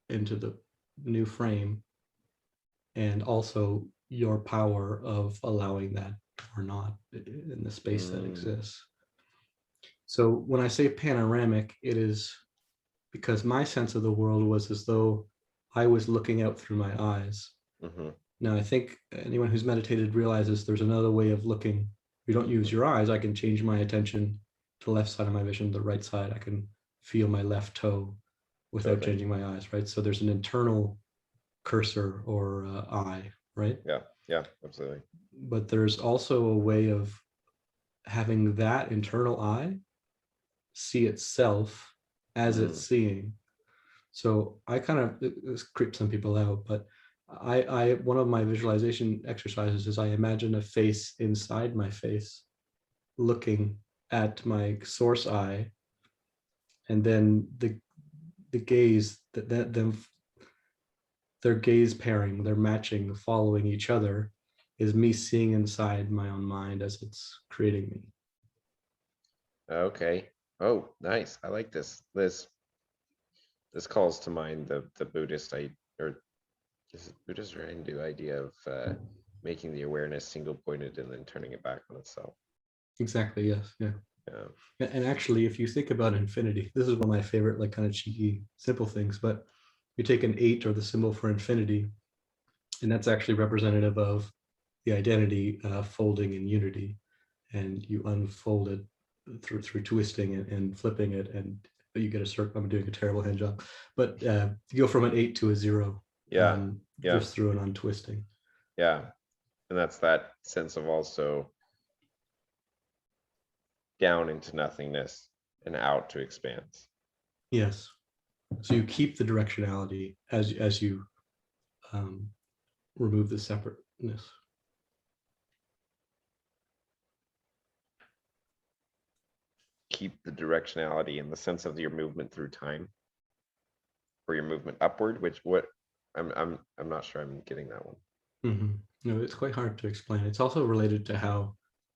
into the new frame, and also your power of allowing that or not in the space that exists. So when I say panoramic, it is because my sense of the world was as though I was looking out through my eyes. Mm-hmm. Now, I think anyone who's meditated realizes there's another way of looking. You don't use your eyes. I can change my attention to the left side of my vision, the right side. I can feel my left toe without changing my eyes, right? So there's an internal cursor or eye, right? Yeah, absolutely. But there's also a way of having that internal eye see itself as it's seeing. So I kind of, this creeps some people out, but I one of my visualization exercises is I imagine a face inside my face looking at my source eye, and then the gaze that them, their gaze pairing, they're matching, following each other, is me seeing inside my own mind as it's creating me. Okay. Oh, nice. I like this. This calls to mind the Buddhist or is it Buddhist or Hindu idea of making the awareness single pointed and then turning it back on itself. Exactly. Yes. Yeah. Yeah. And actually, if you think about infinity, this is one of my favorite, like, kind of cheeky, simple things. But you take an 8, or the symbol for infinity, and that's actually representative of the identity folding in unity, and you unfold it through twisting it and flipping it, and you get a circle. I'm doing a terrible hand job, but you go from an 8 to a 0. Yeah. Just through an untwisting. Yeah. And that's that sense of also down into nothingness and out to expanse. Yes. So you keep the directionality as you remove the separateness. Keep the directionality in the sense of your movement through time, or your movement upward. I'm not sure I'm getting that one. Mm-hmm. No, it's quite hard to explain. It's also related to how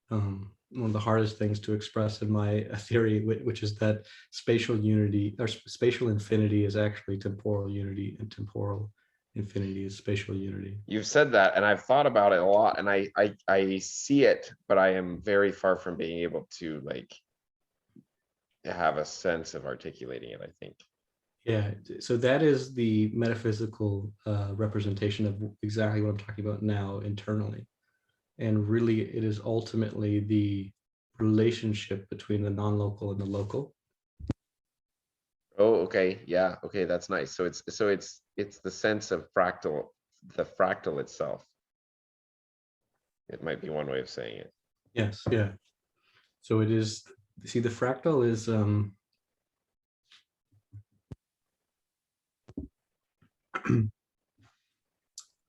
one of the hardest things to express in my theory, which is that spatial unity or spatial infinity is actually temporal unity, and temporal infinity is spatial unity. You've said that, and I've thought about it a lot, and I see it, but I am very far from being able to like have a sense of articulating it, I think. Yeah, so that is the metaphysical representation of exactly what I'm talking about now internally. And really, it is ultimately the relationship between the non-local and the local. Oh, okay. Yeah. Okay. That's nice. So it's the sense of the fractal itself. It might be one way of saying it. Yes. Yeah. So it is, see, the fractal is, I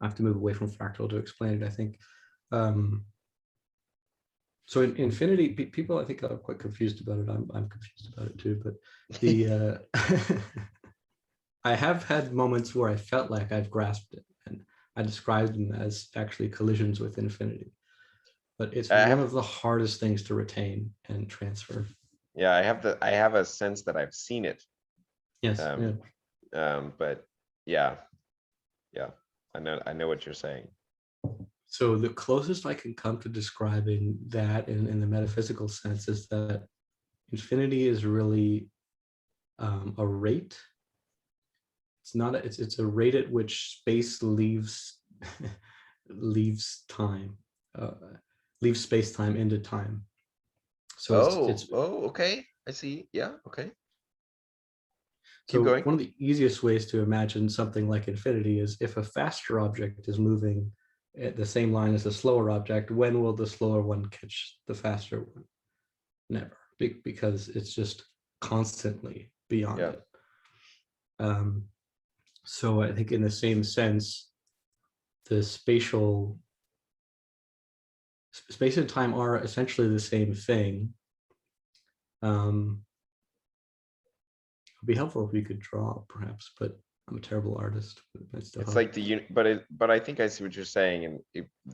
have to move away from fractal to explain it, I think. So in infinity, people, I think, are quite confused about it. I'm confused about it too, but the, I have had moments where I felt like I've grasped it, and I described them as actually collisions with infinity. But it's one of the hardest things to retain and transfer. Yeah, I have a sense that I've seen it. Yes. But yeah, I know what you're saying. So the closest I can come to describing that in the metaphysical sense is that infinity is really a rate. It's not it's a rate at which space leaves leaves time, leaves space time into time. So it's Okay. I see. Yeah. Okay. so Keep going. one of the easiest ways to imagine something like infinity is if a faster object is moving at the same line as a slower object, when will the slower one catch the faster one? Never, because it's just constantly beyond Yeah. it. So I think in the same sense, the space and time are essentially the same thing. It'd be helpful if we could draw, perhaps, but I'm a terrible artist. It's like but I think I see what you're saying, and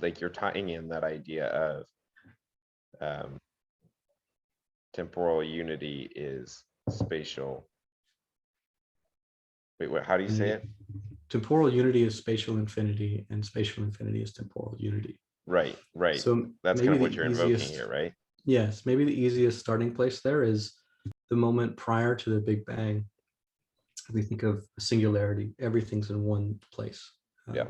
like you're tying in that idea of temporal unity is spatial. Wait, what? How do you say it? Temporal unity is spatial infinity, and spatial infinity is temporal unity. Right. So That's kind of what you're invoking here, right? Yes, maybe the easiest starting place there is the moment prior to the Big Bang. We think of singularity, everything's in one place. Yeah.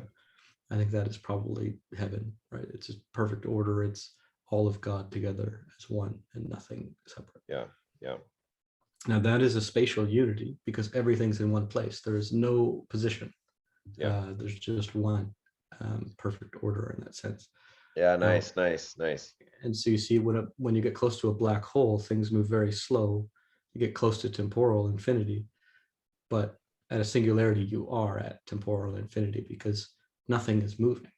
I think that is probably heaven, right? It's a perfect order. It's all of God together as one and nothing separate. Yeah. Yeah. Now that is a spatial unity because everything's in one place. There is no position. Yeah. There's just one perfect order in that sense. Yeah. Nice. And so you see when you get close to a black hole, things move very slow. You get close to temporal infinity, but at a singularity, you are at temporal infinity because nothing is moving.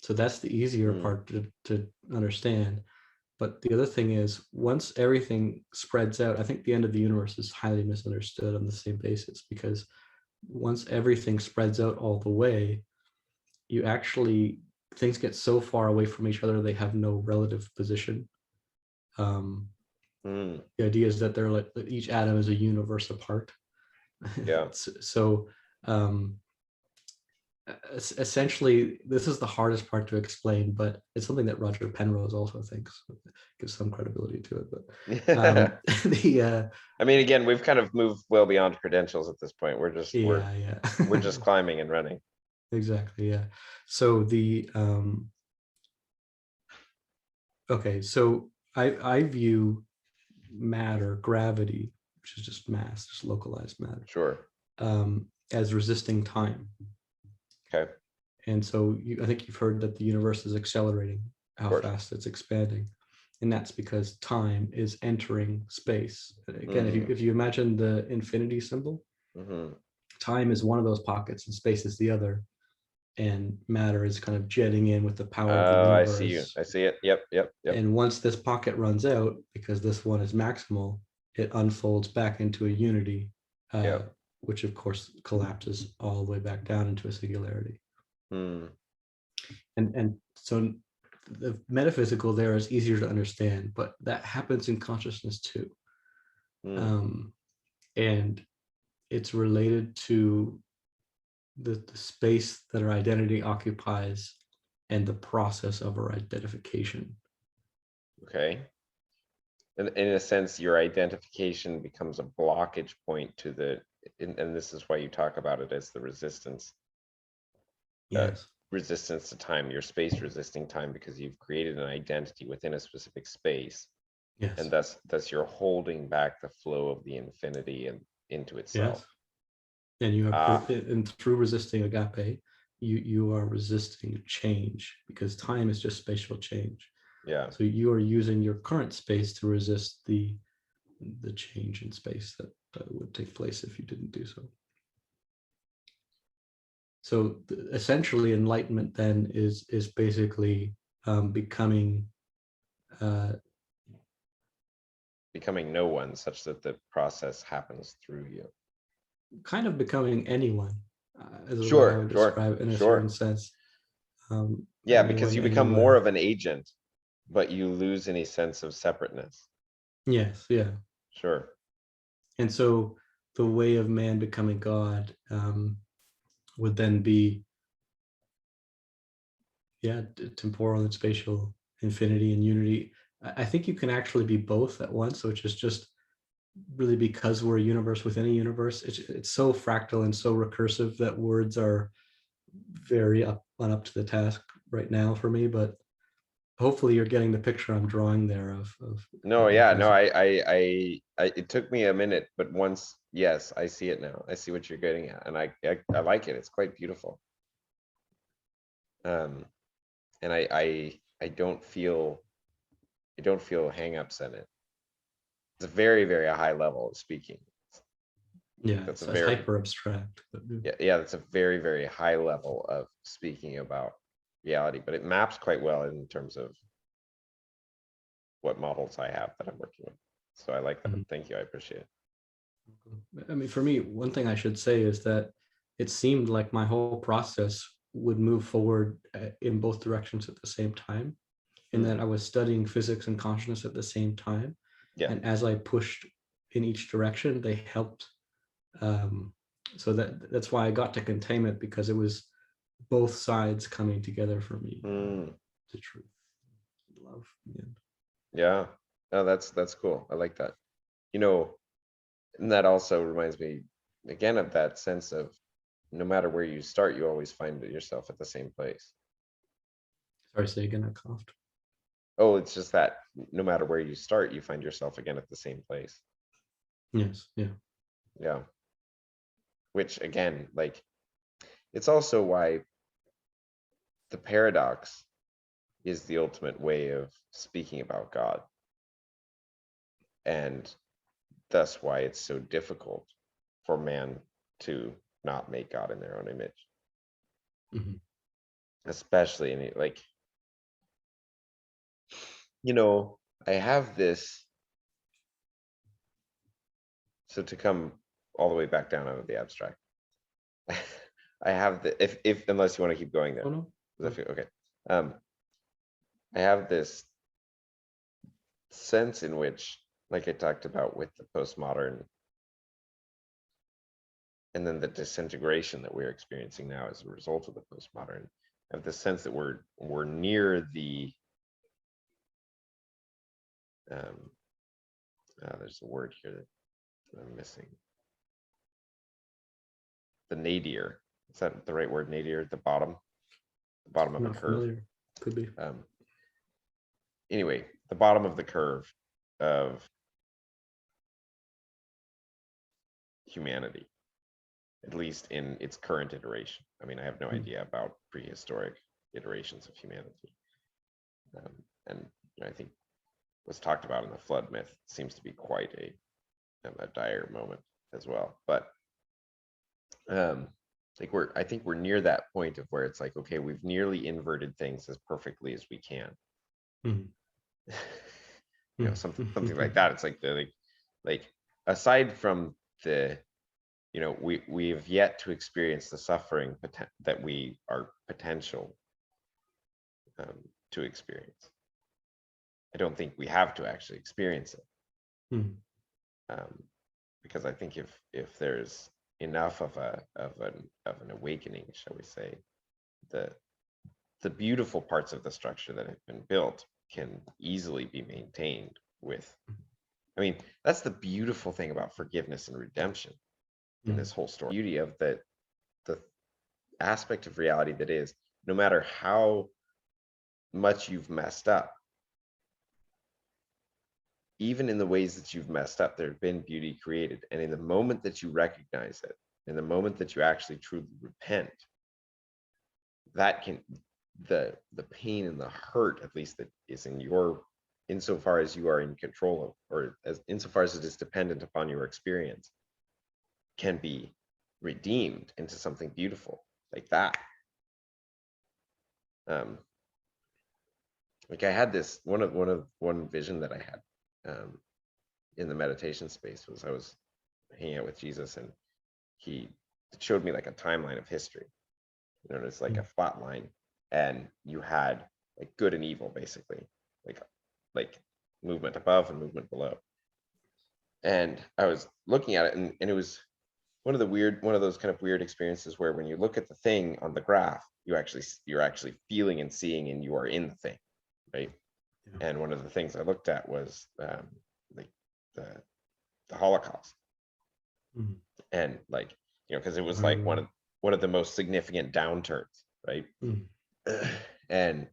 So that's the easier part to understand. But the other thing is, once everything spreads out, I think the end of the universe is highly misunderstood on the same basis, because once everything spreads out all the way, things get so far away from each other, they have no relative position. The idea is that they're like each atom is a universe apart. Yeah. So essentially, this is the hardest part to explain, but it's something that Roger Penrose also thinks. Gives some credibility to it. But I mean, again, we've kind of moved well beyond credentials at this point. We're just we're just climbing and running. Exactly. Yeah. So okay. So I view matter, gravity, which is just mass, just localized matter, Sure. as resisting time. Okay. And so I think you've heard that the universe is accelerating, how fast it's expanding. And that's because time is entering space. Again, if you imagine the infinity symbol, time is one of those pockets and space is the other. And matter is kind of jetting in with the power of the universe. I see you. I see it. Yep. And once this pocket runs out, because this one is maximal, it unfolds back into a unity, which of course collapses all the way back down into a singularity. And so the metaphysical there is easier to understand, but that happens in consciousness too. And it's related to the space that our identity occupies and the process of our identification. Okay. And in a sense, your identification becomes a blockage point to and this is why you talk about it as the resistance. Yes. Resistance to time, your space resisting time, because you've created an identity within a specific space. Yes. And thus you're holding back the flow of the infinity and into itself. Yes. And you have, and through resisting agape, you are resisting change, because time is just spatial change. Yeah. So you are using your current space to resist the change in space that would take place if you didn't do so. So essentially, enlightenment then is basically becoming no one, such that the process happens through you. Kind of becoming anyone, is Sure, what I would describe it in a certain sense. Yeah, because you become more of an agent, but you lose any sense of separateness. Yes, yeah. Sure. And so the way of man becoming God would then be, temporal and spatial infinity and unity. I think you can actually be both at once, which is just really because we're a universe within a universe. It's so fractal and so recursive that words are very up to the task right now for me, but hopefully you're getting the picture I'm drawing there of No, yeah, no, it took me a minute, but once, yes, I see it now. I see what you're getting at, and I like it. It's quite beautiful. And I don't feel hangups in it. It's a very, very high level of speaking. yeah, That's a it's very, hyper abstract, but yeah, that's a very, very high level of speaking about reality, but it maps quite well in terms of what models I have that I'm working with. So I like that. Mhm. Thank you. I appreciate it. I mean, for me, one thing I should say is that it seemed like my whole process would move forward in both directions at the same time, in that I was studying physics and consciousness at the same time. Yeah. And as I pushed in each direction, they helped. So that's why I got to containment, because it was both sides coming together for me. The truth, love. Yeah. No, that's cool. I like that. You know, and that also reminds me again of that sense of no matter where you start, you always find yourself at the same place. Sorry, say again, I coughed. Oh, it's just that no matter where you start, you find yourself again at the same place. Yes, yeah. Yeah. Which again, like, it's also why the paradox is the ultimate way of speaking about God. And thus why it's so difficult for man to not make God in their own image. Mm-hmm. Especially in it, like, you know, I have this, so to come all the way back down out of the abstract, I have the, if unless you want to keep going there. Oh, no. Okay. I have this sense in which, like I talked about with the postmodern and then the disintegration that we're experiencing now as a result of the postmodern, I have the sense that we're near the there's a word here that I'm missing. The nadir. Is that the right word? Nadir, the bottom of Not a curve. familiar. Could be. Anyway, the bottom of the curve of humanity, at least in its current iteration. I mean, I have no idea about prehistoric iterations of humanity. And I think what's talked about in the flood myth seems to be quite a dire moment as well. But like I think we're near that point of where it's like, okay, we've nearly inverted things as perfectly as we can. Mm-hmm. You know, something like that. It's like aside from the, you know, we have yet to experience the suffering that we are potential to experience. I don't think we have to actually experience it. Because I think if there's enough of an awakening, shall we say, the beautiful parts of the structure that have been built can easily be maintained with. I mean, that's the beautiful thing about forgiveness and redemption in this whole story. Beauty of the aspect of reality that is, no matter how much you've messed up, even in the ways that you've messed up, there have been beauty created. And in the moment that you recognize it, in the moment that you actually truly repent, that can, the pain and the hurt, at least that is in your, insofar as you are in control of, or as insofar as it is dependent upon your experience, can be redeemed into something beautiful like that. Like I had this one vision that I had in the meditation space was I was hanging out with Jesus and he showed me like a timeline of history. You know, it's like a flat line, and you had like good and evil, basically, like movement above and movement below. And I was looking at it, and it was one of those kind of weird experiences where when you look at the thing on the graph, you're actually feeling and seeing, and you are in the thing, right? And one of the things I looked at was like the Holocaust. And like, because it was like one of the most significant downturns, right? And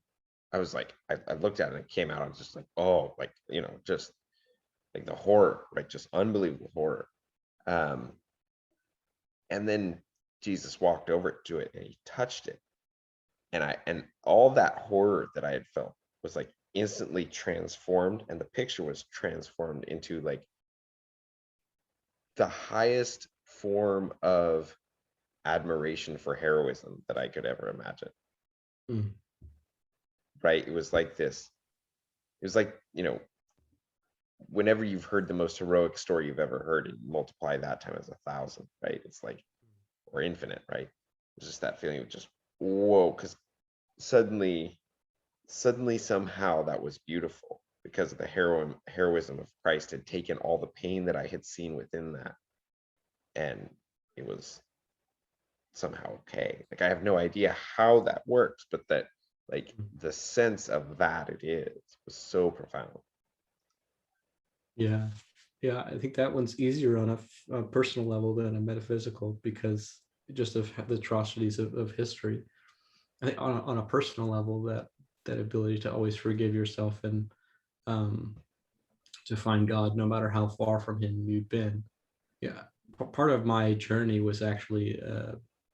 I was like, I looked at it and it came out, I was just like, oh, like, just like the horror, right? Just unbelievable horror. And then Jesus walked over to it and he touched it. And all that horror that I had felt was like instantly transformed, and the picture was transformed into like the highest form of admiration for heroism that I could ever imagine. Right? It was like this. It was like, whenever you've heard the most heroic story you've ever heard, and multiply that time as 1,000, right? It's like, or infinite, right? It's just that feeling of just, whoa, because suddenly somehow that was beautiful, because of the heroism of Christ had taken all the pain that I had seen within that, and it was somehow okay. Like, I have no idea how that works, but that, like, the sense of that it is was so profound. Yeah. I think that one's easier on a personal level than a metaphysical, because just of the atrocities of history. I think on a personal level, that ability to always forgive yourself and to find God no matter how far from him you've been. Yeah. Part of my journey was actually,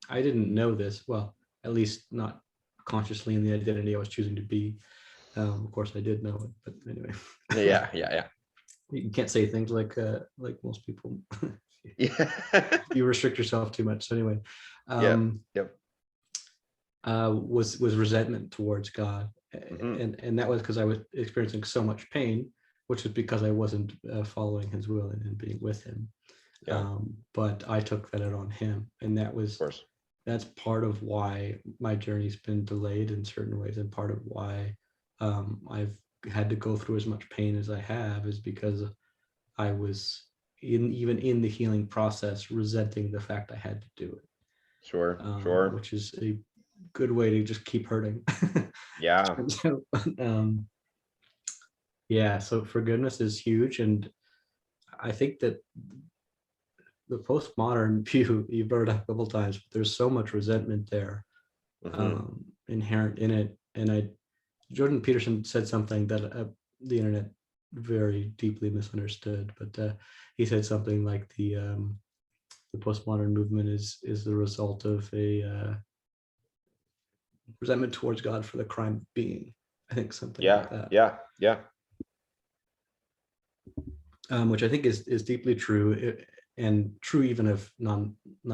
I didn't know this, well, at least not consciously in the identity I was choosing to be. Of course I did know it, but anyway. Yeah. You can't say things like most people. Yeah. You restrict yourself too much. So anyway, Yep. Was resentment towards God, Mm-hmm. and that was because I was experiencing so much pain, which is because I wasn't following his will and being with him. Yeah. But I took that out on him, and Of course. that's part of why my journey's been delayed in certain ways, and part of why I've had to go through as much pain as I have, is because I was even in the healing process resenting the fact I had to do it. Sure. Which is a good way to just keep hurting. Yeah. So, yeah, so forgiveness is huge, and I think that the postmodern view, you brought it up a couple times, but there's so much resentment there, Mm-hmm. inherent in it. And Jordan Peterson said something that the internet very deeply misunderstood, but he said something like the postmodern movement is the result of a resentment towards God for the crime of being. I think something like that. Yeah. Which I think is deeply true, and true even of not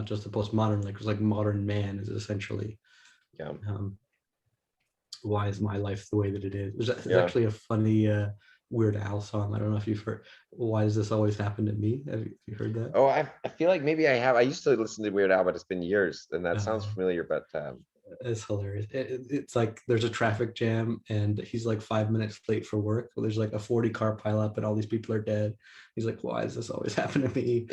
just the postmodern, like modern man is essentially, Yeah. why is my life the way that it is? There's Yeah. actually a funny Weird Al song. I don't know if you've heard. Why does this always happen to me? Have you heard that? Oh, I feel like maybe I have. I used to listen to Weird Al, but it's been years, and that sounds Uh, familiar. But It's hilarious. It's like there's a traffic jam and he's like 5 minutes late for work. There's like a 40 car pileup and all these people are dead. He's like, why does this always happen to me?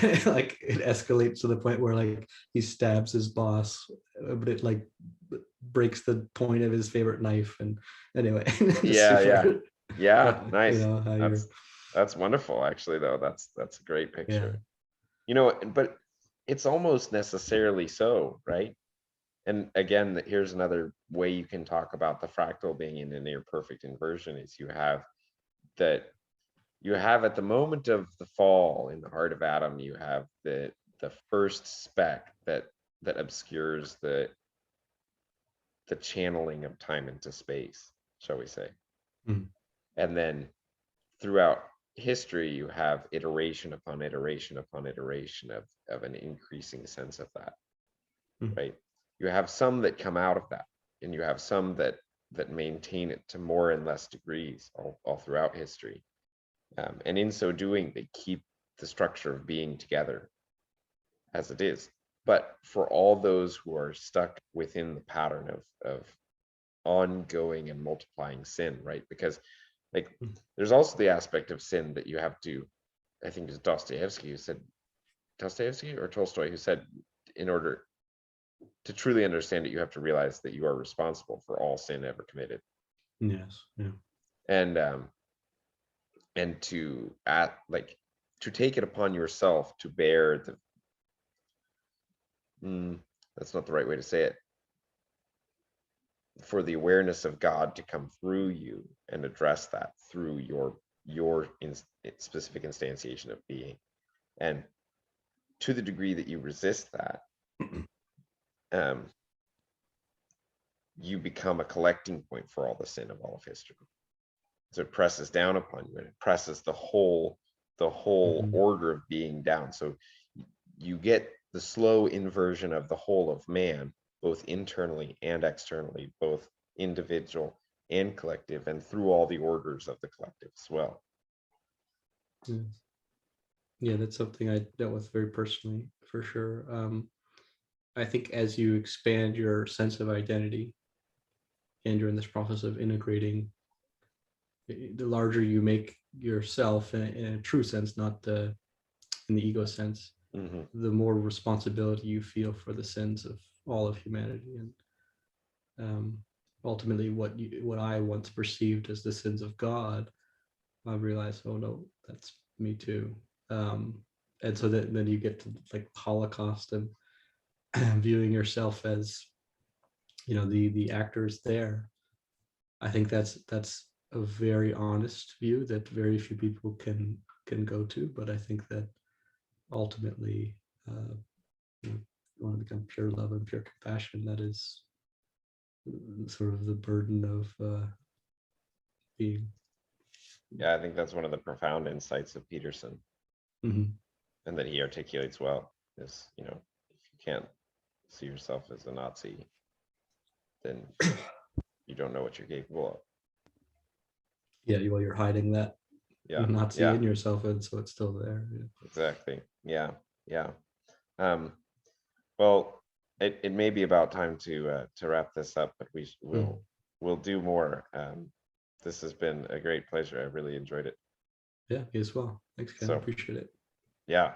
And like it escalates to the point where like he stabs his boss, but it like breaks the point of his favorite knife. And anyway, yeah. Nice. how you're, That's wonderful. Actually, though, that's a great yeah. picture. But it's almost necessarily so, right? And again, here's another way you can talk about the fractal being in a near perfect inversion, is you have at the moment of the fall in the heart of Adam, you have the first speck that obscures the channeling of time into space, shall we say. And then throughout history, you have iteration upon iteration upon iteration of an increasing sense of that, right? You have some that come out of that, and you have some that maintain it to more and less degrees all throughout history. And in so doing, they keep the structure of being together as it is. But for all those who are stuck within the pattern of ongoing and multiplying sin, right? Because like there's also the aspect of sin that you have to, I think it's Dostoevsky or Tolstoy who said, in order to truly understand it, you have to realize that you are responsible for all sin ever committed. Yes. Yeah. and to to take it upon yourself to bear that's not the right way to say it, for the awareness of God to come through you and address that through your specific instantiation of being. And to the degree that you resist that, you become a collecting point for all the sin of all of history. So it presses down upon you, and it presses the whole order of being down. So you get the slow inversion of the whole of man, both internally and externally, both individual and collective, and through all the orders of the collective as well. Yeah, that's something I dealt with very personally, for sure. I think as you expand your sense of identity and you're in this process of integrating, the larger you make yourself in a true sense, not in the ego sense, the more responsibility you feel for the sins of all of humanity. And ultimately what I once perceived as the sins of God, I realized, oh no, that's me too. And so then you get to like Holocaust and viewing yourself as, the actors there. I think that's a very honest view that very few people can go to. But I think that ultimately, you want to become pure love and pure compassion. That is sort of the burden of being. Yeah, I think that's one of the profound insights of Peterson, and that he articulates well. Is, if you can't see yourself as a Nazi, then you don't know what you're capable of. Yeah, well, you're hiding that Nazi in yourself, and so it's still there. Yeah. Exactly. Yeah. Well, it may be about time to wrap this up, but we'll do more. This has been a great pleasure. I really enjoyed it. Yeah, me as well. Thanks, Ken. I appreciate it. Yeah.